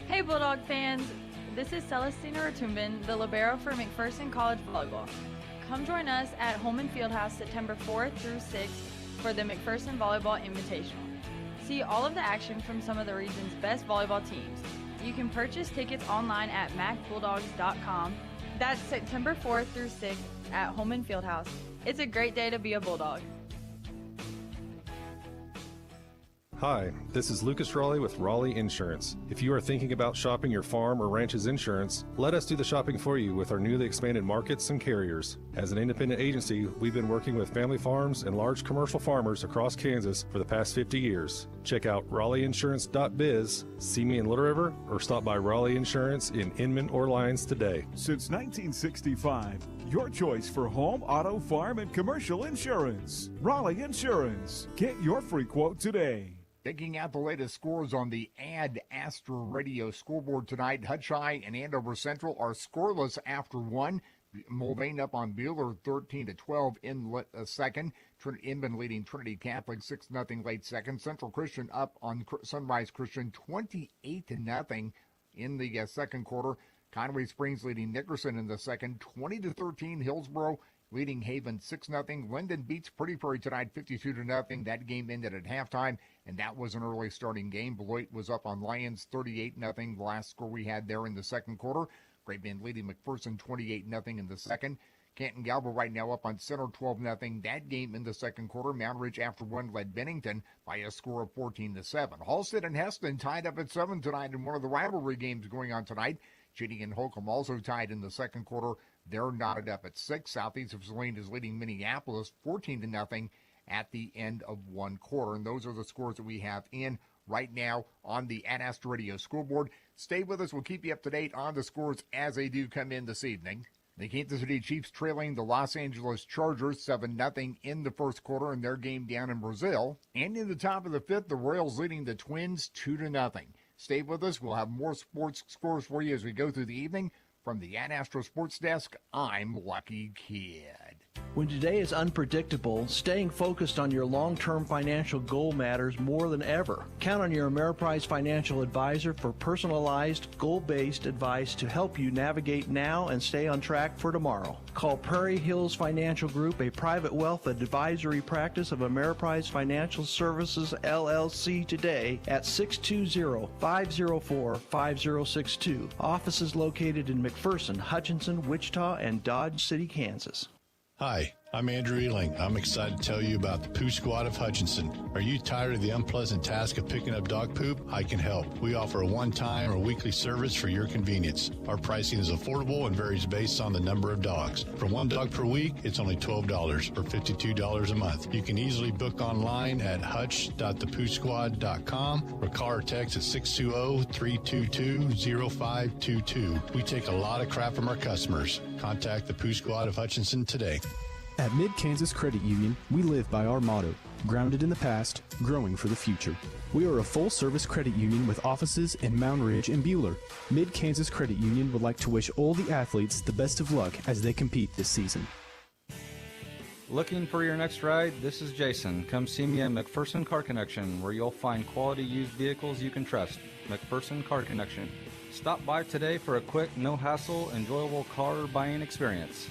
Hey Bulldog fans, this is Celestina Ratumbin, the libero for McPherson College Volleyball. Come join us at Holman Fieldhouse September 4th through 6th for the McPherson Volleyball Invitational. See all of the action from some of the region's best volleyball teams. You can purchase tickets online at macbulldogs.com. That's September 4th through 6th at Holman Fieldhouse. It's a great day to be a Bulldog. Hi, this is Lucas Raleigh with Raleigh Insurance. If you are thinking about shopping your farm or ranch's insurance, let us do the shopping for you with our newly expanded markets and carriers. As an independent agency, we've been working with family farms and large commercial farmers across Kansas for the past 50 years. Check out RaleighInsurance.biz, see me in Little River, or stop by Raleigh Insurance in Inman or Lyons today. Since 1965, your choice for home, auto, farm, and commercial insurance. Raleigh Insurance. Get your free quote today. Taking out the latest scores on the Ad Astra Radio scoreboard tonight, Hutcheye and Andover Central are scoreless after one. Mulvane up on Bueller 13-12 in second. Inman leading Trinity Catholic 6-0 late second. Central Christian up on Sunrise Christian 28-0 in the second quarter. Conway Springs leading Nickerson in the second 20-13. Hillsboro leading Haven 6-0. Linden beats Pretty Prairie tonight 52-0. That game ended at halftime, and that was an early starting game. Beloit was up on Lyons 38-0. The last score we had there in the second quarter. Great Bend leading McPherson 28-0 in the second. Canton Galva right now up on Center 12-0. That game in the second quarter. Mount Ridge after one led Bennington by a score of 14-7. Halstead and Heston tied up at 7 tonight in one of the rivalry games going on tonight. Chitty and Holcomb also tied in the second quarter. They're knotted up at 6. Southeast of Saline is leading Minneapolis 14-0 at the end of one quarter. And those are the scores that we have in right now on the Ad Astra Radio scoreboard. Stay with us. We'll keep you up to date on the scores as they do come in this evening. The Kansas City Chiefs trailing the Los Angeles Chargers 7-0 in the first quarter in their game down in Brazil. And in the top of the fifth, the Royals leading the Twins 2-0. Stay with us. We'll have more sports scores for you as we go through the evening. From the Ad Astra Sports Desk, I'm Lucky Kid. When today is unpredictable, staying focused on your long-term financial goal matters more than ever. Count on your Ameriprise financial advisor for personalized, goal-based advice to help you navigate now and stay on track for tomorrow. Call Prairie Hills Financial Group, a private wealth advisory practice of Ameriprise Financial Services, LLC today at 620-504-5062. Offices located in McPherson, Hutchinson, Wichita, and Dodge City, Kansas. Hi, I'm Andrew Ealing. I'm excited to tell you about the Poo Squad of Hutchinson. Are you tired of the unpleasant task of picking up dog poop? I can help. We offer a one-time or weekly service for your convenience. Our pricing is affordable and varies based on the number of dogs. For one dog per week, it's only $12 or $52 a month. You can easily book online at hutch.thepoosquad.com or call or text at 620-322-0522. We take a lot of crap from our customers. Contact the Poo Squad of Hutchinson today. At Mid-Kansas Credit Union, we live by our motto, grounded in the past, growing for the future. We are a full-service credit union with offices in Mound Ridge and Bueller. Mid-Kansas Credit Union would like to wish all the athletes the best of luck as they compete this season. Looking for your next ride? This is Jason. Come see me at McPherson Car Connection, where you'll find quality used vehicles you can trust. McPherson Car Connection. Stop by today for a quick, no-hassle, enjoyable car buying experience.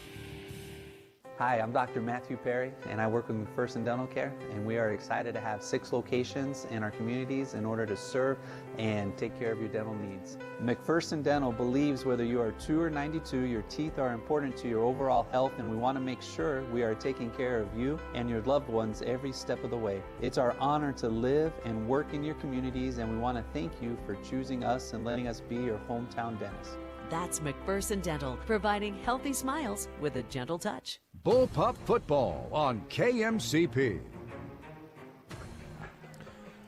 Hi, I'm Dr. Matthew Perry, and I work with McPherson Dental Care, and we are excited to have 6 locations in our communities in order to serve and take care of your dental needs. McPherson Dental believes whether you are 2 or 92, your teeth are important to your overall health, and we want to make sure we are taking care of you and your loved ones every step of the way. It's our honor to live and work in your communities, and we want to thank you for choosing us and letting us be your hometown dentist. That's McPherson Dental, providing healthy smiles with a gentle touch. Bullpup football on KMCP.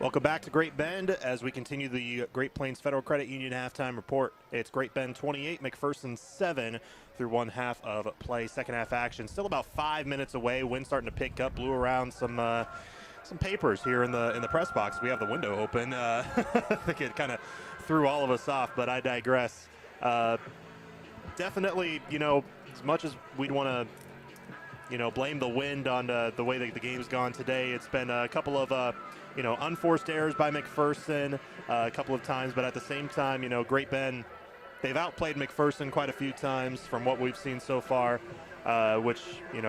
Welcome back to Great Bend as we continue the Great Plains Federal Credit Union halftime report. It's Great Bend 28, McPherson 7 through one half of play. Second half action still about 5 minutes away. Wind starting to pick up. Blew around some papers here in the press box. We have the window open. I think it kind of threw all of us off, but I digress. Definitely, as much as we'd want to, blame the wind on the way that the game's gone today, it's been a couple of, unforced errors by McPherson a couple of times, but at the same time, Great Bend, they've outplayed McPherson quite a few times from what we've seen so far, which,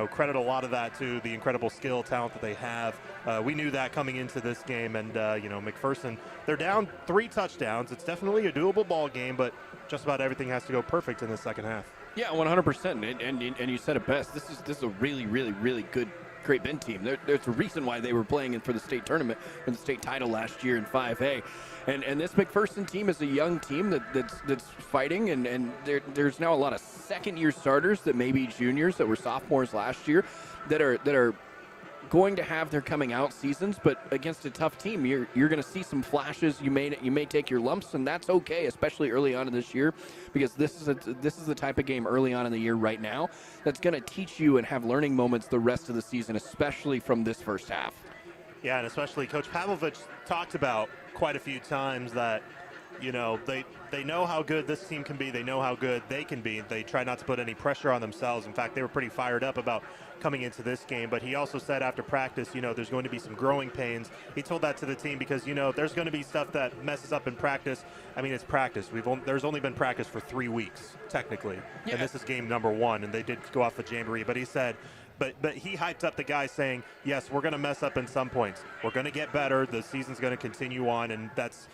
credit a lot of that to the incredible skill, talent that they have. We knew that coming into this game, and, McPherson, they're down 3 touchdowns. It's definitely a doable ball game, but just about everything has to go perfect in the second half. Yeah, 100%. And you said it best. This is a really, really, really good Great Bend team. There's a reason why they were playing for the state tournament, for the state title last year in 5A. And this McPherson team is a young team that's fighting, and there's now a lot of second-year starters that may be juniors that were sophomores last year that are going to have their coming out seasons, but against a tough team, you're going to see some flashes. You may take your lumps, and that's okay, especially early on in this year, because this is the type of game early on in the year right now that's going to teach you and have learning moments the rest of the season, especially from this first half. Yeah, and especially Coach Pavlovich talked about quite a few times that, they know how good this team can be. They know how good they can be. They try not to put any pressure on themselves. In fact, they were pretty fired up about coming into this game. But he also said after practice, there's going to be some growing pains. He told that to the team because, there's going to be stuff that messes up in practice. I mean, it's practice. There's only been practice for 3 weeks, technically. Yeah. And this is game number 1, and they did go off the jamboree. But he said, But he hyped up the guys saying, yes, we're going to mess up in some points. We're going to get better. The season's going to continue on, and that's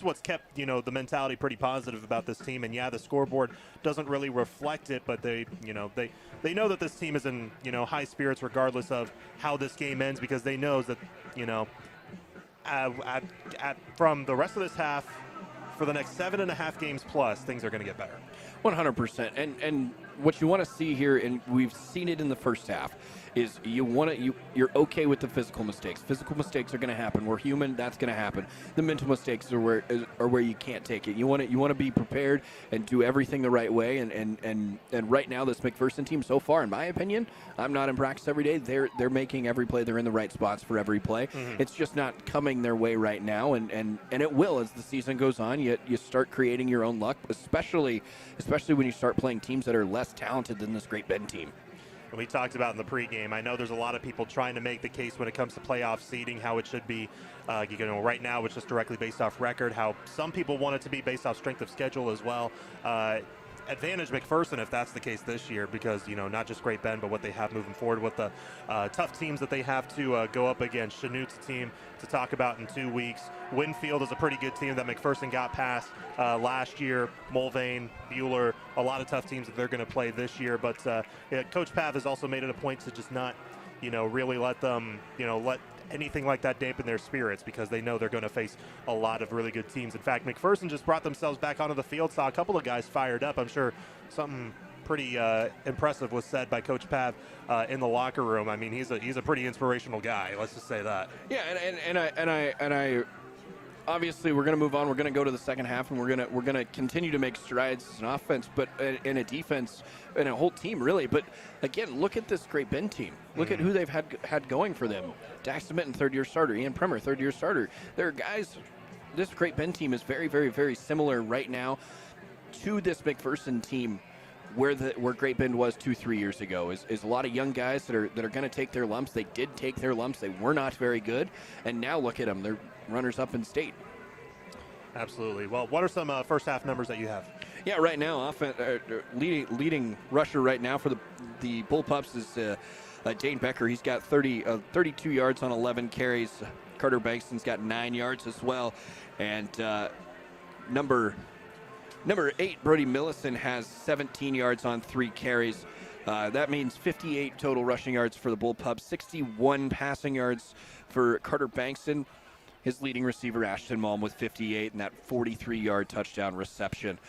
what's kept, the mentality pretty positive about this team. And, yeah, the scoreboard doesn't really reflect it, but they know that this team is in, high spirits regardless of how this game ends, because they know that, from the rest of this half, for the next 7.5 games plus, things are going to get better. 100%. And what you want to see here, and we've seen it in the first half, is you're okay with the physical mistakes. Physical mistakes are going to happen. We're human. That's going to happen. The mental mistakes are where you can't take it. You want to be prepared and do everything the right way. And right now, this McPherson team, so far, in my opinion, I'm not in practice every day. They're making every play. They're in the right spots for every play. Mm-hmm. It's just not coming their way right now, and it will as the season goes on. You start creating your own luck, especially when you start playing teams that are less talented than this Great Bend team. We talked about in the pregame, I know there's a lot of people trying to make the case when it comes to playoff seeding, how it should be, right now it's just directly based off record, how some people want it to be based off strength of schedule as well. Advantage McPherson if that's the case this year, because, not just Great Bend, but what they have moving forward with the tough teams that they have to go up against. Chanute's team to talk about in 2 weeks. Winfield is a pretty good team that McPherson got past last year. Mulvane, Bueller, a lot of tough teams that they're going to play this year. But Coach Pav has also made it a point to just not, really let them, let anything like that dampen their spirits, because they know they're going to face a lot of really good teams. In fact, McPherson just brought themselves back onto the field, saw a couple of guys fired up. I'm sure something pretty impressive was said by Coach Pav in the locker room. I mean, he's a pretty inspirational guy. Let's just say that. Yeah, and I obviously we're going to move on. We're going to go to the second half, and we're going to continue to make strides as an offense, but in a defense, and a whole team really. But again, look at this Great Bend team. Look at who they've had going for them. Daxton Minton, third-year starter. Ian Premer, third-year starter. There are guys. This Great Bend team is very, very, very similar right now to this McPherson team, where Great Bend was 2-3 years ago. Is a lot of young guys that are going to take their lumps. They did take their lumps. They were not very good, and now look at them. They're runners-up in state. Absolutely. Well, what are some first half numbers that you have? Yeah, right now, leading rusher right now for the Bullpups is Dane Becker. He's got 32 yards on 11 carries. Carter Bankston's got 9 yards as well. And number 8, Brody Millison, has 17 yards on 3 carries. That means 58 total rushing yards for the Bullpups, 61 passing yards for Carter Bankston. His leading receiver, Ashton Malm, with 58, and that 43-yard touchdown reception.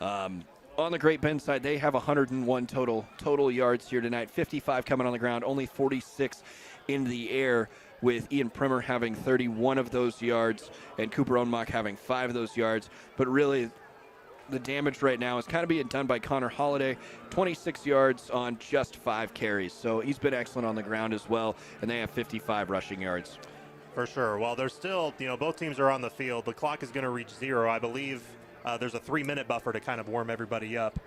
On the Great Bend side, they have 101 total yards here tonight, 55 coming on the ground, only 46 in the air, with Ian Primer having 31 of those yards and Cooper Onmock having 5 of those yards. But really, the damage right now is kind of being done by Connor Holiday, 26 yards on just 5 carries. So he's been excellent on the ground as well, and they have 55 rushing yards. For sure. Well, there's still, both teams are on the field. The clock is going to reach 0. I believe there's a 3-minute buffer to kind of warm everybody up.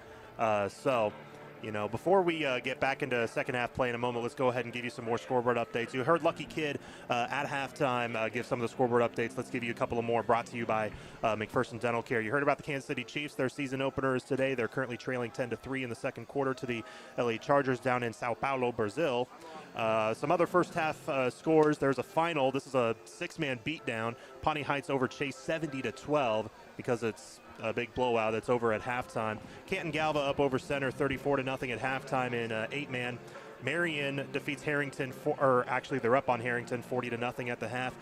Before we get back into second half play in a moment, let's go ahead and give you some more scoreboard updates. You heard Lucky Kid at halftime give some of the scoreboard updates. Let's give you a couple of more, brought to you by McPherson Dental Care. You heard about the Kansas City Chiefs. Their season opener is today. They're currently trailing 10-3 in the second quarter to the LA Chargers down in Sao Paulo, Brazil. Some other first half scores. There's a final. This is a 6-man beatdown. Pawnee Heights over Chase 70-12 because it's a big blowout. That's over at halftime. Canton Galva up over Center 34-0 at halftime in 8-man. Marion defeats Harrington, they're up on Harrington 40-0 at the half.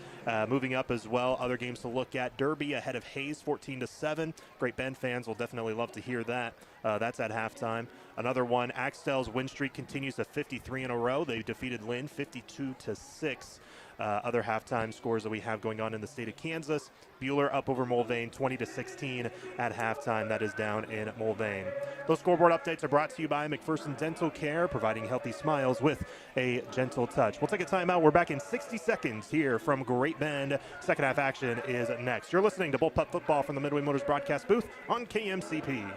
Moving up as well, other games to look at. Derby ahead of Hayes 14-7. Great Bend fans will definitely love to hear that. That's at halftime. Another one, Axtell's win streak continues to 53 in a row. They defeated Lynn 52-6. Other halftime scores that we have going on in the state of Kansas. Bueller up over Mulvane 20-16 at halftime. That is down in Mulvane. Those scoreboard updates are brought to you by McPherson Dental Care, providing healthy smiles with a gentle touch. We'll take a timeout. We're back in 60 seconds here from Great Bend. Second half action is next. You're listening to Bullpup Football from the Midway Motors broadcast booth on KMCP.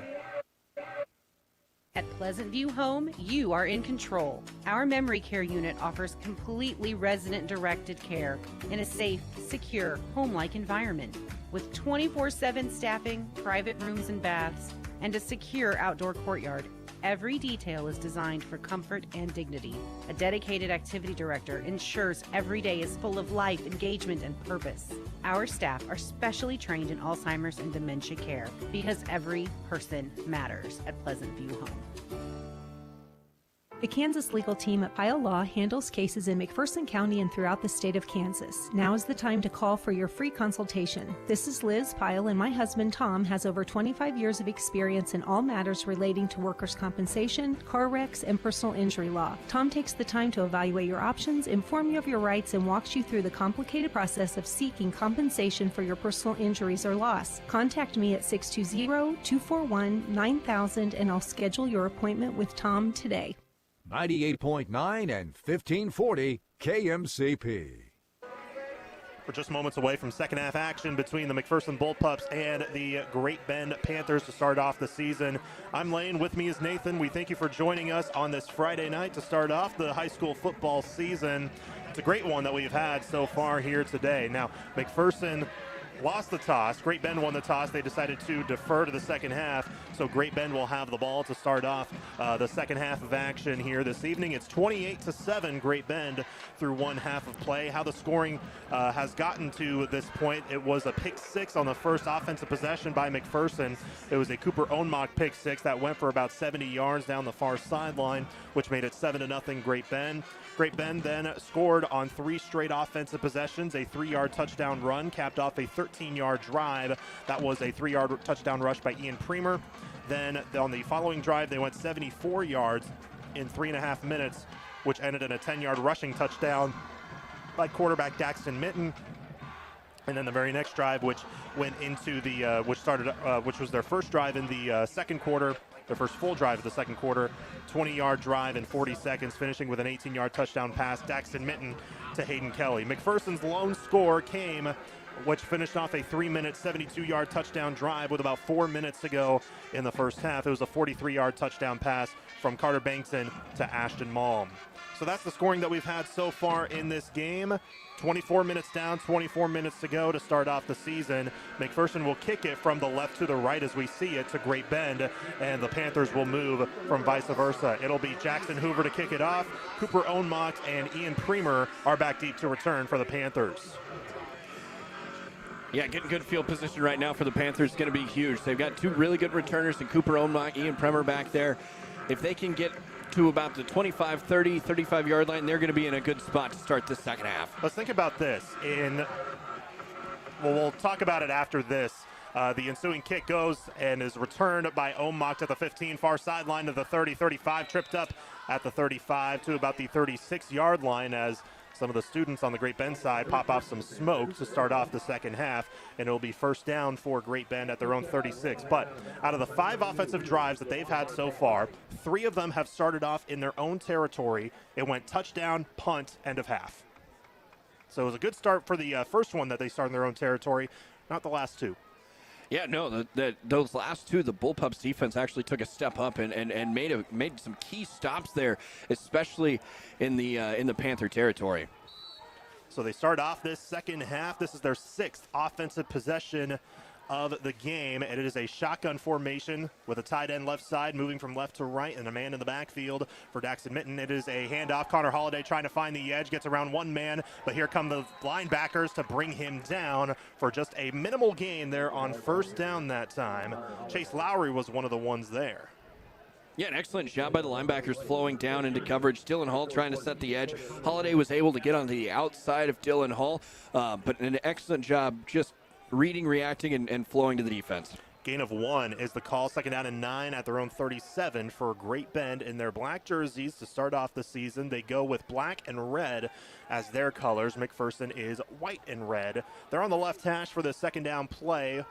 At Pleasant View Home, you are in control. Our memory care unit offers completely resident-directed care in a safe, secure, home-like environment with 24/7 staffing, private rooms and baths, and a secure outdoor courtyard. Every detail is designed for comfort and dignity. A dedicated activity director ensures every day is full of life, engagement, and purpose. Our staff are specially trained in Alzheimer's and dementia care because every person matters at Pleasant View Home. The Kansas legal team at Pyle Law handles cases in McPherson County and throughout the state of Kansas. Now is the time to call for your free consultation. This is Liz Pyle, and my husband Tom has over 25 years of experience in all matters relating to workers' compensation, car wrecks, and personal injury law. Tom takes the time to evaluate your options, inform you of your rights, and walks you through the complicated process of seeking compensation for your personal injuries or loss. Contact me at 620-241-9000 and I'll schedule your appointment with Tom today. 98.9 and 1540 KMCP. We're just moments away from second half action between the McPherson Bullpups and the Great Bend Panthers to start off the season. I'm Lane. With me is Nathan. We thank you for joining us on this Friday night to start off the high school football season. It's a great one that we've had so far here today. Now, McPherson lost the toss. Great Bend won the toss. They decided to defer to the second half, so Great Bend will have the ball to start off the second half of action here this evening. It's 28-7 Great Bend through one half of play. How the scoring has gotten to this point, it was a pick six on the first offensive possession by McPherson. It was a Cooper Onmock pick six that went for about 70 yards down the far sideline, which made it 7-0 Great Bend. Great Bend then scored on 3 straight offensive possessions, a 3-yard touchdown run, capped off a 13-yard drive. That was a 3-yard touchdown rush by Ian Premer. Then on the following drive, they went 74 yards in 3.5 minutes, which ended in a 10-yard rushing touchdown by quarterback Daxton Mitten. And then the very next drive, which went into the, which was their first drive in the second quarter, their first full drive of the second quarter, 20-yard drive in 40 seconds, finishing with an 18-yard touchdown pass, Daxton Mitten to Hayden Kelly. McPherson's lone score came which finished off a 3-minute, 72-yard touchdown drive with about 4 minutes to go in the first half. It was a 43-yard touchdown pass from Carter Bankson to Ashton Malm. So that's the scoring that we've had so far in this game. 24 minutes down, 24 minutes to go to start off the season. McPherson will kick it from the left to the right as we see it to Great Bend, and the Panthers will move from vice versa. It'll be Jackson Hoover to kick it off. Cooper Ohnmacht and Ian Premer are back deep to return for the Panthers. Yeah, getting good field position right now for the Panthers is going to be huge. They've got two really good returners in Cooper Ohnmacht, Ian Premer back there. If they can get to about the 25, 30, 35-yard line, they're going to be in a good spot to start this second half. Let's think about this. We'll talk about it after this. The ensuing kick goes and is returned by Ohnmacht at the 15, far sideline to the 30, 35, tripped up at the 35 to about the 36-yard line as some of the students on the Great Bend side pop off some smoke to start off the second half, and it'll be first down for Great Bend at their own 36. But out of the 5 offensive drives that they've had so far, 3 of them have started off in their own territory. It went touchdown, punt, end of half. So it was a good start for the first one that they started in their own territory, not the last 2. Yeah, no, those last 2, the Bullpups defense actually took a step up and made some key stops there, especially in the Panther territory. So they start off this second half. This is their 6th offensive possession of the game, and it is a shotgun formation with a tight end left side moving from left to right and a man in the backfield for Daxton Mitten. It is a handoff. Connor Holiday trying to find the edge, gets around one man, but here come the linebackers to bring him down for just a minimal gain there on first down that time. Chase Lowry was one of the ones there. Yeah, an excellent job by the linebackers flowing down into coverage. Dylan Hall trying to set the edge. Holiday was able to get on the outside of Dylan Hall, but an excellent job just reading, reacting, and flowing to the defense. Gain of 1 is the call. Second down and 9 at their own 37 for Great Bend in their black jerseys to start off the season. They go with black and red as their colors. McPherson is white and red. They're on the left hash for the second down play.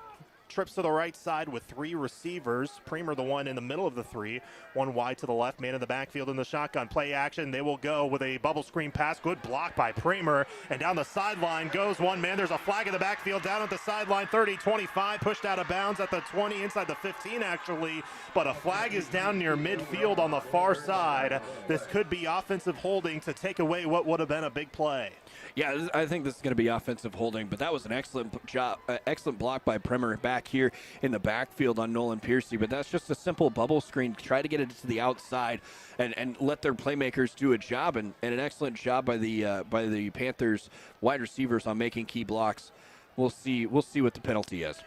Trips to the right side with 3 receivers. Premer the one in the middle of the 3. One wide to the left. Man in the backfield in the shotgun. Play action. They will go with a bubble screen pass. Good block by Premer. And down the sideline goes one man. There's a flag in the backfield. Down at the sideline. 30, 25. Pushed out of bounds at the 20. Inside the 15 actually. But a flag is down near midfield on the far side. This could be offensive holding to take away what would have been a big play. Yeah, I think this is going to be offensive holding, but that was an excellent job, excellent block by Premer back here in the backfield on Nolan Piercy. But that's just a simple bubble screen. Try to get it to the outside and let their playmakers do a job, and an excellent job by the Panthers wide receivers on making key blocks. We'll see what the penalty is.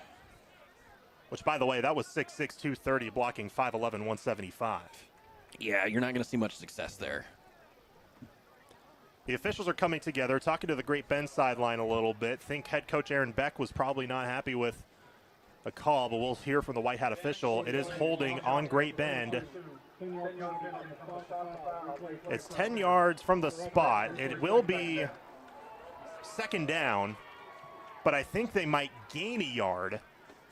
Which, by the way, that was 6'6", 230, blocking 5'11", 175. Yeah, you're not going to see much success there. The officials are coming together, talking to the Great Bend sideline a little bit. Think head coach Aaron Beck was probably not happy with a call, but we'll hear from the white hat official. It is holding on Great Bend. It's 10 yards from the spot. It will be second down, but I think they might gain a yard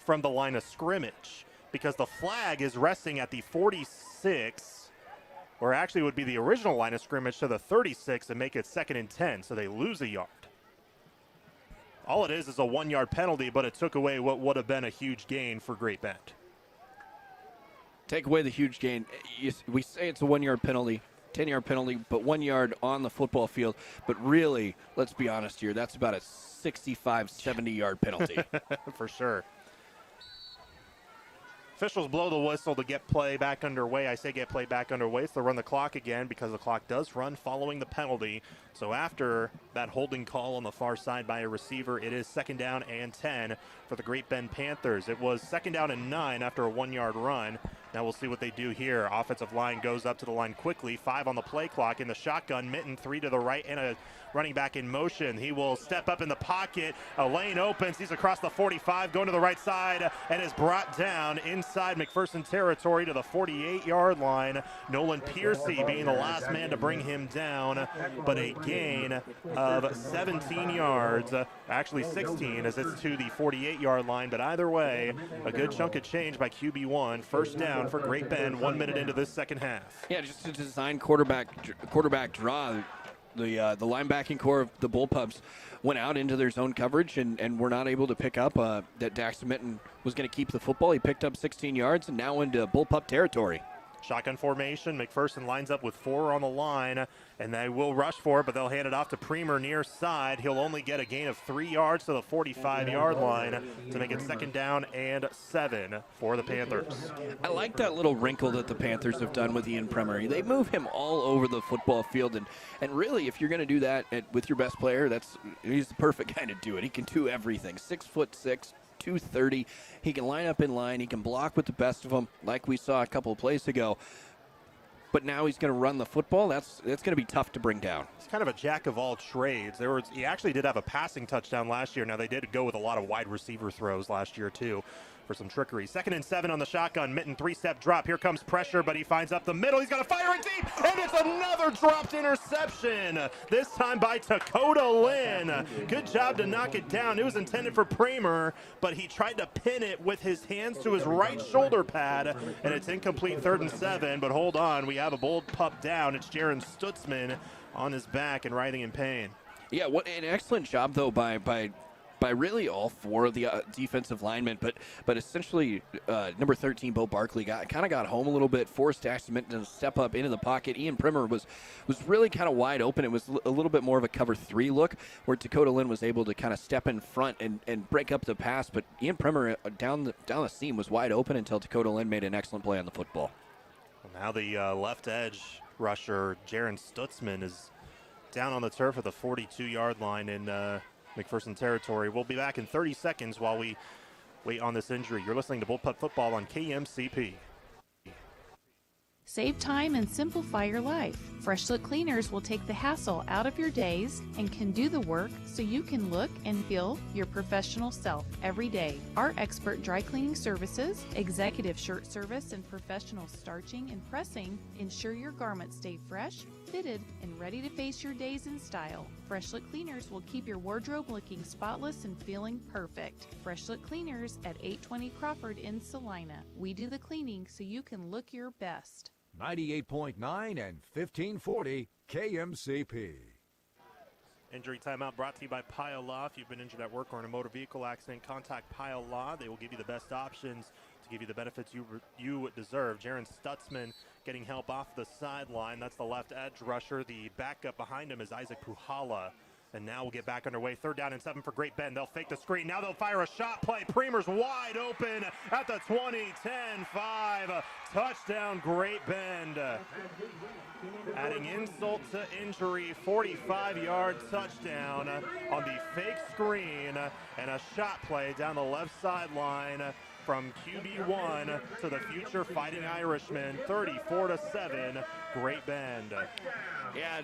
from the line of scrimmage because the flag is resting at the 46, or actually would be the original line of scrimmage to the 36 and make it 2nd and 10, so they lose a yard. All it is a 1-yard penalty, but it took away what would have been a huge gain for Great Bend. Take away the huge gain. We say it's a 1-yard penalty, 10-yard penalty, but 1 yard on the football field. But really, let's be honest here, that's about a 65, 70-yard penalty. For sure. Officials blow the whistle to get play back underway. I say get play back underway, so they'll run the clock again because the clock does run following the penalty. So after that holding call on the far side by a receiver, it is 2nd down and 10 for the Great Bend Panthers. It was 2nd down and 9 after a 1-yard run. Now we'll see what they do here. Offensive line goes up to the line quickly. 5 on the play clock in the shotgun. Mitten 3 to the right and a running back in motion. He will step up in the pocket. A lane opens. He's across the 45, going to the right side, and is brought down inside McPherson territory to the 48-yard line. Nolan Piercy being the last man to bring him down, but a gain of 17 yards, actually 16 as it's to the 48-yard line. But either way, a good chunk of change by QB1. First down for Great Bend 1 minute into this second half. Yeah, just a design quarterback draw. The linebacking core of the Bullpups went out into their zone coverage and were not able to pick up that Daxton Minton was going to keep the football. He picked up 16 yards and now into bullpup territory. Shotgun formation. McPherson lines up with 4 on the line, and they will rush for it, but they'll hand it off to Premer near side. He'll only get a gain of 3 yards to the 45-yard line to make it 2nd down and 7 for the Panthers. I like that little wrinkle that the Panthers have done with Ian Premer. They move him all over the football field, and really, if you're going to do that with your best player, he's the perfect guy to do it. He can do everything. 6'6", 230. He can line up in line. He can block with the best of them, like we saw a couple of plays ago. But now he's going to run the football. That's going to be tough to bring down. He's kind of a jack of all trades. He actually did have a passing touchdown last year. Now, they did go with a lot of wide receiver throws last year, too, for some trickery. 2nd and 7 on the shotgun. Minton, 3-step drop. Here comes pressure, but he finds up the middle. He's going to fire it deep, and it's another dropped interception, this time by Dakota Lynn. Good job to knock it down. It was intended for Premer, but he tried to pin it with his hands to his right shoulder pad, and it's incomplete. 3rd and 7, but hold on. We have a bold pup down. It's Jaron Stutzman on his back and writhing in pain. Yeah, what an excellent job, though, by really all 4 of the defensive linemen, but essentially number 13, Bo Barkley, kind of got home a little bit, forced Daxton Minton to step up into the pocket. Ian Premer was really kind of wide open. It was a little bit more of a cover 3 look, where Dakota Lynn was able to kind of step in front and break up the pass, but Ian Premer down the seam was wide open until Dakota Lynn made an excellent play on the football. Well, now the left edge rusher, Jaron Stutzman, is down on the turf at the 42-yard line in McPherson territory. We'll be back in 30 seconds while we wait on this injury. You're listening to Bullpup Football on KMCP. Save time and simplify your life. Fresh Look Cleaners will take the hassle out of your days and can do the work so you can look and feel your professional self every day. Our expert dry cleaning services, executive shirt service, and professional starching and pressing ensure your garments stay fresh, fitted, and ready to face your days in style. Fresh Look Cleaners will keep your wardrobe looking spotless and feeling perfect. Fresh Look Cleaners at 820 Crawford in Salina. We do the cleaning so you can look your best. 98.9 and 1540 KMCP. Injury timeout brought to you by Pile Law. If you've been injured at work or in a motor vehicle accident, contact Pile Law. They will give you the best options to give you the benefits you deserve. Jaron Stutzman getting help off the sideline. That's the left edge rusher. The backup behind him is Isaac Puhala. And now we'll get back underway. 3rd down and 7 for Great Bend. They'll fake the screen. Now they'll fire a shot play. Premer's wide open at the 20, 10, 5. Touchdown, Great Bend. Adding insult to injury, 45-yard touchdown on the fake screen and a shot play down the left sideline from QB1 to the future Fighting Irishman. 34-7, Great Bend. Yeah,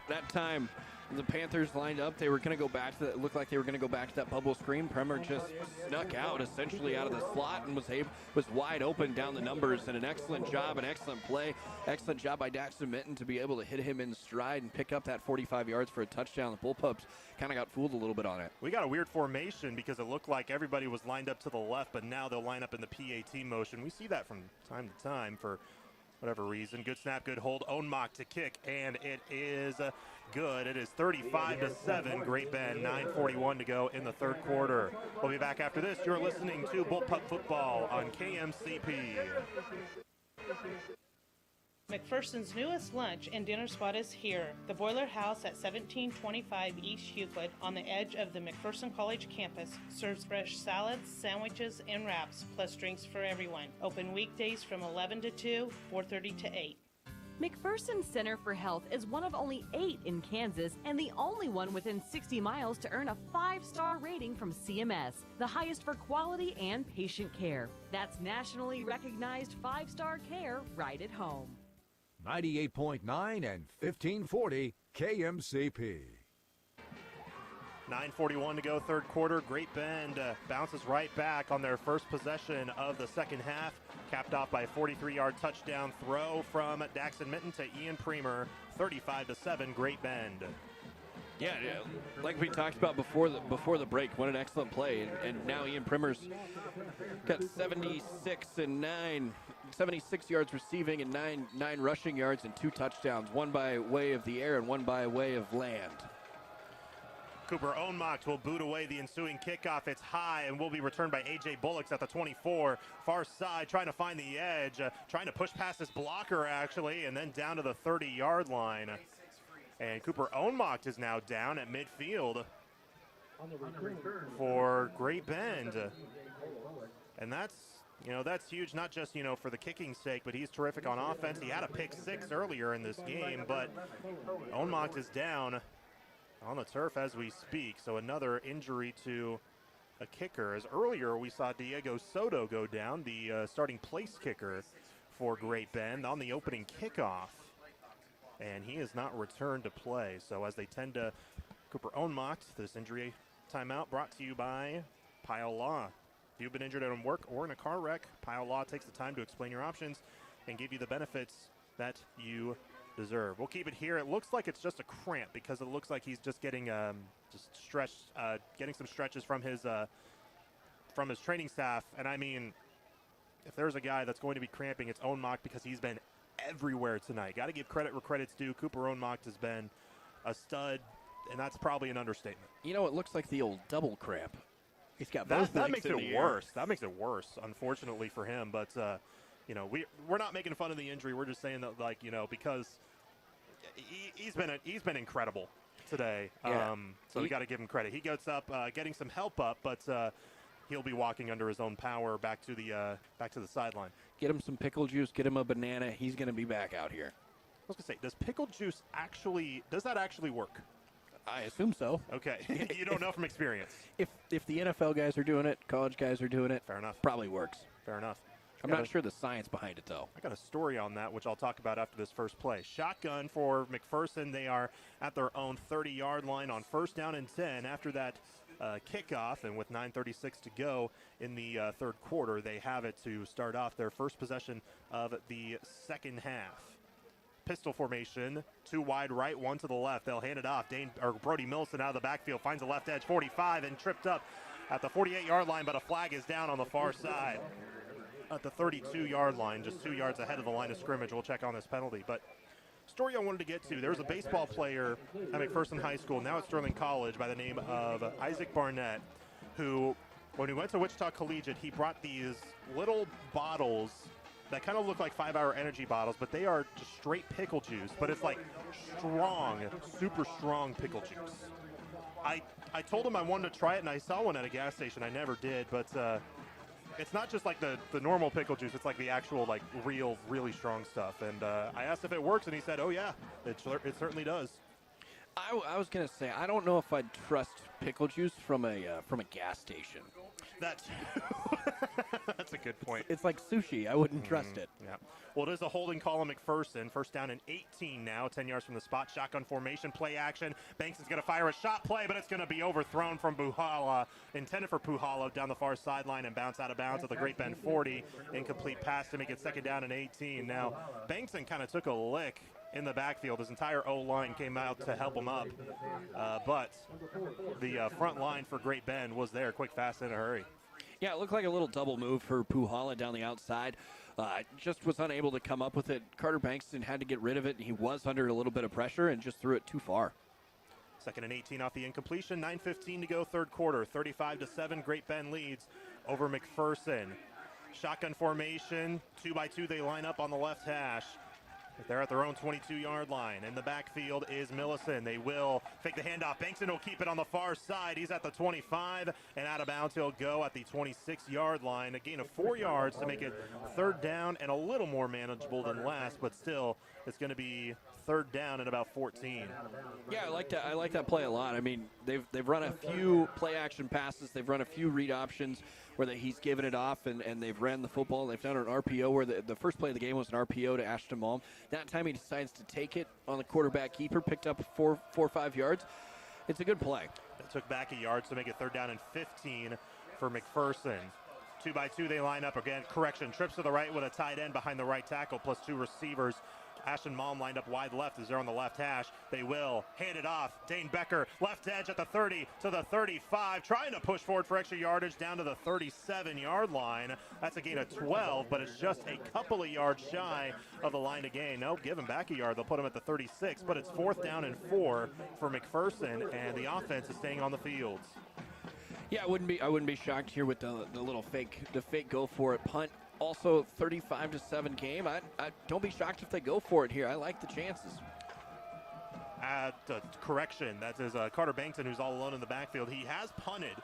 that time the Panthers lined up. They were going to go back to that. It looked like they were going to go back to that bubble screen. Premer just snuck out essentially out of the slot and was wide open down the numbers. And an excellent job, an excellent play. Excellent job by Daxton Minton to be able to hit him in stride and pick up that 45 yards for a touchdown. The Bullpups kind of got fooled a little bit on it. We got a weird formation because it looked like everybody was lined up to the left, but now they'll line up in the PAT motion. We see that from time to time for whatever reason. Good snap, good hold. Ownmock to kick, and it is good. It is 35-7, Great Bend. 9:41 to go in the 3rd quarter. We'll be back after this. You're listening to Bullpup Football on KMCP. McPherson's newest lunch and dinner spot is here. The Boiler House at 1725 East Euclid on the edge of the McPherson College campus serves fresh salads, sandwiches, and wraps, plus drinks for everyone. Open weekdays from 11 to 2, 4:30 to 8. McPherson Center for Health is one of only 8 in Kansas and the only one within 60 miles to earn a 5-star rating from CMS, the highest for quality and patient care. That's nationally recognized 5-star care right at home. 98.9 and 1540 KMCP. 9:41 to go, 3rd quarter. Great Bend bounces right back on their first possession of the 2nd half, capped off by a 43-yard touchdown throw from Daxton Minton to Ian Premer. 35-7, Great Bend. Yeah, like we talked about before the break, what an excellent play. And now Ian Premer's got 76 yards receiving and 9 rushing yards and 2 touchdowns, one by way of the air and one by way of land. Cooper Ohnmacht will boot away the ensuing kickoff. It's high and will be returned by A.J. Bullocks at the 24. Far side, trying to find the edge, trying to push past his blocker, actually, and then down to the 30-yard line. And Cooper Ohnmacht is now down at midfield for Great Bend. And that's huge, not just, for the kicking's sake, but he's terrific on offense. He had a pick 6 earlier in this game, but Ohnmacht is down on the turf as we speak. So another injury to a kicker. As earlier we saw Diego Soto go down, the starting place kicker for Great Bend on the opening kickoff. And he has not returned to play. So as they tend to Cooper Ohnmacht, this injury timeout brought to you by Pile Law. If you've been injured at work or in a car wreck, Pile Law takes the time to explain your options and give you the benefits that you deserve. We'll keep it here. It looks like it's just a cramp because it looks like he's just getting getting some stretches from his training staff. And I mean, if there's a guy that's going to be cramping, it's Ohnmacht because he's been everywhere tonight. Got to give credit where credit's due. Cooper Ohnmacht has been a stud, and that's probably an understatement. It looks like the old double cramp. He's got both. That makes it worse. That makes it worse, unfortunately for him. But we're not making fun of the injury. We're just saying that, because he's been incredible today. Yeah. So we got to give him credit. He goes up, getting some help up, but he'll be walking under his own power back to the sideline. Get him some pickle juice. Get him a banana. He's going to be back out here. I was gonna say, does pickle juice actually work? I assume so. Okay. You don't know from experience. If the NFL guys are doing it, college guys are doing it, fair enough. Probably works. Fair enough. I'm not sure the science behind it, though. I got a story on that, which I'll talk about after this first play. Shotgun for McPherson. They are at their own 30-yard line on 1st down and 10. After that kickoff, and with 9:36 to go in the third quarter, they have it to start off their first possession of the second half. Pistol formation, 2 wide right, 1 to the left. They'll hand it off. Brody Milson out of the backfield finds the left edge, 45, and tripped up at the 48-yard line, but a flag is down on the far side at the 32-yard line, just 2 yards ahead of the line of scrimmage. We'll check on this penalty. But story I wanted to get to, there was a baseball player at McPherson High School, now at Sterling College, by the name of Isaac Barnett, who, when he went to Wichita Collegiate, he brought these little bottles that kind of look like 5-hour energy bottles, but they are just straight pickle juice, but it's like strong, super strong pickle juice. I told him I wanted to try it, and I saw one at a gas station. I never did, but it's not just like the normal pickle juice. It's like the actual, like, real, really strong stuff. And I asked if it works, and he said, oh, yeah, it certainly does. I was going to say, I don't know if I'd trust pickle juice from a gas station. That's a good point. It's like sushi. I wouldn't trust it. Yeah. Well, it is a holding call on McPherson. 1st down and 18 now, 10 yards from the spot. Shotgun formation, play action. Banks is going to fire a shot play, but it's going to be overthrown from Puhala. Intended for Puhala down the far sideline and bounce out of bounds at the Great Bend 40. Incomplete pass to make it 2nd down and 18. Now, Bankson kind of took a lick in the backfield. His entire O-line came out to help him up. But the front line for Great Bend was there, quick, fast, in a hurry. Yeah, it looked like a little double move for Puhala down the outside. Just was unable to come up with it. Carter Bankston had to get rid of it. He was under a little bit of pressure and just threw it too far. 2nd and 18 off the incompletion. 9:15 to go, third quarter. 35-7, Great Bend leads over McPherson. Shotgun formation, 2x2. They line up on the left hash. They're at their own 22-yard line. In the backfield is Millison. They will fake the handoff. Bankson will keep it on the far side. He's at the 25, and out of bounds he'll go at the 26-yard line. A gain of 4 yards to make it 3rd down and a little more manageable than last, but still it's going to be 3rd down and about 14. Yeah, I like that play a lot. I mean, they've run a few play-action passes. They've run a few read options where he's given it off, and they've ran the football. They've done an RPO where the first play of the game was an RPO to Ashton Malm. That time he decides to take it on the quarterback keeper, picked up 4 or 5 yards. It's a good play. It took back a yard to make it 3rd down and 15 for McPherson. 2x2 they line up again. Correction, trips to the right with a tight end behind the right tackle plus 2 receivers. Ashton Malm lined up wide left as they're on the left hash. They will hand it off. Dane Becker, left edge at the 30 to the 35, trying to push forward for extra yardage down to the 37-yard line. That's a gain of 12, but it's just a couple of yards shy of the line to gain. No, give him back a yard. They'll put him at the 36, but it's 4th down and 4 for McPherson, and the offense is staying on the field. Yeah, I wouldn't be shocked here with the little fake go for it punt. Also 35-7 game. I don't be shocked if they go for it here. I like the chances. Correction, that is Carter Bankton, who's all alone in the backfield. He has punted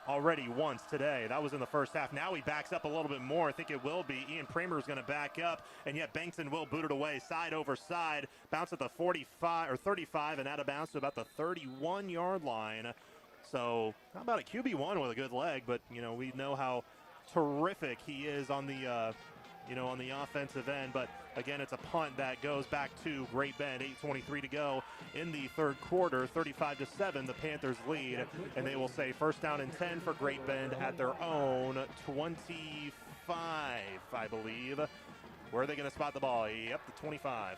already once today. That was in the first half. Now he backs up a little bit more. I think it will be. Ian Kramer is going to back up, and yet Bankton will boot it away side over side. Bounce at the 45 or 35 and out of bounds to about the 31-yard line. So how about a QB1 with a good leg, but we know how terrific he is on the on the offensive end. But again, it's a punt that goes back to Great Bend. 8:23 to go in the third quarter. 35-7, the Panthers lead, and they will say 1st down and 10 for Great Bend at their own 25, I believe. Where are they going to spot the ball? Yep, the 25.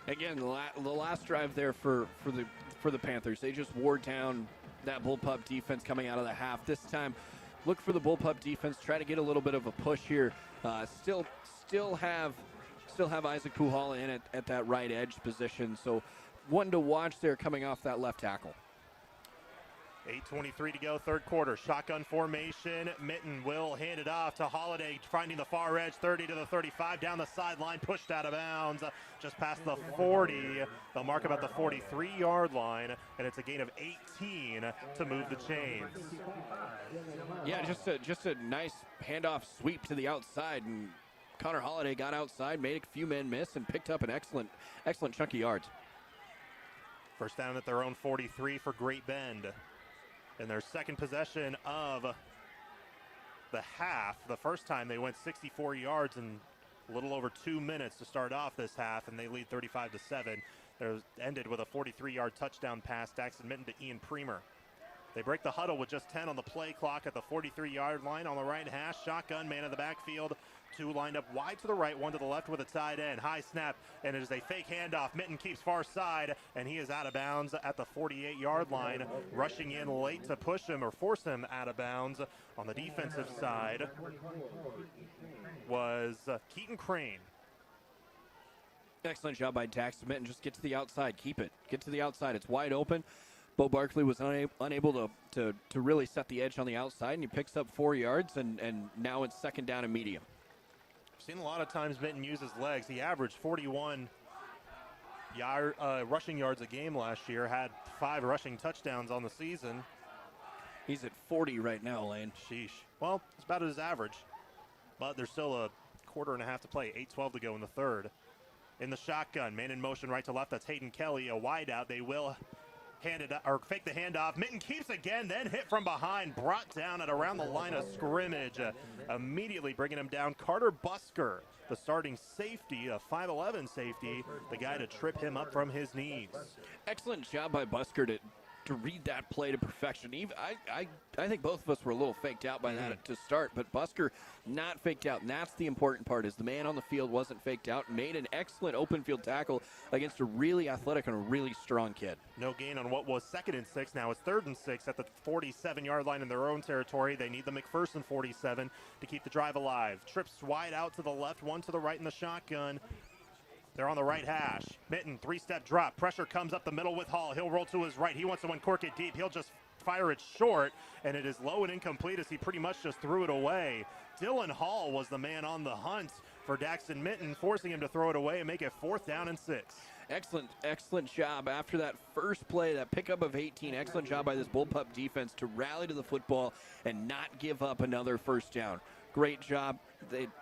Again, the last drive there for the Panthers, they just wore down that bullpup defense coming out of the half. This time, look for the bullpup defense. Try to get a little bit of a push here. Still have Isaac Puhala in at that right edge position. So one to watch there coming off that left tackle. 8:23 to go, third quarter. Shotgun formation. Mitten will hand it off to Holiday, finding the far edge, 30 to the 35, down the sideline, pushed out of bounds, just past the 40. They'll mark about the 43-yard line, and it's a gain of 18 to move the chains. Yeah, just a nice handoff sweep to the outside, and Connor Holiday got outside, made a few men miss, and picked up an excellent chunk of yards. 1st down at their own 43 for Great Bend. In their second possession of the half, the first time they went 64 yards in a little over 2 minutes to start off this half, and they lead 35-7. It ended with a 43-yard touchdown pass, Daxton Mitten to Ian Premer. They break the huddle with just 10 on the play clock at the 43-yard line on the right hash. Shotgun, man in the backfield. 2 lined up wide to the right, 1 to the left with a tight end. High snap, and it is a fake handoff. Mitten keeps far side, and he is out of bounds at the 48-yard line. Rushing in late to push him or force him out of bounds on the defensive side was Keaton Crane. Excellent job by Daxton Mitten. Just get to the outside. Keep it. Get to the outside. It's wide open. Bo Barkley was unable to really set the edge on the outside, and he picks up 4 yards, and now it's 2nd down and medium. I've seen a lot of times Mitten use his legs. He averaged 41 rushing yards a game last year, had 5 rushing touchdowns on the season. He's at 40 right now, Lane. Sheesh. Well, it's about his average, but there's still a quarter and a half to play. 8:12 to go in the third. In the shotgun, man in motion right to left. That's Hayden Kelly, a wideout. They will fake the handoff. Mitten keeps again, then hit from behind, brought down at around the line of scrimmage. Immediately bringing him down. Carter Busker, the starting safety, a 5'11 safety, the guy to trip him up from his knees. Excellent job by Busker to read that play to perfection. I think both of us were a little faked out by that to start, but Busker not faked out, and that's the important part, is the man on the field wasn't faked out, made an excellent open field tackle against a really athletic and a really strong kid. No gain on what was 2nd and 6. Now it's 3rd and 6 at the 47-yard line in their own territory. They need the McPherson 47 to keep the drive alive. Trips wide out to the left, 1 to the right in the shotgun. They're on the right hash. Mitten, 3-step drop. Pressure comes up the middle with Hall. He'll roll to his right. He wants to uncork it deep. He'll just fire it short, and it is low and incomplete as he pretty much just threw it away. Dylan Hall was the man on the hunt for Daxton Mitten, forcing him to throw it away and make it 4th down and 6. Excellent job after that first play, that pickup of 18. Excellent job by this bullpup defense to rally to the football and not give up another 1st down. Great job.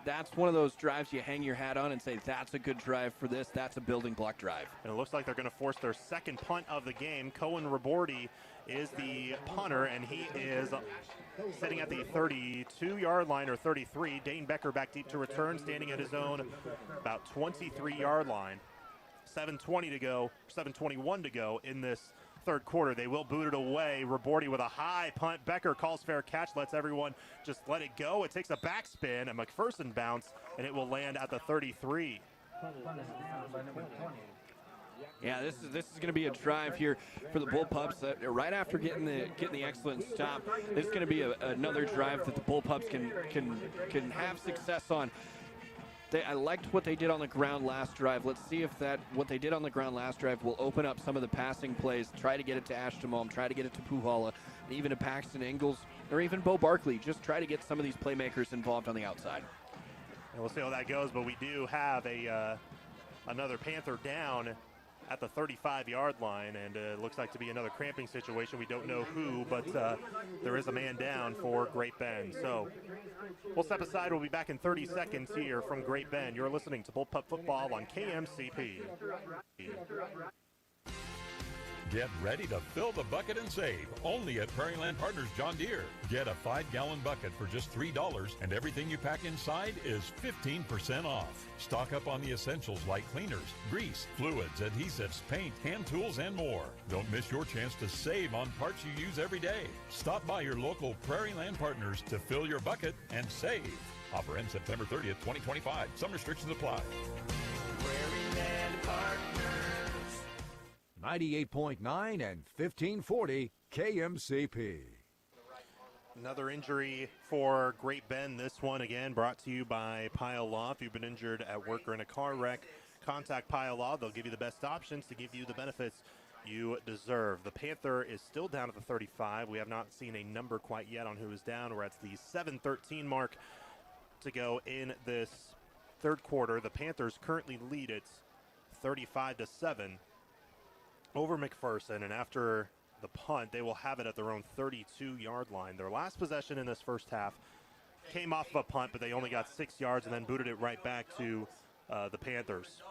That's one of those drives you hang your hat on and say, that's a good drive for this. That's a building block drive. And it looks like they're going to force their 2nd punt of the game. Cohen Raborti is the punter, and he is sitting at the 32-yard line or 33. Dane Becker back deep to return, standing at his own about 23-yard line. 7:20 to go, 7:21 to go in this third quarter. They will boot it away. Raborti with a high punt. Becker calls fair catch, lets everyone just let it go. It takes a backspin, a McPherson bounce, and it will land at the 33. Yeah, this is going to be a drive here for the Bullpups. Right after getting the excellent stop, this is going to be another drive that the Bullpups can have success on. I liked what they did on the ground last drive. Let's see if what they did on the ground last drive will open up some of the passing plays. Try to get it to Ashtamom, try to get it to Puhala, even to Paxton Ingalls, or even Bo Barkley. Just try to get some of these playmakers involved on the outside. And we'll see how that goes, but we do have another Panther down at the 35-yard line, and it looks like to be another cramping situation. We don't know who, but there is a man down for Great Bend. So we'll step aside. We'll be back in 30 seconds here from Great Bend. You're listening to Bullpup Football on KMCP. Get ready to fill the bucket and save, only at Prairieland Partners John Deere. Get a 5-gallon bucket for just $3, and everything you pack inside is 15% off. Stock up on the essentials like cleaners, grease, fluids, adhesives, paint, hand tools, and more. Don't miss your chance to save on parts you use every day. Stop by your local Prairieland Partners to fill your bucket and save. Offer ends September 30th, 2025. Some restrictions apply. Prairieland Partners. 98.9 and 1540 KMCP. Another injury for Great Bend. This one, again, brought to you by Pile Law. If you've been injured at work or in a car wreck, contact Pile Law. They'll give you the best options to give you the benefits you deserve. The Panther is still down at the 35. We have not seen a number quite yet on who is down. We're at the 7:13 mark to go in this third quarter. The Panthers currently lead it 35-7 over McPherson, and after the punt, they will have it at their own 32-yard line. Their last possession in this first half came off of a punt, but they only got 6 yards and then booted it right back to the Panthers.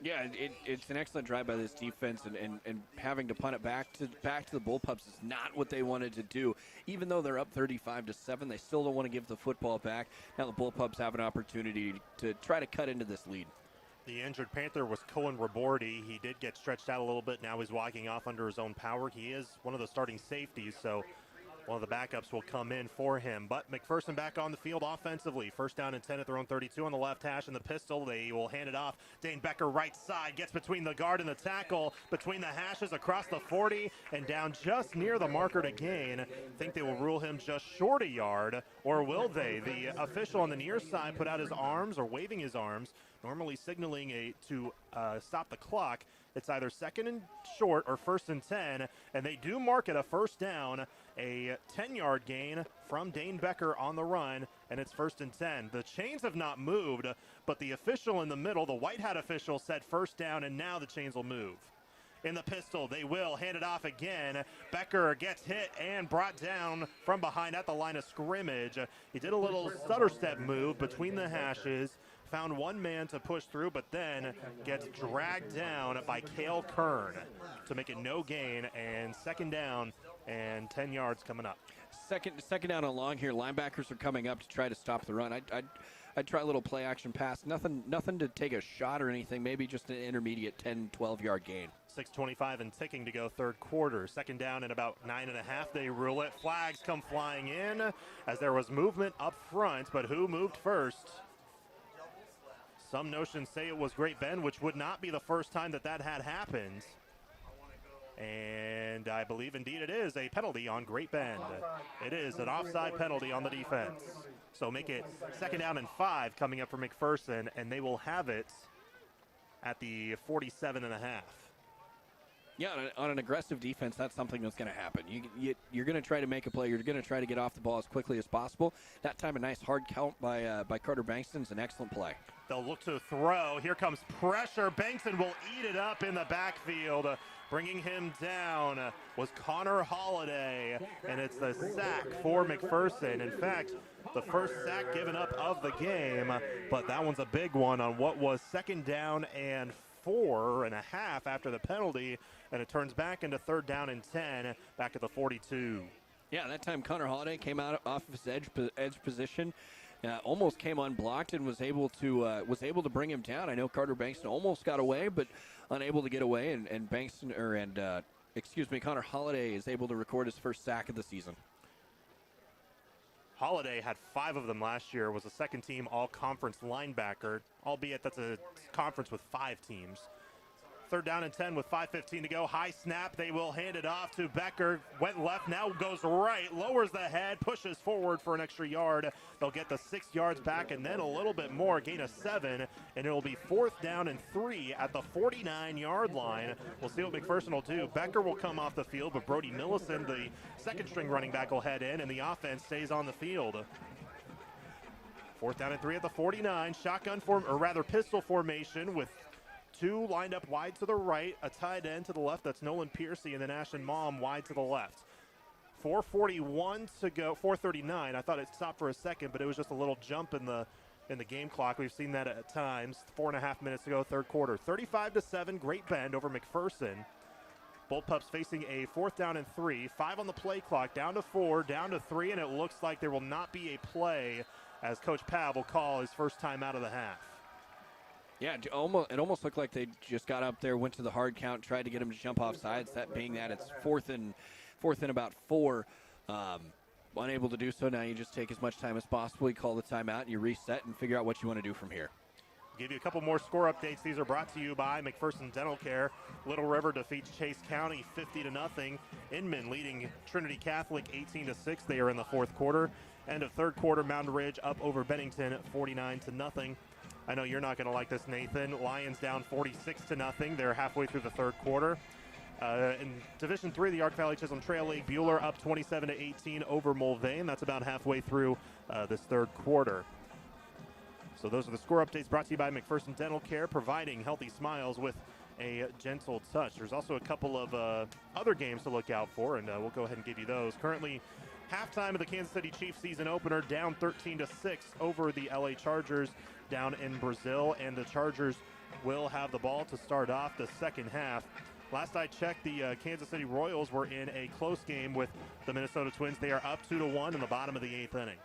Yeah, it's an excellent drive by this defense, and having to punt it back to the Bullpups is not what they wanted to do. Even though they're up 35-7, they still don't want to give the football back. Now the Bullpups have an opportunity to try to cut into this lead. The injured Panther was Cohen Rabordi. He did get stretched out a little bit. Now he's walking off under his own power. He is one of the starting safeties, so one of the backups will come in for him. But McPherson back on the field offensively. First down and 10 at their own 32 on the left hash, and the pistol. They will hand it off. Dane Becker right side gets between the guard and the tackle, between the hashes across the 40 and down just near the marker to gain. I think they will rule him just short a yard, or will they? The official on the near side put out his arms, or waving his arms, normally signaling to stop the clock. It's either second and short or first and 10, and they do mark it a first down, a 10-yard gain from Dane Becker on the run, and it's first and 10. The chains have not moved, but the official in the middle, the white hat official, said first down, and now the chains will move. In the pistol, they will hand it off again. Becker gets hit and brought down from behind at the line of scrimmage. He did a little stutter step move between the hashes, found one man to push through, but then gets dragged down by Cale Kern to make it no gain, and second down and 10 yards coming up. Second down and long here. Linebackers are coming up to try to stop the run. I'd try a little play action pass. Nothing to take a shot or anything. Maybe just an intermediate 10, 12-yard gain. 6:25 and ticking to go third quarter. Second down and about 9.5. They rule it. Flags come flying in as there was movement up front, but who moved first? Some notions say it was Great Bend, which would not be the first time that had happened. And I believe indeed it is a penalty on Great Bend. It is an offside penalty on the defense. So make it second down and 5 coming up for McPherson, and they will have it at the 47.5. Yeah, on an aggressive defense, that's something that's going to happen. You're going to try to make a play. You're going to try to get off the ball as quickly as possible. That time, a nice hard count by Carter Bankston is an excellent play. They'll look to throw. Here comes pressure. Bankston will eat it up in the backfield. Bringing him down was Connor Holiday, and it's the sack for McPherson. In fact, the first sack given up of the game, but that one's a big one on what was second down and 4.5 after the penalty, and it turns back into third down and 10 back at the 42. Yeah, that time Connor Holiday came out off of his edge position, almost came unblocked and was able to bring him down. I know Carter Bankston almost got away, but unable to get away, and Connor Holiday is able to record his first sack of the season. Holiday had 5 of them last year, was a second-team all-conference linebacker, albeit that's a conference with 5 teams. 3rd down and 10 with 5:15 to go. High snap. They will hand it off to Becker. Went left, now goes right. Lowers the head, pushes forward for an extra yard. They'll get the 6 yards back and then a little bit more. Gain of 7, and it'll be 4th down and 3 at the 49-yard line. We'll see what McPherson will do. Becker will come off the field, but Brody Millicent, the second-string running back, will head in, and the offense stays on the field. 4th down and 3 at the 49. Shotgun pistol formation with 2 lined up wide to the right, a tight end to the left, that's Nolan Piercy, and then Ashton Mom wide to the left. 4:41 to go, 4:39. I thought it stopped for a second, but it was just a little jump in the game clock. We've seen that at times. 4.5 minutes to go, 3rd quarter. 35-7, Great Bend over McPherson. Bullpups facing a 4th down and 3. 5 on the play clock, down to 4, down to 3, and it looks like there will not be a play as Coach Pav will call his first time out of the half. Yeah, it almost looked like they just got up there, went to the hard count, tried to get him to jump off sides. That being that it's fourth and about 4. Unable to do so. Now you just take as much time as possible. You call the timeout, and you reset and figure out what you want to do from here. Give you a couple more score updates. These are brought to you by McPherson Dental Care. Little River defeats Chase County 50-0. Inman leading Trinity Catholic 18-6. They are in the 4th quarter. End of 3rd quarter, Mountain Ridge up over Bennington 49-0. I know you're not going to like this, Nathan. Lions down 46-0. They're halfway through the 3rd quarter. In Division III, the Ark Valley Chisholm Trail League, Bueller up 27-18 over Mulvane. That's about halfway through this 3rd quarter. So those are the score updates brought to you by McPherson Dental Care, providing healthy smiles with a gentle touch. There's also a couple of other games to look out for, and we'll go ahead and give you those. Currently, halftime of the Kansas City Chiefs season opener, down 13-6 over the LA Chargers down in Brazil, and the Chargers will have the ball to start off the second half. Last I checked, the Kansas City Royals were in a close game with the Minnesota Twins. They are up 2-1 in the bottom of the 8th inning.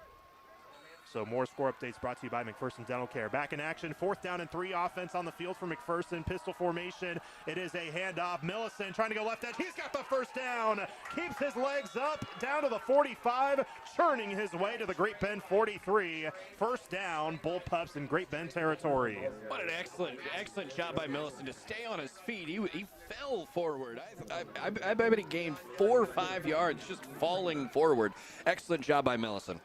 So more score updates brought to you by McPherson Dental Care. Back in action, 4th down and 3, offense on the field for McPherson. Pistol formation. It is a handoff. Millicent trying to go left edge. He's got the first down. Keeps his legs up down to the 45, churning his way to the Great Bend 43. First down, Bullpups in Great Bend territory. What an excellent job by Millicent to stay on his feet. He fell forward. I bet he gained 4 or 5 yards just falling forward. Excellent job by Millicent.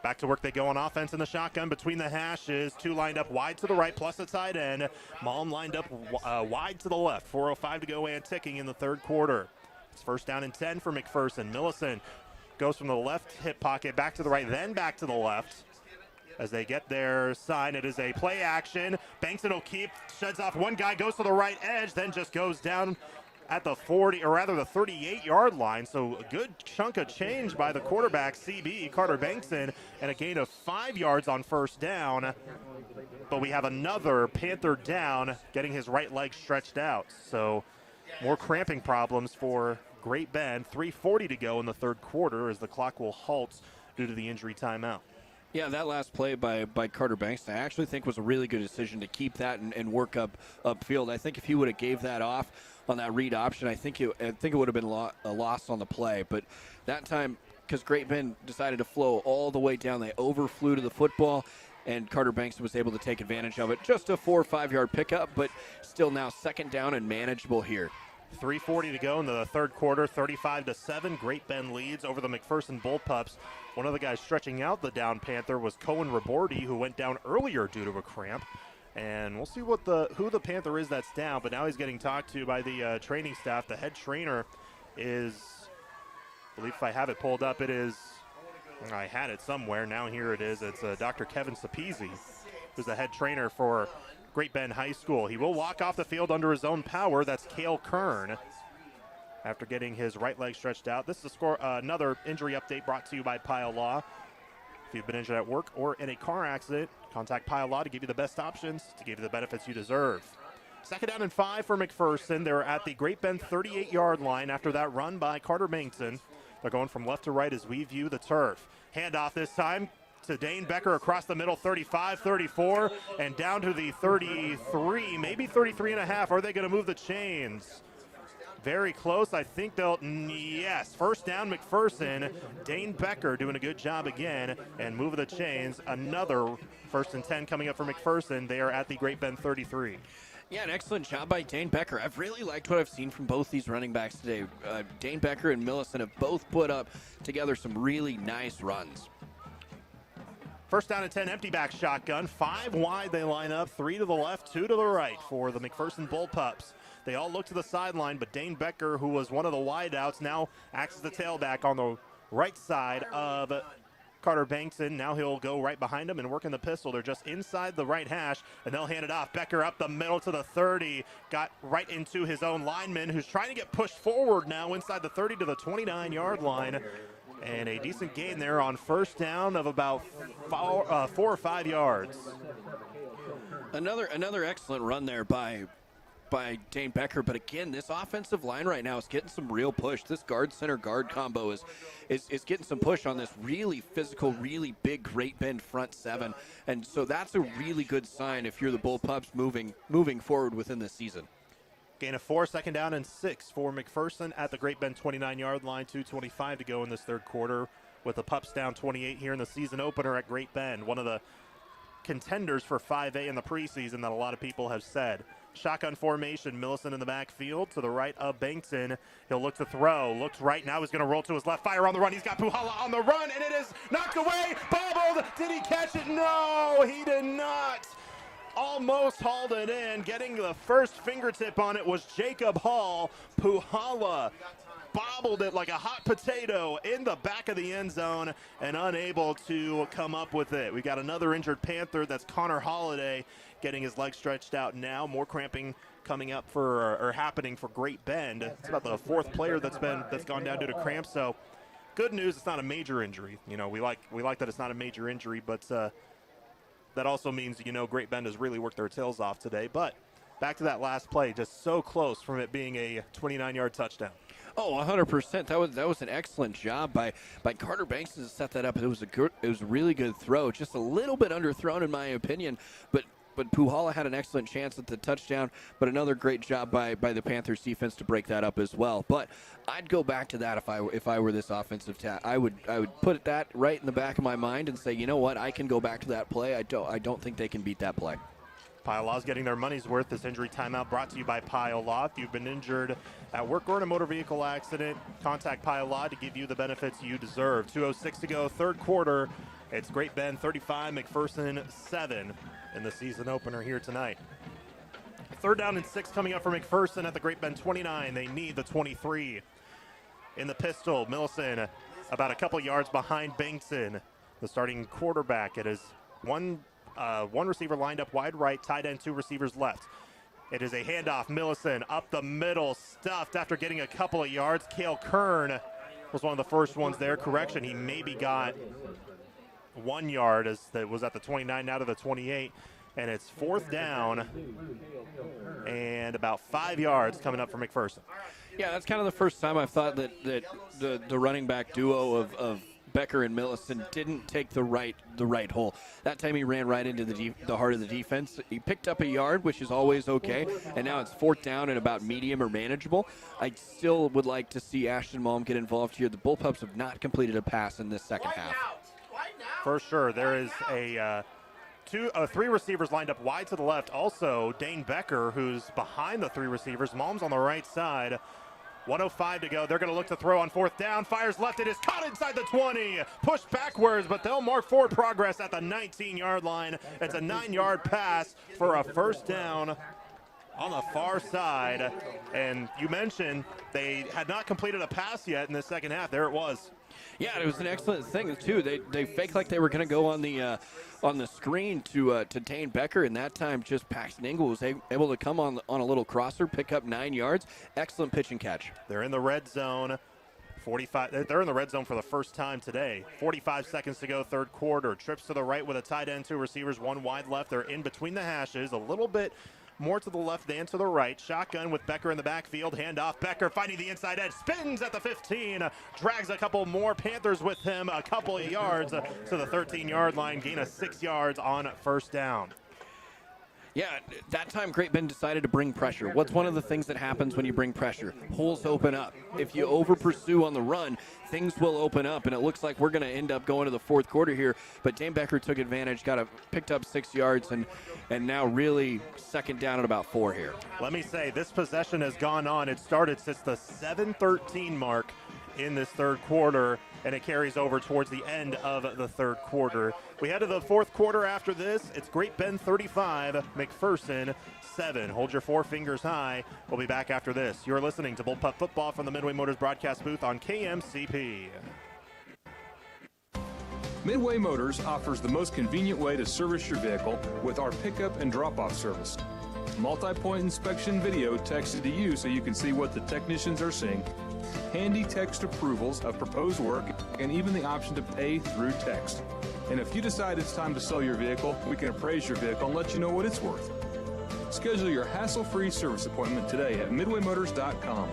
Back to work they go on offense in the shotgun between the hashes. 2 lined up wide to the right, plus a tight end. Malm lined up wide to the left. 4:05 to go and ticking in the 3rd quarter. It's 1st down and 10 for McPherson. Millicent goes from the left hip pocket back to the right, then back to the left. As they get their sign, it is a play action. Bankson will keep, sheds off one guy, goes to the right edge, then just goes down at the 40, or rather the 38-yard line. So a good chunk of change by the quarterback, CB, Carter Bankson, and a gain of 5 yards on 1st down. But we have another Panther down, getting his right leg stretched out. So more cramping problems for Great Bend. 3:40 to go in the 3rd quarter as the clock will halt due to the injury timeout. Yeah, that last play by Carter Banks, I actually think was a really good decision to keep that and work upfield. I think if he would have gave that off on that read option, I think it would have been a loss on the play. But that time, because Great Bend decided to flow all the way down, they overflew to the football, and Carter Banks was able to take advantage of it. Just a 4 or 5 yard pickup, but still now 2nd down and manageable here. 3:40 to go in the 3rd quarter, 35-7. Great Bend leads over the McPherson Bullpups. One of the guys stretching out the down Panther was Cohen Rabordi, who went down earlier due to a cramp. And we'll see who the Panther is that's down, but now he's getting talked to by the training staff. The head trainer is, I believe if I have it pulled up, it is, I had it somewhere, now here it is. It's Dr. Kevin Sapezi, who's the head trainer for Great Bend High School. He will walk off the field under his own power. That's Cale Kern, after getting his right leg stretched out. This is another injury update brought to you by Pile Law. If you've been injured at work or in a car accident, contact Pile Law to give you the best options, to give you the benefits you deserve. 2nd down and 5 for McPherson. They're at the Great Bend 38-yard line after that run by Carter Bankson. They're going from left to right as we view the turf. Handoff this time to Dane Becker across the middle, 35, 34, and down to the 33, maybe 33 and a half. Are they going to move the chains? Very close. I think they'll, yes, first down McPherson. Dane Becker doing a good job again and moving the chains. Another 1st and 10 coming up for McPherson. They are at the Great Bend 33. Yeah, an excellent job by Dane Becker. I've really liked what I've seen from both these running backs today. Dane Becker and Millicent have both put up together some really nice runs. First down and 10, empty back shotgun. 5 wide they line up, 3 to the left, 2 to the right for the McPherson Bullpups. They all look to the sideline, but Dane Becker, who was one of the wideouts, now acts as the tailback on the right side of Carter Bankson. Now he'll go right behind him and work in the pistol. They're just inside the right hash, and they'll hand it off. Becker up the middle to the 30. Got right into his own lineman, who's trying to get pushed forward now inside the 30 to the 29-yard line. And a decent gain there on first down of about 4 or 5 yards. Another excellent run there by Dane Becker, but again, this offensive line right now is getting some real push. This guard center guard combo is getting some push on this really physical, really big Great Bend front seven, and so that's a really good sign if you're the Bullpups moving forward within this season. Gain of 4, second down and 6 for McPherson at the Great Bend 29-yard line. 2:25 to go in this third quarter, with the Pups down 28 here in the season opener at Great Bend. One of the contenders for 5A in the preseason that a lot of people have said. Shotgun formation, Millicent in the backfield to the right of Bankson. He'll look to throw, looks right now, he's going to roll to his left, fire on the run. He's got Puhala on the run, and it is knocked away, bobbled. Did he catch it? No, he did not. Almost hauled it in. Getting the first fingertip on it was Jacob Hall. Puhala bobbled it like a hot potato in the back of the end zone and unable to come up with it. We've got another injured Panther. That's Connor Holliday getting his leg stretched out now. More cramping coming up or happening for Great Bend. It's about the 4th player that's gone down due to cramps. So good news, it's not a major injury. You know, we like that it's not a major injury, but that also means, Great Bend has really worked their tails off today. But back to that last play, just so close from it being a 29-yard touchdown. Oh, 100%. That was an excellent job by Carter Banks to set that up. It was a really good throw, just a little bit underthrown in my opinion, but Puhala had an excellent chance at the touchdown, but another great job by the Panthers defense to break that up as well. But I'd go back to that if I were this offensive I would put that right in the back of my mind and say, you know what, I can go back to that play. I don't think they can beat that play. Pile Law's getting their money's worth. This injury timeout brought to you by Pile Law. If you've been injured at work or in a motor vehicle accident, contact Pile Law to give you the benefits you deserve. 2:06 to go, third quarter. It's Great Bend 35, McPherson 7 in the season opener here tonight. Third down and 6 coming up for McPherson at the Great Bend 29. They need the 23. In the pistol, Millicent about a couple yards behind Bankson, the starting quarterback. It is one receiver lined up wide right, tight end, 2 receivers left. It is a handoff. Millicent up the middle, stuffed after getting a couple of yards. Cale Kern was one of the first ones there. Correction, he maybe got 1 yard as that was at the 29, now to the 28. And it's 4th down and about 5 yards coming up for McPherson. Yeah, that's kind of the first time I've thought that the running back duo of Becker and Millicent didn't take the right hole. That time he ran right into the heart of the defense. He picked up a yard, which is always okay, and now it's 4th down and about medium or manageable. I still would like to see Ashton Malm get involved here. The Bullpups have not completed a pass in this second half. For sure, there is a 3 receivers lined up wide to the left. Also, Dane Becker, who's behind the 3 receivers. Malm's on the right side. 1:05 to go. They're going to look to throw on 4th down. Fires left. It is caught inside the 20. Pushed backwards, but they'll mark forward progress at the 19-yard line. It's a 9-yard pass for a first down on the far side. And you mentioned they had not completed a pass yet in the second half. There it was. Yeah, it was an excellent thing too. They faked like they were going to go on the screen to Dane Becker, and that time just Paxton Engel was able to come on a little crosser, pick up 9 yards. Excellent pitch and catch. They're in the red zone. 45. They're in the red zone for the first time today. 45 seconds to go, third quarter. Trips to the right with a tight end, 2 receivers, 1 wide left. They're in between the hashes, a little bit more to the left than to the right. Shotgun with Becker in the backfield. Handoff. Becker finding the inside edge. Spins at the 15. Drags a couple more Panthers with him. A couple of yards to the 13-yard line. Gain of 6 yards on first down. Yeah, that time Great Bend decided to bring pressure. What's one of the things that happens when you bring pressure? Holes open up. If you over-pursue on the run, things will open up, and it looks like we're going to end up going to the fourth quarter here. But Dane Becker took advantage, picked up 6 yards, and now really second down at about 4 here. Let me say, this possession has gone on. It started since the 7:13 mark in this third quarter, and it carries over towards the end of the third quarter. We head to the fourth quarter after this. It's Great Bend 35, McPherson 7. Hold your 4 fingers high. We'll be back after this. You're listening to Bullpup Football from the Midway Motors broadcast booth on KMCP. Midway Motors offers the most convenient way to service your vehicle with our pickup and drop-off service. Multi-point inspection video texted to you so you can see what the technicians are seeing, handy text approvals of proposed work, and even the option to pay through text. And if you decide it's time to sell your vehicle, we can appraise your vehicle and let you know what it's worth. Schedule your hassle-free service appointment today at midwaymotors.com.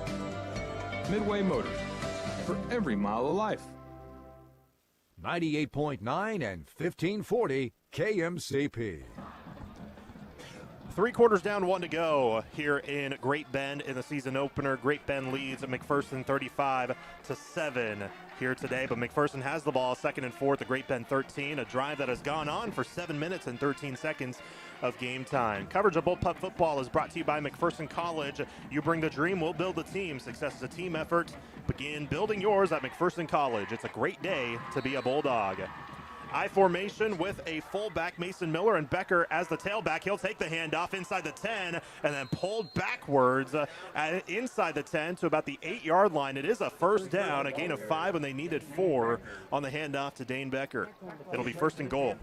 Midway Motors, for every mile of life. 98.9 and 1540 KMCP. 3 quarters down, 1 to go here in Great Bend in the season opener. Great Bend leads at McPherson 35-7 here today, but McPherson has the ball, 2nd and 4 at the Great Bend 13, a drive that has gone on for 7 minutes and 13 seconds of game time. Coverage of Bullpup Football is brought to you by McPherson College. You bring the dream, we'll build the team. Success is a team effort. Begin building yours at McPherson College. It's a great day to be a Bulldog. I formation with a fullback, Mason Miller, and Becker as the tailback. He'll take the handoff inside the 10 and then pulled backwards inside the 10 to about the 8-yard line. It is a first down, a gain of 5 when they needed 4 on the handoff to Dane Becker. It'll be 1st and goal.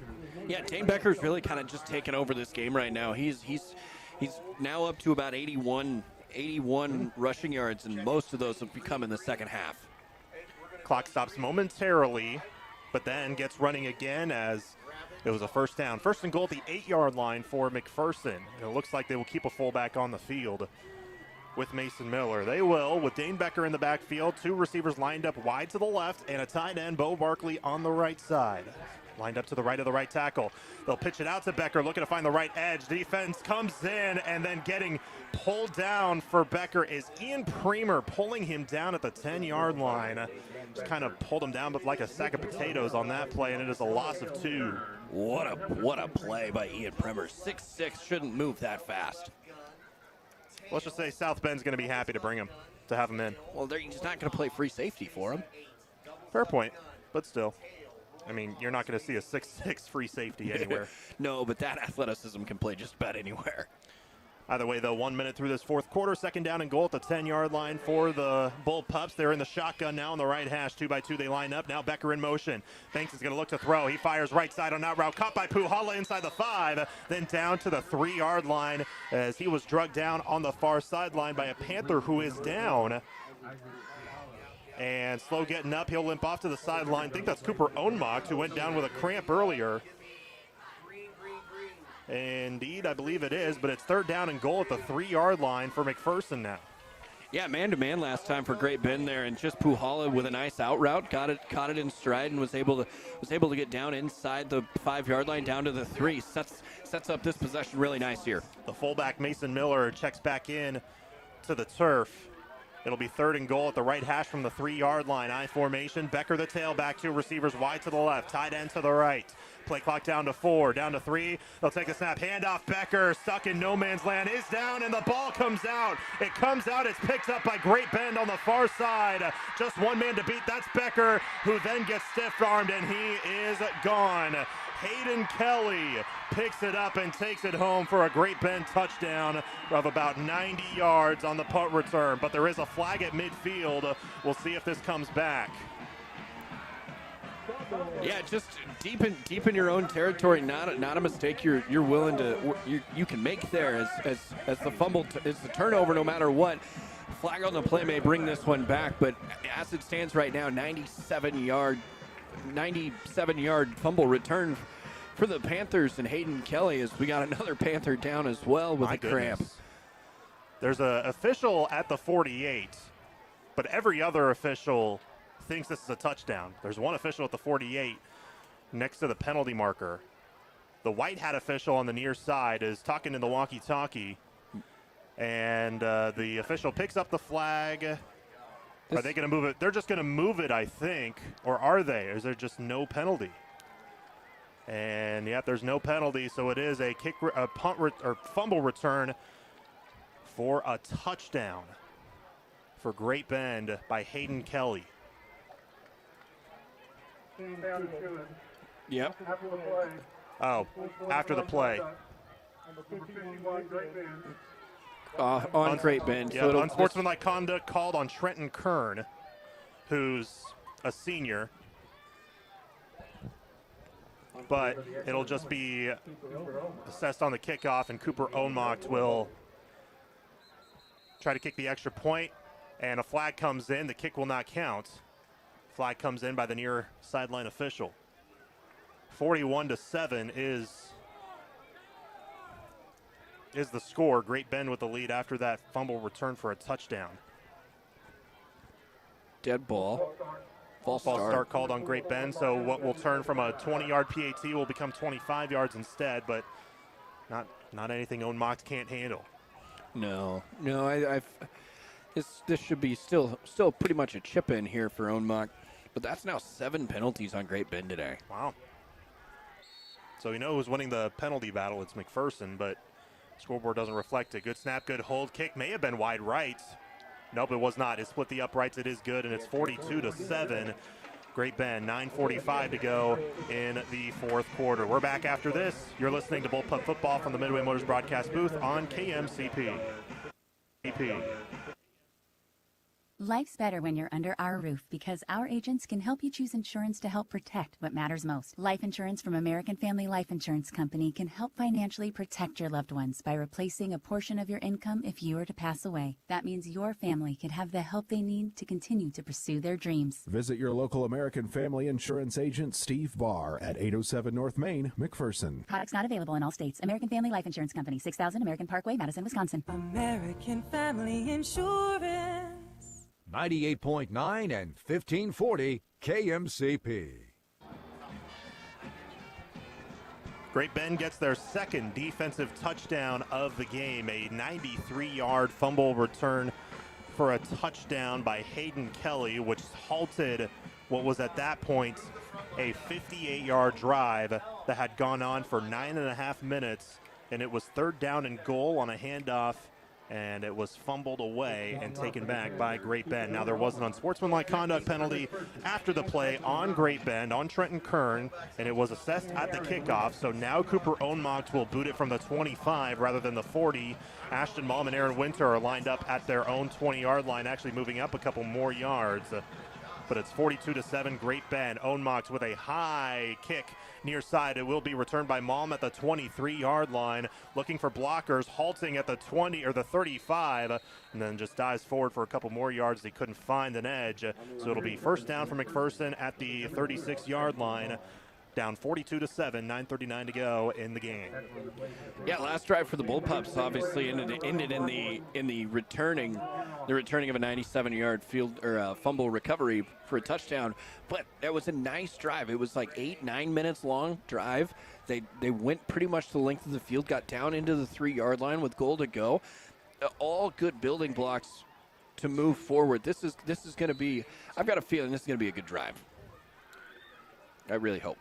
Yeah, Dane Becker's really kind of just taking over this game right now. He's now up to about 81 rushing yards, and most of those have become in the second half. Clock stops momentarily, but then gets running again as it was a first down. 1st and goal at the 8-yard line for McPherson. It looks like they will keep a fullback on the field with Mason Miller. They will, with Dane Becker in the backfield, 2 receivers lined up wide to the left, and a tight end, Bo Barkley, on the right side. Lined up to the right of the right tackle. They'll pitch it out to Becker, looking to find the right edge. Defense comes in, and then getting pulled down for Becker is Ian Premer, pulling him down at the 10-yard line. Just kind of pulled him down but like a sack of potatoes on that play, and it is a loss of 2. What a play by Ian Premer. 6'6", shouldn't move that fast. Let's just say South Bend's going to be happy to have him in. Well, they're just not going to play free safety for him. Fair point, but still. I mean, you're not going to see a 6'6" free safety anywhere. No, but that athleticism can play just about anywhere. Either way, though, 1 minute through this fourth quarter, 2nd down and goal at the 10-yard line for the Bullpups. They're in the shotgun now on the right hash. 2-by-2 they line up. Now Becker in motion. Banks is going to look to throw. He fires right side on that route. Caught by Puhala inside the 5. Then down to the 3-yard line as he was drugged down on the far sideline by a Panther who is down. And slow getting up. He'll limp off to the sideline. I think that's Cooper Ohnmacht, who went down with a cramp earlier. Indeed, I believe it is, but it's 3rd down and goal at the 3-yard line for McPherson now. Yeah, man-to-man last time for Great Bend there, and just Puhala with a nice out route, caught it in stride, and was able to get down inside the 5-yard line down to the 3. Sets up this possession really nice here. The fullback Mason Miller checks back in to the turf. It'll be 3rd and goal at the right hash from the 3-yard line. I formation. Becker the tailback, 2 receivers wide to the left, tight end to the right. Play clock down to 4, down to 3. They'll take the snap. Handoff. Becker stuck in no man's land is down, and the ball comes out. It comes out. It's picked up by Great Bend on the far side. Just one man to beat. That's Becker, who then gets stiff-armed, and he is gone. Hayden Kelly picks it up and takes it home for a Great Bend touchdown of about 90 yards on the punt return. But there is a flag at midfield. We'll see if this comes back. Yeah, just deep in your own territory. Not a mistake you're willing to you can make there as the fumble is the turnover no matter what. Flag on the play may bring this one back, but as it stands right now, 97-yard fumble return for the Panthers and Hayden Kelly, as we got another Panther down as well with a cramp. There's an official at the 48, but every other official thinks this is a touchdown. There's one official at the 48 next to the penalty marker. the white hat official on the near side is talking in the walkie-talkie, and the official picks up the flag. Are they going to move it? They're just going to move it, I think. Or are they? Or is there just no penalty? And, yeah, there's no penalty, so it is a fumble return for a touchdown for Great Bend by Hayden Kelly. Yep. Oh, after the play. On Great Bend. Yeah, so unsportsmanlike conduct called on Trenton Kern, who's a senior. But it'll just be assessed on the kickoff, and Cooper Ohnmacht will try to kick the extra point, and a flag comes in. The kick will not count. Flag comes in by the near sideline official. 41-7 is the score. Great Bend with the lead after that fumble return for a touchdown. Dead ball. False start called on Great Bend, so what will turn from a 20-yard PAT will become 25 yards instead, but not anything Ohnmacht can't handle. No, this should be still pretty much a chip in here for Ohnmacht, but that's now 7 penalties on Great Bend today. Wow. So we know who's winning the penalty battle. It's McPherson, but scoreboard doesn't reflect it. Good snap, good hold. Kick may have been wide right. Nope, it was not. It split the uprights. It is good, and it's 42-7. Great Bend, 9:45 to go in the fourth quarter. We're back after this. You're listening to Bullpup Football from the Midway Motors broadcast booth on KMCP. Life's better when you're under our roof because our agents can help you choose insurance to help protect what matters most. Life insurance from American Family Life Insurance Company can help financially protect your loved ones by replacing a portion of your income if you were to pass away. That means your family can have the help they need to continue to pursue their dreams. Visit your local American Family Insurance agent, Steve Barr, at 807 North Main, McPherson. Products not available in all states. American Family Life Insurance Company, 6000 American Parkway, Madison, Wisconsin. American Family Insurance. 98.9 and 1540 KMCP. Great Bend gets their second defensive touchdown of the game, a 93-yard fumble return for a touchdown by Hayden Kelly, which halted what was at that point a 58-yard drive that had gone on for 9.5 minutes, and it was 3rd down and goal on a handoff, and it was fumbled away and taken back by Great Bend. Now, there was an unsportsmanlike conduct penalty after the play on Great Bend, on Trenton Kern, and it was assessed at the kickoff. So now Cooper Ohnmacht will boot it from the 25 rather than the 40. Ashton Malm and Aaron Winter are lined up at their own 20-yard line, actually moving up a couple more yards. But it's 42-7, Great Bend. Ohnmacht with a high kick near side. It will be returned by Malm at the 23-yard line, looking for blockers, halting at the 20 or the 35, and then just dives forward for a couple more yards. He couldn't find an edge, so it'll be first down for McPherson at the 36-yard line. Down 42-7, 9:39 to go in the game. Yeah, last drive for the Bullpups obviously ended in the returning of a 97-yard field or fumble recovery for a touchdown. But it was a nice drive. It was like 8-9 minutes long drive. They went pretty much the length of the field, got down into the 3-yard line with goal to go. All good building blocks to move forward. This is going to be. I've got a feeling this is going to be a good drive. I really hope.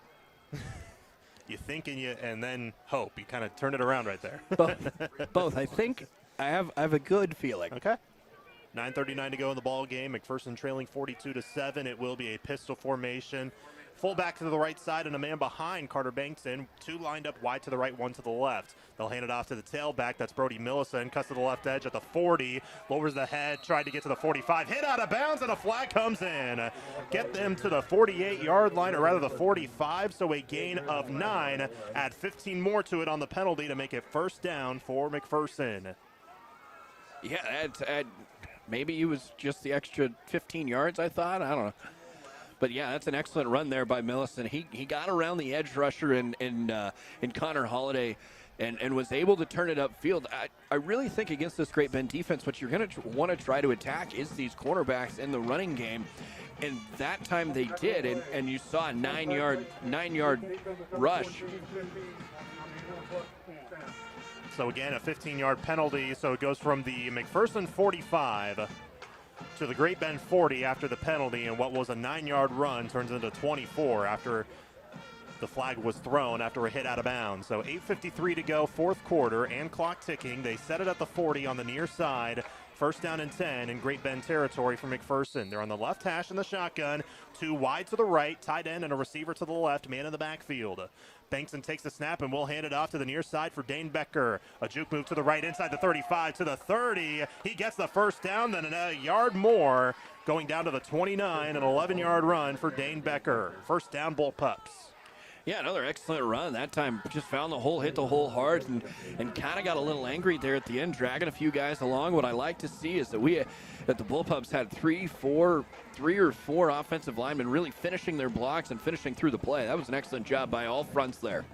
You think and then hope. You kind of turn it around right there. Both. I think I have a good feeling. Okay. 9:39 to go in the ball game. McPherson trailing 42-7. It will be a pistol formation. Fullback to the right side and a man behind Carter Bankson. 2 lined up wide to the right, 1 to the left. They'll hand it off to the tailback. That's Brody Millison. Cuts to the left edge at the 40. Lowers the head. Tried to get to the 45. Hit out of bounds and a flag comes in. Get them to the 48-yard line, or rather the 45. So a gain of 9. Add 15 more to it on the penalty to make it first down for McPherson. Yeah, maybe it was just the extra 15 yards, I thought. I don't know. But, yeah, that's an excellent run there by Millison. He got around the edge rusher in Connor Holiday and was able to turn it upfield. I really think against this Great Bend defense, what you're going to want to try to attack is these cornerbacks in the running game. And that time they did, and you saw a nine-yard rush. So again, a 15-yard penalty. So it goes from the McPherson 45 to the Great Bend 40 after the penalty, and what was a 9-yard run turns into 24 after the flag was thrown after a hit out of bounds. So 8:53 to go, fourth quarter, and clock ticking. They set it at the 40 on the near side. First down and 10 in Great Bend territory for McPherson. They're on the left hash in the shotgun. Two wide to the right, tight end and a receiver to the left, man in the backfield. Bankson takes the snap and will hand it off to the near side for Dane Becker. A juke move to the right inside the 35 to the 30. He gets the first down, then a yard more, going down to the 29, an 11-yard run for Dane Becker. First down, Bull Pups. Yeah, another excellent run. That time just found the hole, hit the hole hard, and kind of got a little angry there at the end, dragging a few guys along. What I like to see is that the Bullpups had three or four offensive linemen really finishing their blocks and finishing through the play. That was an excellent job by all fronts there.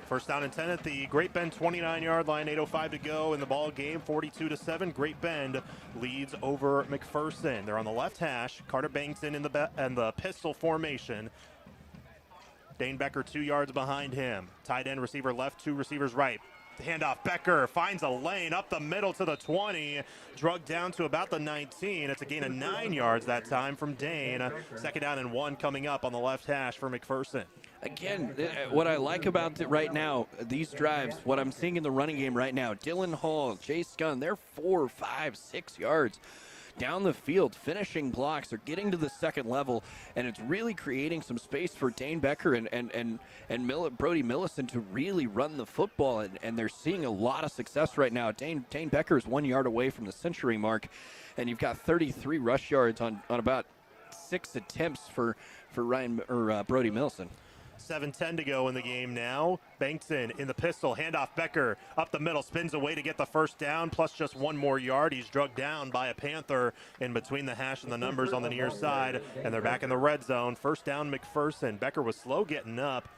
First down and 10 at the Great Bend 29-yard line, 8:05 to go in the ball game, 42-7. Great Bend leads over McPherson. They're on the left hash. Carter Bankson in the pistol formation. Dane Becker 2 yards behind him. Tight end receiver left, two receivers right. Handoff, Becker finds a lane up the middle to the 20, drugged down to about the 19. It's a gain of 9 yards that time from Dane. Second down and 1 coming up on the left hash for McPherson. Again, what I like about it right now, these drives, what I'm seeing in the running game right now, Dylan Hall, Chase Gunn, they're 4, 5, 6 yards down the field, finishing blocks. They're getting to the second level, and it's really creating some space for Dane Becker and Brody Millison to really run the football, and they're seeing a lot of success right now. Dane Becker is 1 yard away from the century mark, and you've got 33 rush yards on about 6 attempts for Brody Millison. 7:10 to go in the game now. Bankson in the pistol, handoff Becker up the middle, spins away to get the first down, plus just 1 more yard. He's drugged down by a Panther in between the hash and the numbers on the near side, and they're back in the red zone. First down, McPherson. Becker was slow getting up.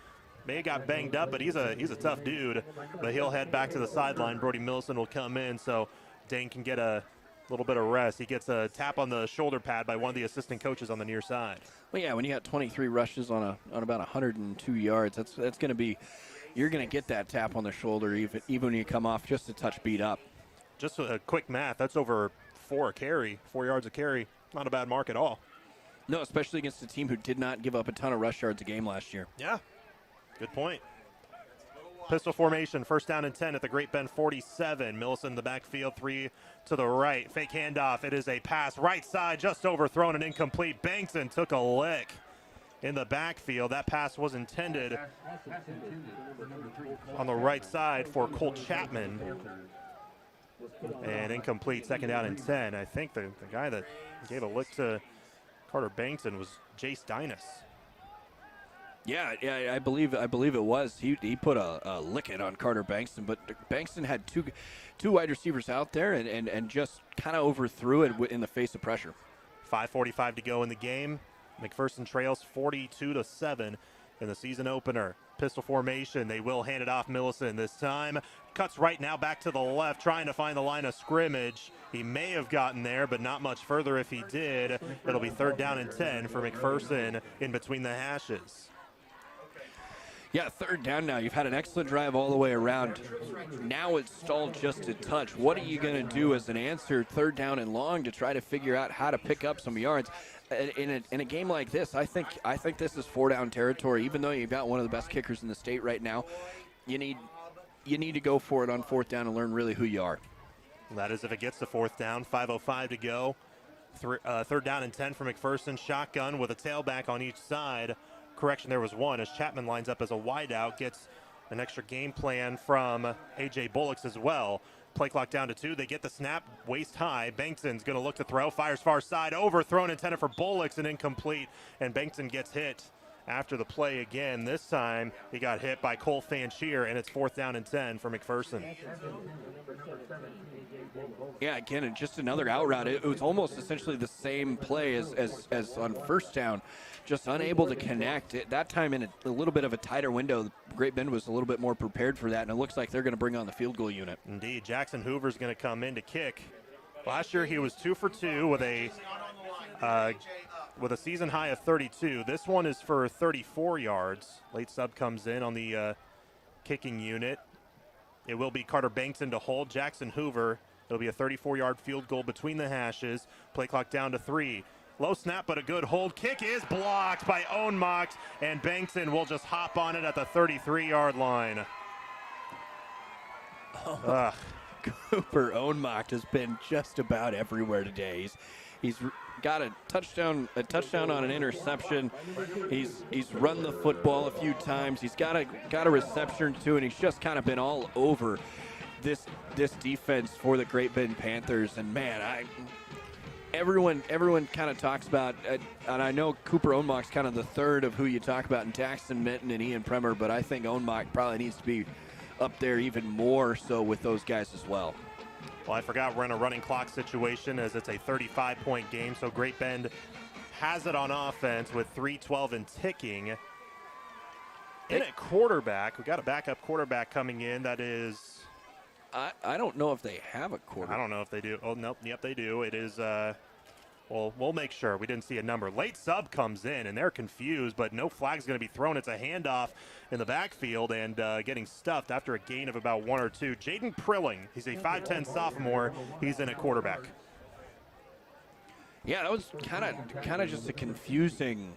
May have got banged up, but he's a tough dude. But he'll head back to the sideline. Brody Millison will come in, so Dane can get a little bit of rest. He gets a tap on the shoulder pad by one of the assistant coaches on the near side. Well, yeah, when you got 23 rushes on about 102 yards, that's going to be, you're going to get that tap on the shoulder even when you come off just a touch beat up. Just a quick math, that's over 4 yards a carry. Not a bad mark at all. No, especially against a team who did not give up a ton of rush yards a game last year. Yeah, good point. Pistol formation, first down and 10 at the Great Bend 47. Millison in the backfield, 3 to the right. Fake handoff. It is a pass right side, just overthrown and incomplete. Bankson took a lick in the backfield. That pass was intended on the right side for Colt Chapman. And incomplete, second down and 10. I think the guy that gave a lick to Carter Bankson was Jace Dinas. Yeah, I believe it was. He put a licking on Carter Bankston, but Bankston had two wide receivers out there and just kind of overthrew it in the face of pressure. 5:45 to go in the game. McPherson trails 42-7 in the season opener. Pistol formation. They will hand it off. Millison this time cuts right now back to the left, trying to find the line of scrimmage. He may have gotten there, but not much further if he did. It'll be third down and 10 for McPherson in between the hashes. Yeah, third down now. You've had an excellent drive all the way around. Now it's stalled just a touch. What are you going to do as an answer, third down and long, to try to figure out how to pick up some yards? In a game like this, I think this is 4-down territory. Even though you've got one of the best kickers in the state right now, you need to go for it on fourth down and learn really who you are. That is if it gets to fourth down. 5:05 to go. Third down and 10 for McPherson. Shotgun with a tailback on each side. Correction, there was one as Chapman lines up as a wideout, gets an extra game plan from A.J. Bullocks as well. Play clock down to 2. They get the snap waist high. Bankston's going to look to throw. Fires far side. Overthrown, intended for Bullocks and incomplete. And Bankson gets hit after the play again. This time he got hit by Cole Fanchier, and it's fourth down and 10 for McPherson. Yeah, again, just another out route. It was almost essentially the same play as on first down. Just unable to connect. That time in a little bit of a tighter window, Great Bend was a little bit more prepared for that, and it looks like they're going to bring on the field goal unit. Indeed. Jackson Hoover's going to come in to kick. Last year he was 2 for 2 with a with a season high of 32. This one is for 34 yards. Late sub comes in on the kicking unit. It will be Carter Bankton to hold. Jackson Hoover. It'll be a 34-yard field goal between the hashes. Play clock down to 3. Low snap, but a good hold. Kick is blocked by Ohnmacht, and Bankton will just hop on it at the 33-yard line. Cooper Ohnmacht has been just about everywhere today. He's got a touchdown on an interception. He's run the football a few times. He's got a reception too, and he's just kind of been all over this defense for the Great Bend Panthers. And man, everyone kind of talks about, and I know Cooper Ohnmacht's kind of the third of who you talk about in Daxton Minton and Ian Premer, but I think Ohnmacht probably needs to be up there even more so with those guys as well. Well, I forgot we're in a running clock situation as it's a 35-point game, so Great Bend has it on offense with 3:12 and ticking. In at quarterback, we got a backup quarterback coming in. That is... I don't know if they have a quarterback. I don't know if they do. Oh, nope. Yep, they do. It is... Well, we'll make sure. We didn't see a number. Late sub comes in, and they're confused, but no flag's going to be thrown. It's a handoff in the backfield and getting stuffed after a gain of about 1 or 2. Jaden Prilling, he's a 5'10 sophomore. He's in at quarterback. Yeah, that was kind of just a confusing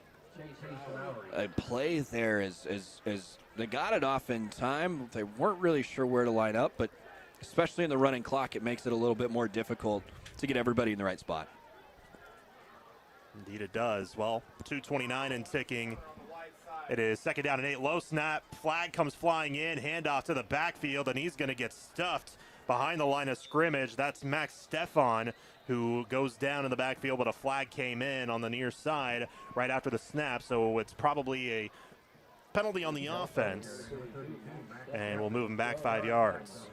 play there as they got it off in time. They weren't really sure where to line up, but especially in the running clock, it makes it a little bit more difficult to get everybody in the right spot. Indeed it does. Well, 2:29 and ticking. It is 2nd down and 8. Low snap. Flag comes flying in. Handoff to the backfield, and he's going to get stuffed behind the line of scrimmage. That's Max Stefan, who goes down in the backfield, but a flag came in on the near side right after the snap, so it's probably a penalty on the offense, and we'll move him back 5 yards.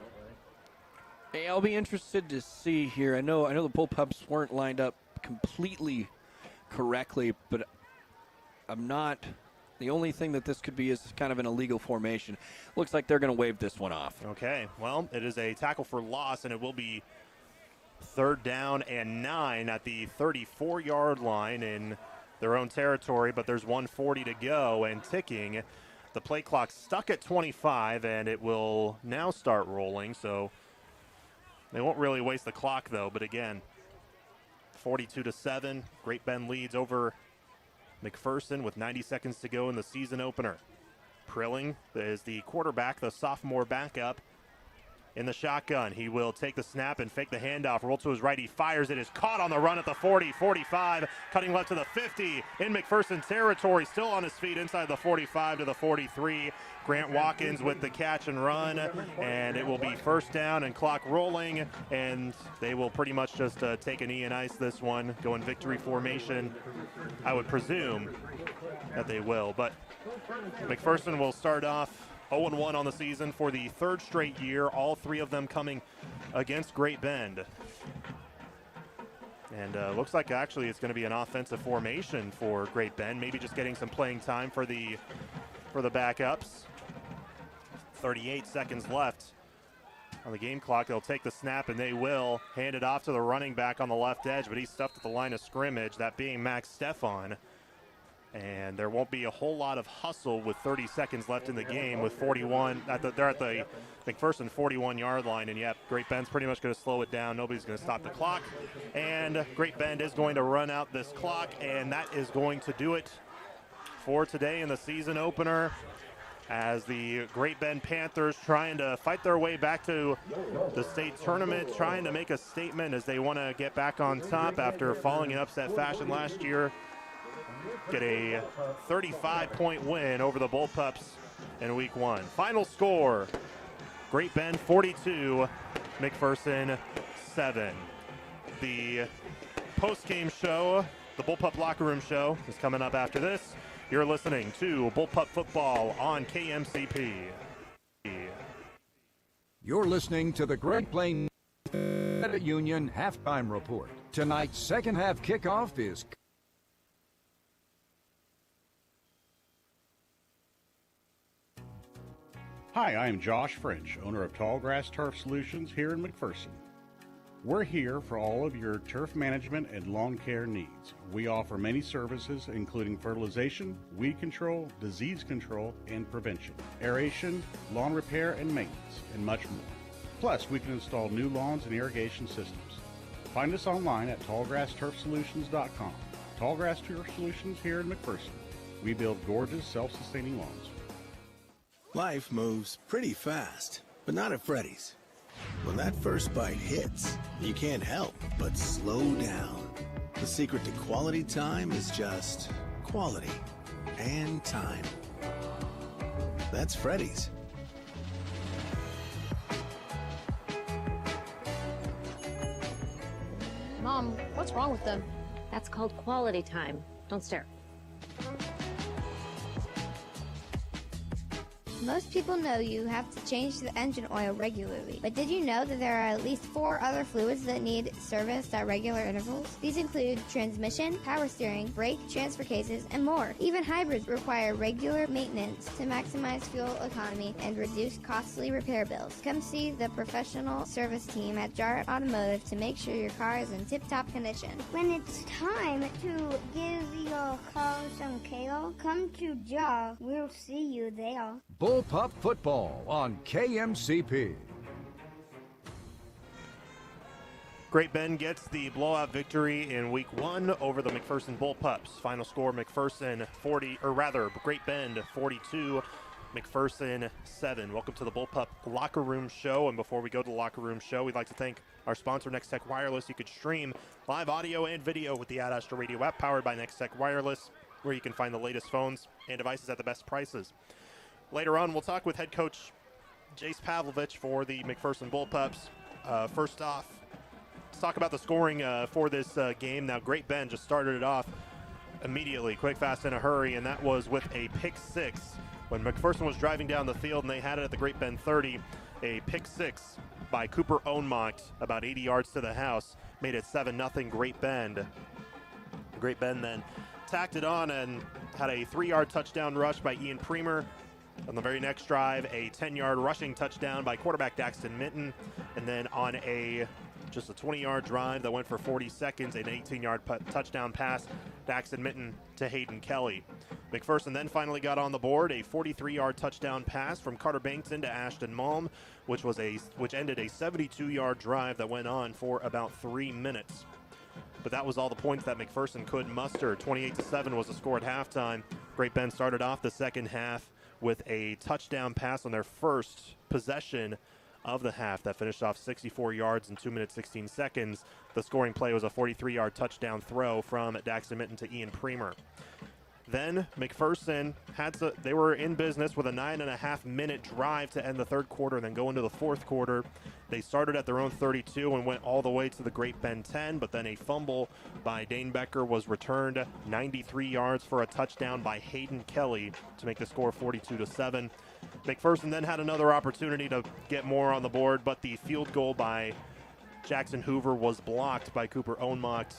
Hey, I'll be interested to see here. I know the Bullpups weren't lined up completely correctly, but I'm not. The only thing that this could be is kind of an illegal formation. Looks like they're going to wave this one off. Okay, well, it is a tackle for loss, and it will be 3rd down and 9 at the 34-yard line in their own territory, but there's 1:40 to go and ticking. The play clock stuck at 25, and it will now start rolling, so they won't really waste the clock, though, but again, 42-7. Great Bend leads over McPherson with 90 seconds to go in the season opener. Prilling is the quarterback, the sophomore backup in the shotgun. He will take the snap and fake the handoff. Roll to his right. He fires. It is caught on the run at the 40, 45, cutting left to the 50 in McPherson territory. Still on his feet inside the 45 to the 43. Grant Watkins with the catch and run, and it will be 1st down and clock rolling, and they will pretty much just take a knee and ice this one, go in victory formation. I would presume that they will, but McPherson will start off 0-1 on the season for the 3rd straight year, all 3 of them coming against Great Bend. And looks like actually it's going to be an offensive formation for Great Bend, maybe just getting some playing time for the backups. 38 seconds left on the game clock. They'll take the snap, and they will hand it off to the running back on the left edge, but he's stuffed at the line of scrimmage, that being Max Stefan. And there won't be a whole lot of hustle with 30 seconds left in the game with 41. They're at the McPherson 41-yard line, and yep, Great Bend's pretty much going to slow it down. Nobody's going to stop the clock. And Great Bend is going to run out this clock, and that is going to do it for today in the season opener, as the Great Bend Panthers trying to fight their way back to the state tournament, trying to make a statement as they want to get back on top after falling in upset fashion last year. Get a 35-point win over the Bullpups in week 1. Final score, Great Bend 42, McPherson 7. The post-game show, the Bullpup Locker Room show, is coming up after this. You're listening to Bullpup Football on KMCP. You're listening to the Great Plains Credit Union Halftime Report. Tonight's second half kickoff is... Hi, I am Josh French, owner of Tallgrass Turf Solutions here in McPherson. We're here for all of your turf management and lawn care needs. We offer many services including fertilization, weed control, disease control, and prevention, aeration, lawn repair and maintenance, and much more. Plus, we can install new lawns and irrigation systems. Find us online at tallgrassturfsolutions.com. Tallgrass Turf Solutions here in McPherson. We build gorgeous, self-sustaining lawns. Life moves pretty fast, but not at Freddy's. When that first bite hits, you can't help but slow down. The secret to quality time is just quality and time. That's Freddy's. Mom, what's wrong with them? That's called quality time. Don't stare. Most people know you have to change the engine oil regularly, but did you know that there are at least 4 other fluids that need serviced at regular intervals? These include transmission, power steering, brake, transfer cases, and more. Even hybrids require regular maintenance to maximize fuel economy and reduce costly repair bills. Come see the professional service team at Jarrett Automotive to make sure your car is in tip-top condition. When it's time to give your car some kale, come to Jar. We'll see you there. Bullpup football on KMCP. Great Bend gets the blowout victory in week 1 over the McPherson Bullpups. Final score, McPherson 40, or rather, Great Bend 42, McPherson 7. Welcome to the Bullpup Locker Room Show. And before we go to the Locker Room Show, we'd like to thank our sponsor, Next Tech Wireless. You could stream live audio and video with the Ad Astra Radio app powered by Next Tech Wireless, where you can find the latest phones and devices at the best prices. Later on, we'll talk with head coach Jace Pavlovich for the McPherson Bullpups. First off, let's talk about the scoring for this game. Now, Great Bend just started it off immediately, quick, fast, in a hurry, and that was with a pick 6. When McPherson was driving down the field and they had it at the Great Bend 30, a pick 6 by Cooper Ohnmacht, about 80 yards to the house, made it 7-0 Great Bend. Great Bend then tacked it on and had a 3-yard touchdown rush by Ian Premer. On the very next drive, a 10-yard rushing touchdown by quarterback Daxton Minton. And then on just a 20-yard drive that went for 40 seconds, an 18-yard touchdown pass, Daxton Minton to Hayden Kelly. McPherson then finally got on the board, a 43-yard touchdown pass from Carter Bankson to Ashton Malm, which ended a 72-yard drive that went on for about 3 minutes. But that was all the points that McPherson could muster. 28-7 was the score at halftime. Great Bend started off the second half with a touchdown pass on their first possession of the half that finished off 64 yards in 2 minutes 16 seconds. The scoring play was a 43-yard touchdown throw from Daxton Minton to Ian Premer. Then McPherson they were in business with a 9.5-minute drive to end the third quarter and then go into the fourth quarter. They started at their own 32 and went all the way to the Great Bend 10, but then a fumble by Dane Becker was returned 93 yards for a touchdown by Hayden Kelly to make the score 42-7. McPherson then had another opportunity to get more on the board, but the field goal by Jackson Hoover was blocked by Cooper Ohnmacht,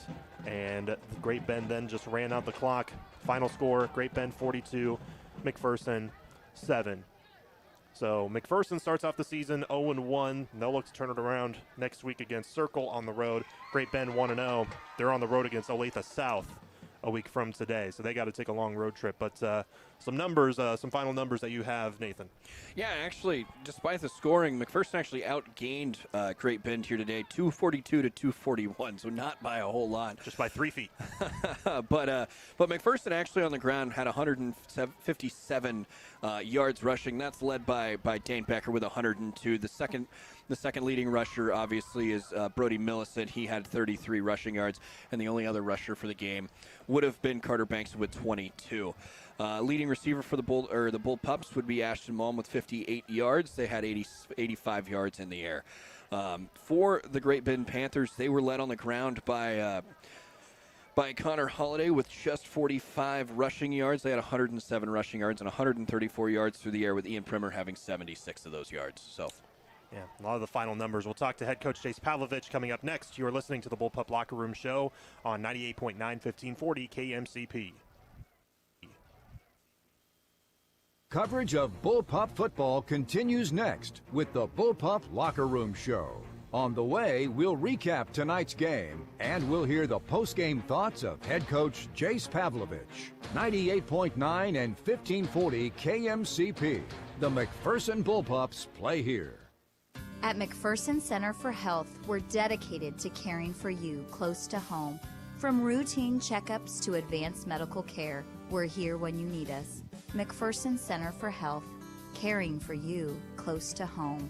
and Great Bend then just ran out the clock. Final score, Great Bend 42, McPherson 7. So McPherson starts off the season 0-1. They'll look to turn it around next week against Circle on the road. Great Bend 1-0. They're on the road against Olathe South a week from today, so they got to take a long road trip. But some final numbers that you have, Nathan. Yeah, actually, despite the scoring, McPherson actually outgained Great Bend here today, 242-241, so not by a whole lot. Just by 3 feet. But McPherson actually on the ground had 157 yards rushing. That's led by Dane Becker with 102. The second leading rusher, obviously, is Brody Millicent. He had 33 rushing yards, and the only other rusher for the game would have been Carter Banks with 22. Leading receiver for the Bullpups would be Ashton Malm with 58 yards. They had 85 yards in the air. For the Great Bend Panthers, they were led on the ground by Connor Holliday with just 45 rushing yards. They had 107 rushing yards and 134 yards through the air, with Ian Primer having 76 of those yards. So, yeah, a lot of the final numbers. We'll talk to head coach Jace Pavlovich coming up next. You are listening to the Bullpup Locker Room Show on 98.9, 1540 KMCP. Coverage of Bullpup football continues next with the Bullpup Locker Room Show On the way, we'll recap tonight's game, and we'll hear the post-game thoughts of head coach Jace Pavlovich. 98.9 and 1540 KMCP. The McPherson Bullpups play here. At McPherson Center for Health, we're dedicated to caring for you close to home. From routine checkups to advanced medical care, we're here when you need us. McPherson Center for Health, caring for you close to home.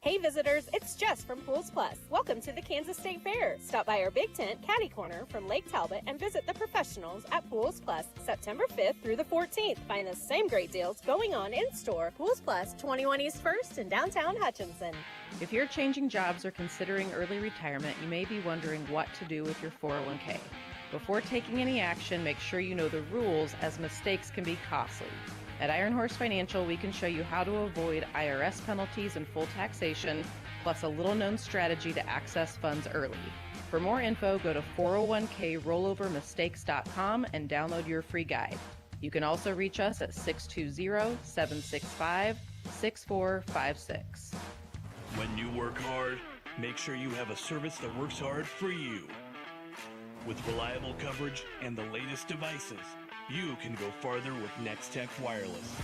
Hey visitors, it's Jess from Pools Plus. Welcome to the Kansas State Fair. Stop by our big tent, Caddy Corner, from Lake Talbot and visit the professionals at Pools Plus September 5th through the 14th. Find the same great deals going on in-store. Pools Plus, 21 East 1st in downtown Hutchinson. If you're changing jobs or considering early retirement, you may be wondering what to do with your 401k. Before taking any action, make sure you know the rules, as mistakes can be costly. At Iron Horse Financial, we can show you how to avoid IRS penalties and full taxation, plus a little-known strategy to access funds early. For more info, go to 401krollovermistakes.com and download your free guide. You can also reach us at 620-765-6456. When you work hard, make sure you have a service that works hard for you. With reliable coverage and the latest devices, you can go farther with Nextech Wireless.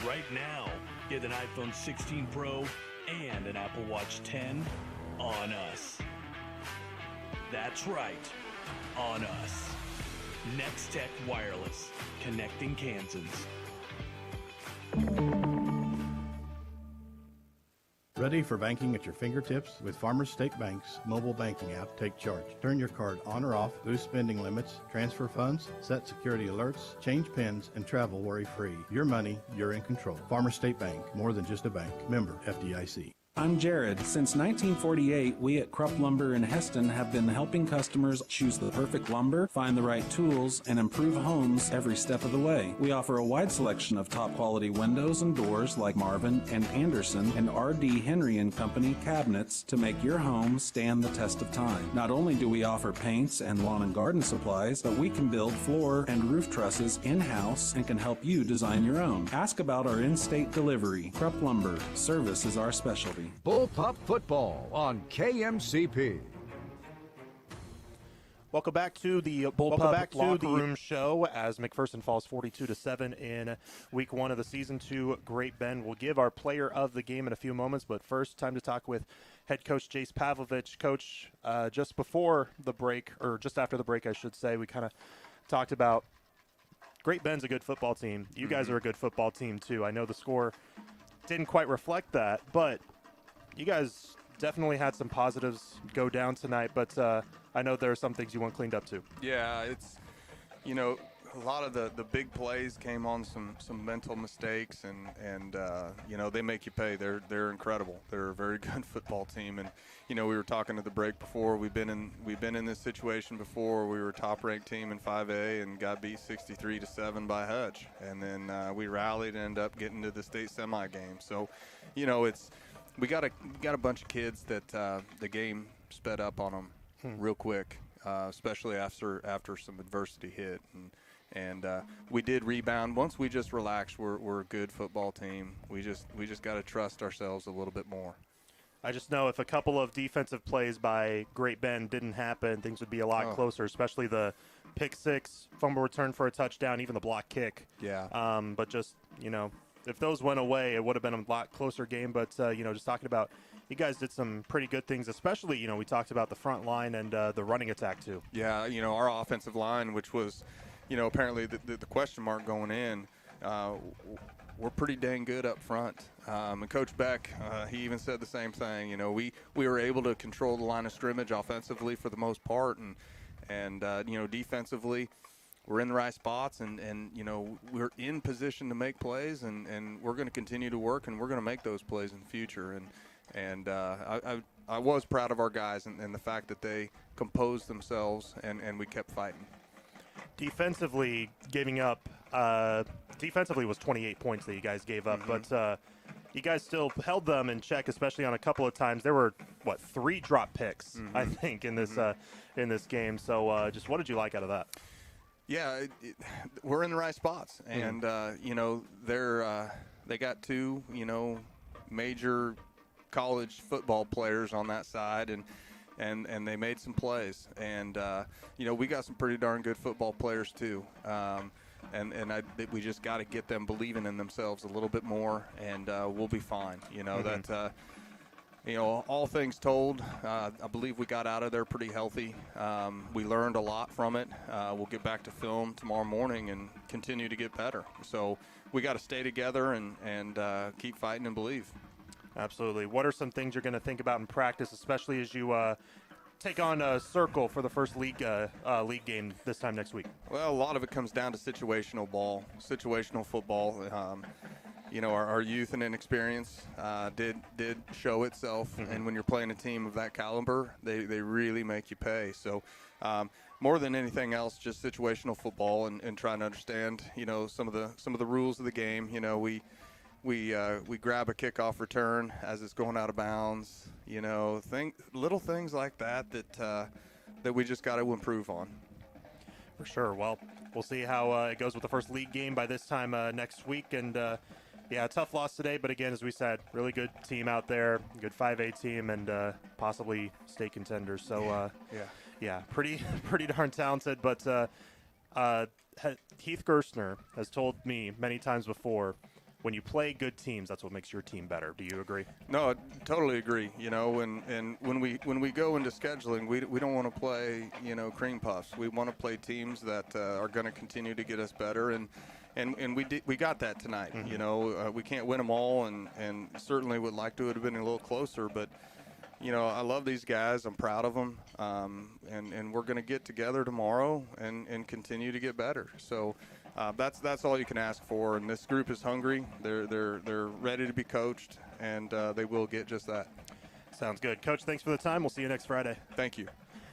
Right now, get an iPhone 16 Pro and an Apple Watch 10 on us. That's right, on us. Nextech Wireless, connecting Kansans. Ready for banking at your fingertips? With Farmers State Bank's mobile banking app, Take Charge. Turn your card on or off, boost spending limits, transfer funds, set security alerts, change PINs, and travel worry-free. Your money, you're in control. Farmers State Bank, more than just a bank. Member FDIC. I'm Jared. Since 1948, we at Krupp Lumber in Heston have been helping customers choose the perfect lumber, find the right tools, and improve homes every step of the way. We offer a wide selection of top quality windows and doors like Marvin and Anderson and R.D. Henry & Company cabinets to make your home stand the test of time. Not only do we offer paints and lawn and garden supplies, but we can build floor and roof trusses in-house and can help you design your own. Ask about our in-state delivery. Krupp Lumber. Service is our specialty. Bullpup football on KMCP. Welcome back to the Bullpup Locker Room Show as McPherson falls 42-7 in Week 1 of the season to Great Bend. We'll give our player of the game in a few moments, but first, time to talk with head coach Jace Pavlovich. Coach, just before the break, or just after the break, I should say, we kind of talked about Great Bend's a good football team. You guys are a good football team, too. I know the score didn't quite reflect that, but you guys definitely had some positives go down tonight, but I know there are some things you want cleaned up too. Yeah, it's, a lot of the big plays came on some mental mistakes, and they make you pay. They're incredible. They're a very good football team, and we were talking at the break before. We've been in this situation before. We were a top-ranked team in 5A and got beat 63-7 by Hutch, and then we rallied and ended up getting to the state semi game. So, it's. We got a bunch of kids that the game sped up on them real quick, especially after some adversity hit, and we did rebound. Once we just relaxed, we're a good football team. We just got to trust ourselves a little bit more. I just know if a couple of defensive plays by Great Bend didn't happen, things would be a lot closer, especially the pick six, fumble return for a touchdown, even the block kick. Yeah. But just, if those went away, it would have been a lot closer game. But, just talking about, you guys did some pretty good things, especially, we talked about the front line and the running attack too. Yeah, our offensive line, which was, apparently the question mark going in, we're pretty dang good up front. And Coach Beck, he even said the same thing. We were able to control the line of scrimmage offensively for the most part, and defensively, we're in the right spots, and we're in position to make plays, and we're going to continue to work, and we're going to make those plays in the future. And I was proud of our guys and the fact that they composed themselves, and we kept fighting. Defensively, defensively was 28 points that you guys gave up, but you guys still held them in check, especially on a couple of times. There were, 3 drop picks, I think, in this game. So just what did you like out of that? Yeah, we're in the right spots, and they got 2 major college football players on that side, and they made some plays. And, we got some pretty darn good football players too. We just got to get them believing in themselves a little bit more, and we'll be fine. All things told, I believe we got out of there pretty healthy. We learned a lot from it. We'll get back to film tomorrow morning and continue to get better. So we got to stay together and keep fighting and believe. Absolutely. What are some things you're going to think about in practice, especially as you take on Circle for the first league game this time next week? Well, a lot of it comes down to situational football. Our youth and inexperience did show itself, and when you're playing a team of that caliber, they really make you pay. So more than anything else, just situational football and trying to understand some of the rules of the game. We grab a kickoff return as it's going out of bounds. Little things like that we just got to improve on. For sure. Well, we'll see how it goes with the first league game by this time next week. And tough loss today, but again, as we said, really good team out there, good 5A team, and possibly state contenders. So pretty darn talented. But Heath Gerstner has told me many times before, when you play good teams, that's what makes your team better. Do you agree? No, I totally agree. And when we go into scheduling, we don't want to play cream puffs. We want to play teams that are going to continue to get us better, and we got that tonight. We can't win them all, and certainly would like to have been a little closer, but I love these guys. I'm proud of them, and we're going to get together tomorrow and continue to get better. So. That's all you can ask for, and this group is hungry. They're ready to be coached, and they will get just that. Sounds good. Coach, thanks for the time. We'll see you next Friday. Thank you.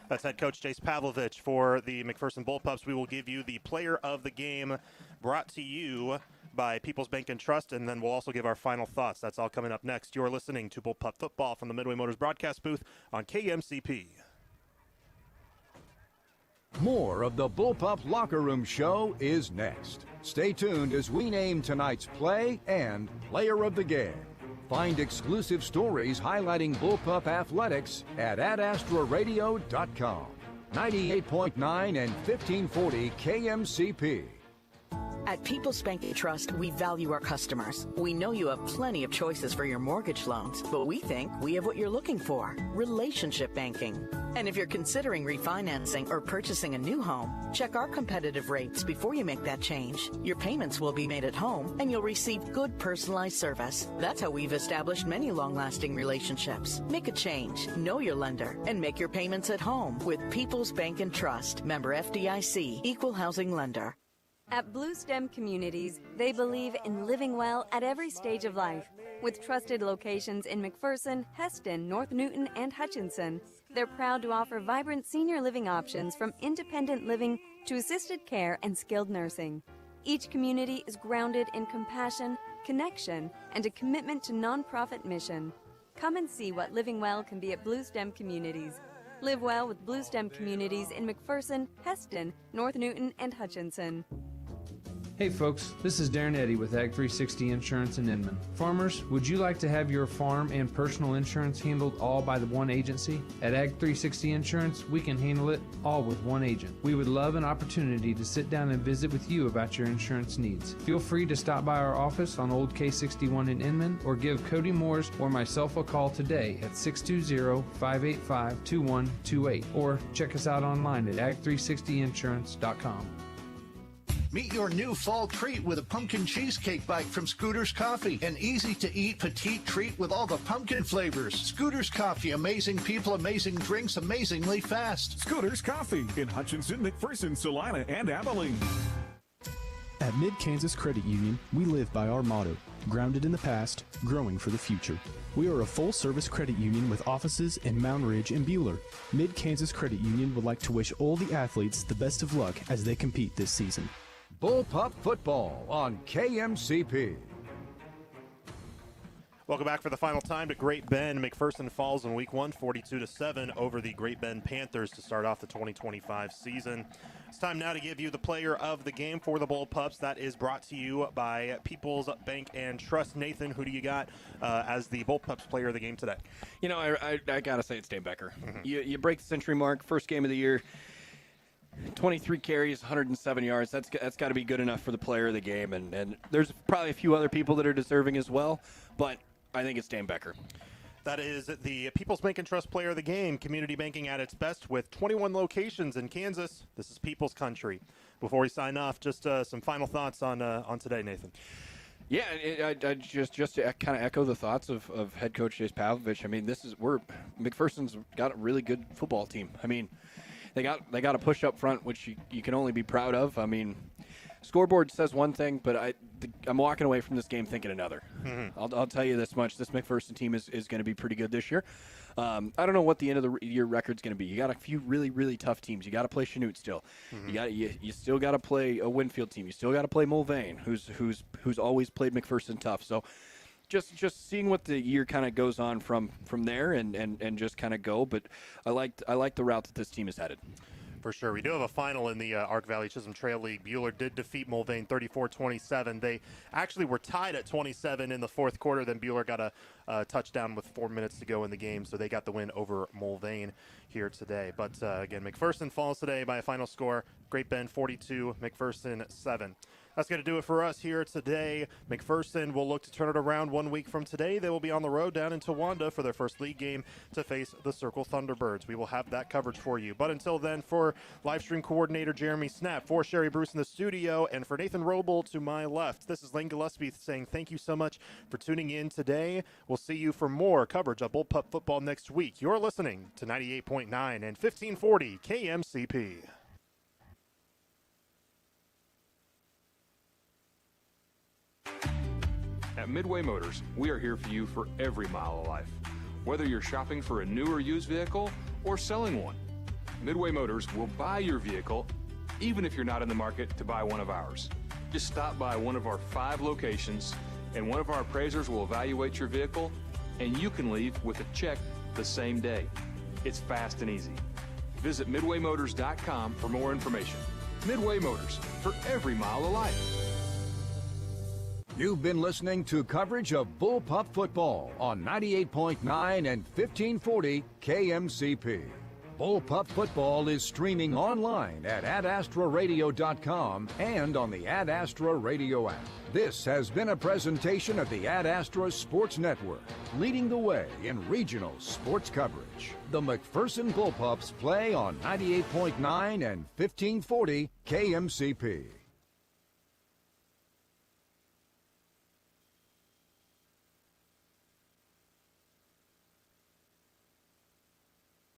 That's head coach Jace Pavlovich for the McPherson Bullpups. We will give you the player of the game, brought to you by People's Bank and Trust, and then we'll also give our final thoughts. That's all coming up next. You're listening to Bullpup Football from the Midway Motors broadcast booth on KMCP. More of the Bullpup Locker Room Show is next. Stay tuned as we name tonight's play and player of the game. Find exclusive stories highlighting Bullpup athletics at adastraradio.com. 98.9 and 1540 KMCP. At People's Bank and Trust, we value our customers. We know you have plenty of choices for your mortgage loans, but we think we have what you're looking for: relationship banking. And if you're considering refinancing or purchasing a new home, check our competitive rates before you make that change. Your payments will be made at home, and you'll receive good personalized service. That's how we've established many long-lasting relationships. Make a change, know your lender, and make your payments at home with People's Bank and Trust. Member FDIC, Equal Housing Lender. At Blue Stem Communities, they believe in living well at every stage of life. With trusted locations in McPherson, Heston, North Newton, and Hutchinson, they're proud to offer vibrant senior living options from independent living to assisted care and skilled nursing. Each community is grounded in compassion, connection, and a commitment to nonprofit mission. Come and see what living well can be at Blue Stem Communities. Live well with Blue Stem Communities in McPherson, Heston, North Newton, and Hutchinson. Hey folks, this is Darren Eddy with Ag 360 Insurance in Inman. Farmers, would you like to have your farm and personal insurance handled all by the one agency? At Ag 360 Insurance, we can handle it all with one agent. We would love an opportunity to sit down and visit with you about your insurance needs. Feel free to stop by our office on Old K61 in Inman or give Cody Moores or myself a call today at 620-585-2128 or check us out online at ag360insurance.com. Meet your new fall treat with a pumpkin cheesecake bite from Scooter's Coffee. An easy-to-eat petite treat with all the pumpkin flavors. Scooter's Coffee, amazing people, amazing drinks, amazingly fast. Scooter's Coffee in Hutchinson, McPherson, Salina, and Abilene. At Mid-Kansas Credit Union, we live by our motto, grounded in the past, growing for the future. We are a full-service credit union with offices in Mound Ridge and Buhler. Mid-Kansas Credit Union would like to wish all the athletes the best of luck as they compete this season. Bullpup Football on KMCP. Welcome back for the final time to Great Bend. McPherson falls in Week 1, 42-7 over the Great Bend Panthers to start off the 2025 season. It's time now to give you the player of the game for the Bull Pups. That is brought to you by People's Bank and Trust. Nathan, who do you got as the Bull Pups player of the game today? You know, I got to say it's Dane Becker. You break the century mark, first game of the year. 23 carries, 107 yards. That's got to be good enough for the player of the game. And there's probably a few other people that are deserving as well, but I think it's Dane Becker. That is the People's Bank and Trust player of the game. Community banking at its best with 21 locations in Kansas. This is People's Country. Before we sign off, just some final thoughts on today, Nathan. Yeah, I just to kind of echo the thoughts of head coach Jace Pavlovich. I mean, McPherson's got a really good football team. I mean, they got a push up front, which you can only be proud of. I mean, scoreboard says one thing, but I'm walking away from this game thinking another. I'll tell you this much: this McPherson team is going to be pretty good this year. I don't know what the end of the year record's going to be. You got a few really, really tough teams. You got to play Chanute still. You still got to play a Winfield team. You still got to play Mulvane, who's always played McPherson tough. So just seeing what the year kind of goes on from there and just kind of go. But I like the route that this team is headed. For sure. We do have a final in the Ark Valley Chisholm Trail League. Bueller did defeat Mulvane 34-27. They actually were tied at 27 in the fourth quarter. Then Bueller got a touchdown with 4 minutes to go in the game, so they got the win over Mulvane here today. But again, McPherson falls today by a final score. Great Bend 42, McPherson 7. That's going to do it for us here today. McPherson will look to turn it around 1 week from today. They will be on the road down in Towanda for their first league game to face the Circle Thunderbirds. We will have that coverage for you. But until then, for live stream coordinator Jeremy Snap, for Sherry Bruce in the studio, and for Nathan Roble to my left, this is Lane Gillespie saying thank you so much for tuning in today. We'll see you for more coverage of Bullpup football next week. You're listening to 98.9 and 1540 KMCP. At Midway Motors, we are here for you for every mile of life. Whether you're shopping for a new or used vehicle or selling one, Midway Motors will buy your vehicle even if you're not in the market to buy one of ours. Just stop by one of our 5 locations and one of our appraisers will evaluate your vehicle and you can leave with a check the same day. It's fast and easy. Visit MidwayMotors.com for more information. Midway Motors, for every mile of life. You've been listening to coverage of Bullpup football on 98.9 and 1540 KMCP. Bullpup football is streaming online at adastraradio.com and on the Ad Astra Radio app. This has been a presentation of the Ad Astra Sports Network, leading the way in regional sports coverage. The McPherson Bullpups play on 98.9 and 1540 KMCP.